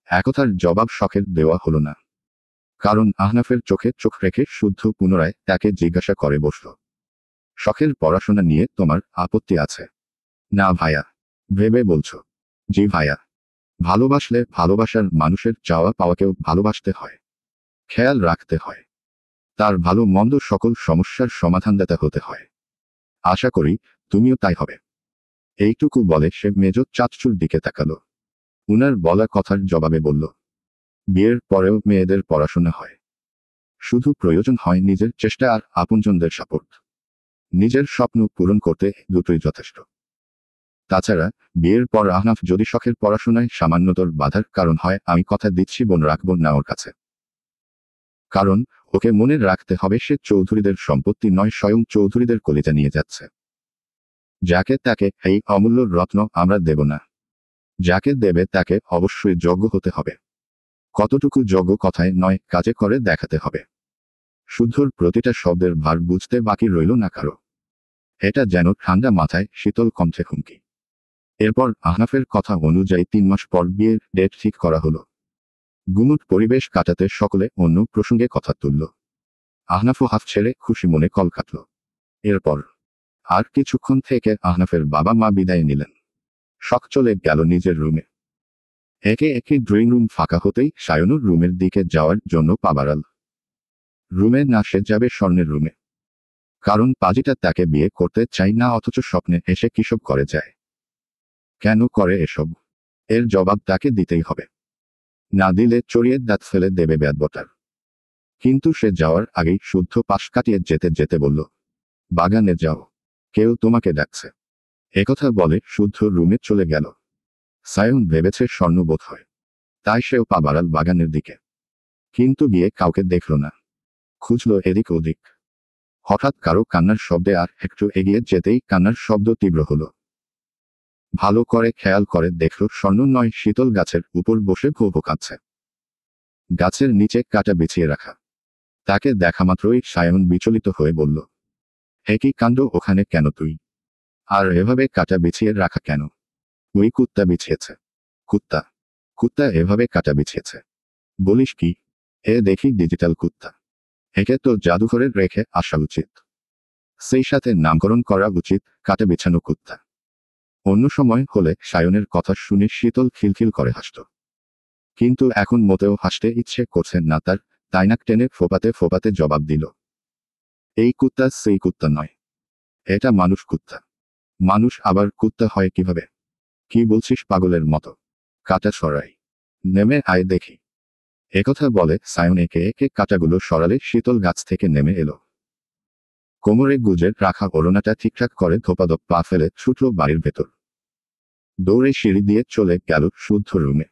একথার জবাব শখের দেওয়া হলো না। কারণ আহনাফের চোখে চোখ রেখে শুদ্ধ পুনরায় তাকে জিজ্ঞাসা করে বসল, শখের পড়াশোনা নিয়ে তোমার আপত্তি আছে? না ভাইয়া। ভেবে বলছো? জি ভাইয়া। ভালোবাসলে ভালোবাসার মানুষের চাওয়া পাওয়াকেও ভালোবাসতে হয়, খেয়াল রাখতে হয়। তার ভালো মন্দ সকল সমস্যার সমাধানদাতা হতে হয়। আশা করি তুমিও তাই হবে। এইটুকু বলে সে মেজ চাচুর দিকে তাকালো। উনার বলা কথার জবাবে বলল, বিয়ের পরেও মেয়েদের পড়াশোনা হয়। শুধু প্রয়োজন হয় নিজের চেষ্টা আর আপনজনদের সাপোর্ট। নিজের স্বপ্ন পূরণ করতে দুটোই যথেষ্ট। তাছাড়া বিয়ের পর আহনাফ যদি শখের পড়াশোনায় সামান্যতর বাধার কারণ হয়, আমি কথা দিচ্ছি বোন রাখব না ওর কাছে। কারণ ওকে মনে রাখতে হবে সে চৌধুরীদের সম্পত্তি নয়, স্বয়ং চৌধুরীদের কলিজা নিয়ে যাচ্ছে। যাকে তাকে এই অমূল্য রত্ন আমরা দেব না। যাকে দেবে তাকে অবশ্যই যোগ্য হতে হবে। কতটুকু যোগ্য কথায় নয়, কাজে করে দেখাতে হবে। শুদ্ধর প্রতিটা শব্দের ভার বুঝতে বাকি রইল না কারো। এটা যেন ঠান্ডা মাথায় শীতল কণ্ঠে হুমকি। এরপর আহনাফের কথা অনুযায়ী 3 মাস পর বিয়ের ডেট ঠিক করা হলো। গুমুট পরিবেশ কাটাতে সকলে অন্য প্রসঙ্গে কথা তুলল। আহনাফও হাফ ছেড়ে খুশি মনে কল কাটল। এরপর আর কিছুক্ষণ থেকে আহনাফের বাবা মা বিদায় নিলেন। শখ চলে গেল নিজের রুমে। একে একে ড্রয়িং রুম ফাঁকা হতেই সায়নুর রুমের দিকে যাওয়ার জন্য পা বাড়াল। রুমে না, সে যাবে স্বর্ণের রুমে। কারণ পাজিটা তাকে বিয়ে করতে চাই না, অথচ স্বপ্নে এসে কিসব করে যায়। কেন করে এসব? এর জবাব তাকে দিতেই হবে। না দিলে চড়িয়ে দাঁত ফেলে দেবে ব্যাদবটার। কিন্তু সে যাওয়ার আগেই শুদ্ধ পাশ কাটিয়ে যেতে যেতে বলল, বাগানে যাও, কেউ তোমাকে ডাকছে। একথা বলে শুদ্ধ রুমে চলে গেল। সায়ন ভেবেছে স্বর্ণ বোধ হয়, তাই সেও পা বাড়াল বাগানের দিকে। কিন্তু গিয়ে কাউকে দেখল না। খুঁজল এদিক ওদিক। হঠাৎ কারো কান্নার শব্দে আর একটু এগিয়ে যেতেই কান্নার শব্দ তীব্র হলো। ভালো করে খেয়াল করে দেখল স্বর্ণ নয়, শীতল গাছের উপর বসে ভো ভো কাঁদছে। গাছের নিচে কাটা বিছিয়ে রাখা। তাকে দেখামাত্রই সায়ন বিচলিত হয়ে বলল, হে কি কাণ্ড, ওখানে কেন তুই? আর এভাবে কাটা বিছিয়ে রাখা কেন? ওই কুত্তা বিছিয়েছে। কুত্তা? কুত্তা এভাবে কাটা বিছিয়েছে। বলিস কি? এ দেখি ডিজিটাল কুত্তা। একে তো জাদুঘরে রেখে আসা উচিত। সেই সাথে নামকরণ করা উচিত কাটা বিছানো কুত্তা। অন্য সময় হলে সায়নের কথা শুনে শীতল খিলখিল করে হাসত। কিন্তু এখন মোটেও হাসতে ইচ্ছে করছে না তার, তাই নাক টেনে ফোপাতে ফোপাতে জবাব দিল। এই কুত্তা সেই কুত্তা নয়। এটা মানুষ কুত্তা। মানুষ আবার কুত্তা হয় কিভাবে? কি বলছিস পাগলের মতো? কাটা সরাই। নেমে আয় দেখি। একথা বলে সায়ন একে একে কাটাগুলো সরালে শীতল গাছ থেকে নেমে এলো। কোমরে গুজে রাখা ওড়নাটা ঠিকঠাক করে ধোপাধপ পা ফেলে ছুটল বাড়ির ভেতর। দৌড়ে সিঁড়ি দিয়ে চলে গেল শুদ্ধ রুমে।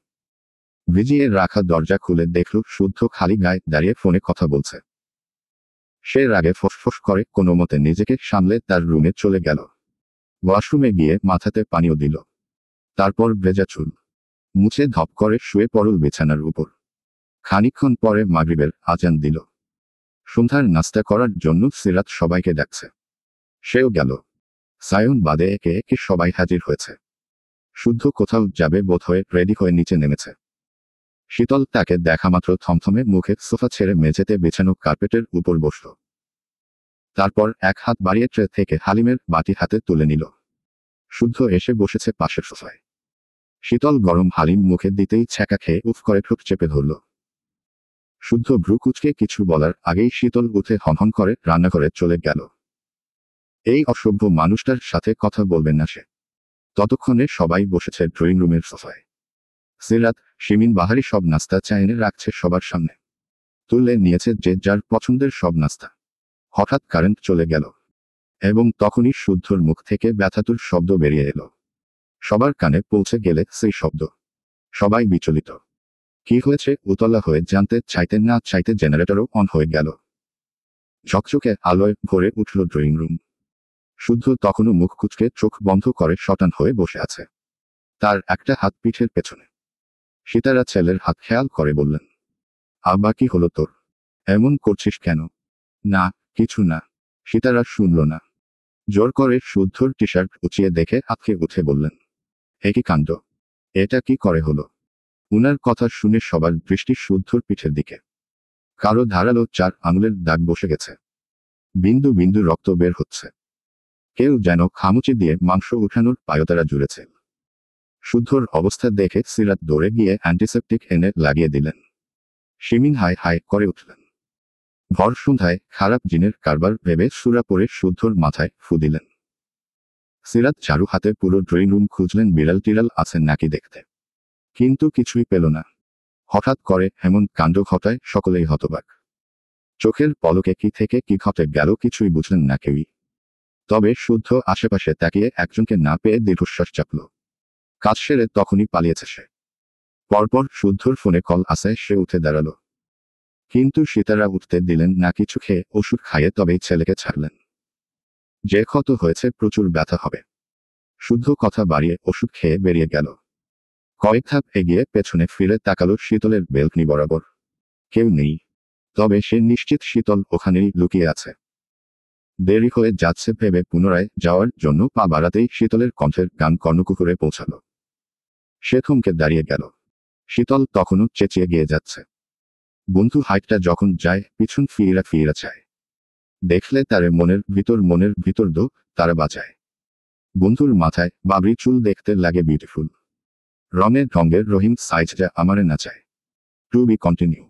ভিজিয়ে রাখা দরজা খুলে দেখল শুদ্ধ খালি গায়ে দাঁড়িয়ে ফোনে কথা বলছে। সে রাগে ফোঁস করে কোনো মতে নিজেকে সামলে তার রুমে চলে গেল। ওয়াশরুমে গিয়ে মাথাতে পানিও দিল। তারপর ভেজা চুল মুছে ধপ করে শুয়ে পড়ল বিছানার উপর। খানিকক্ষণ পরে মাগরিবের আজান দিল। সন্ধ্যার নাস্তা করার জন্য সিরাত সবাইকে ডাকছে। সেও গেল। সায়ন বাদে একে একে সবাই হাজির হয়েছে। শুদ্ধ কোথাও যাবে বোধহয় রেডি হয়ে নিচে নেমেছে। শীতল তাকে দেখামাত্র থমথমে মুখে সোফা ছেড়ে মেঝেতে বিছানো কার্পেটের উপর বসল। তারপর এক হাত বাড়িয়ে ট্রে থেকে হালিমের বাটি হাতে তুলে নিল। শুদ্ধ এসে বসেছে পাশের সোফায়। শীতল গরম হালিম মুখে দিতেই ছ্যাঁকা খেয়ে উফ করে ঠোঁট চেপে ধরল। শুদ্ধ ভ্রু কুঁচকে কিছু বলার আগেই শীতল উঠে হনহন করে রান্নাঘরে চলে গেল। এই অসভ্য মানুষটার সাথে কথা বলবেন না সে। ততক্ষণে সবাই বসেছে ড্রয়িং রুমের সোফায়। সিরাত, শিমিন বাহারি সব নাস্তা চা এনে রাখছে সবার সামনে। তুলে নিয়েছে যে যার পছন্দের সব নাস্তা। হঠাৎ কারেন্ট চলে গেল। এবং তখনই শুদ্ধর মুখ থেকে ব্যথাতুর শব্দ বেরিয়ে এলো। সবার কানে পৌঁছে গেলে সেই শব্দ। সবাই বিচলিত। কি হয়েছে উতলা হয়ে জানতে চাইতে না চাইতে জেনারেটরও অন হয়ে গেল। ঝকঝকে আলোয় ভরে উঠল ড্রয়িং রুম। শুদ্ধ তখনও মুখ কুঁচকে চোখ বন্ধ করে শটান হয়ে বসে আছে। তার একটা হাত পিঠের পেছনে। সীতারা ছেলের হাত খেয়াল করে বললেন, আব্বা কি হলো তোর? এমন করছিস কেন? না, কিছু না। সীতারা শুনল না। জোর করে শুদ্ধর টি শার্ট উঁচিয়ে দেখে আঁতকে উঠে বললেন, একই কাণ্ড। এটা কি করে হলো? উনার কথা শুনে সবার দৃষ্টি শুদ্ধর পিঠের দিকে। কারো ধারালো 4 আঙুলের দাগ বসে গেছে। বিন্দু বিন্দু রক্ত বের হচ্ছে। কেউ যেন খামুচি দিয়ে মাংস উঠানোর পায়তারা জুড়েছে। শুদ্ধর অবস্থা দেখে সিরাত দৌড়ে গিয়ে অ্যান্টিসেপটিক এনে লাগিয়ে দিলেন। শিমিন হায় হায় করে উঠলেন। ভর সন্ধ্যায় খারাপ জিনের কারবার ভেবে সুরা পরে শুদ্ধর মাথায় ফু দিলেন। সিরাত ঝাড়ু হাতে পুরো ড্রয়িং রুম খুঁজলেন বিড়াল টিড়াল আছেন নাকি দেখতে। কিন্তু কিছুই পেল না। হঠাৎ করে এমন কাণ্ড ঘটায় সকলেই হতবাক। চোখের পলকে কি থেকে কি ঘটে গেল কিছুই বুঝলেন না কেউই। তবে শুদ্ধ আশেপাশে তাকিয়ে একজনকে না পেয়ে দীর্ঘশ্বাস চাপল। কাজ সেরে তখনই পালিয়েছে সে। পরপর শুদ্ধর ফোনে কল আসায় সে উঠে দাঁড়ালো। কিন্তু সীতারা উঠতে দিলেন না, কিছু খেয়ে ওষুধ খাইয়ে তবেই ছেলেকে ছাড়লেন। যে ক্ষত হয়েছে প্রচুর ব্যথা হবে। শুদ্ধ কথা বাড়িয়ে ওষুধ খেয়ে বেরিয়ে গেল। কয়েক ধাপ এগিয়ে পেছনে ফিরে তাকালো শীতলের বেলকনি বরাবর। কেউ নেই। তবে সে নিশ্চিত শীতল ওখানেই লুকিয়ে আছে। দেরি হয়ে যাচ্ছে ভেবে পুনরায় যাওয়ার জন্য পা বাড়াতেই শীতলের কণ্ঠের গান কর্ণকুকুরে পৌঁছালো। সে থমকে দাঁড়িয়ে গেল। শীতল তখনও চেঁচিয়ে গিয়ে যাচ্ছে। বন্ধু হাইটটা যখন যায় পিছন ফিরা ফিরা চায়। দেখলে তারে মনের ভিতর দো তারা বাঁচায়। বন্ধুর মাথায় বাবরি চুল দেখতে লাগে বিউটিফুল। রঙের ঢঙ্গের রহিম সাইজটা আমারে নাচায়। To be continue.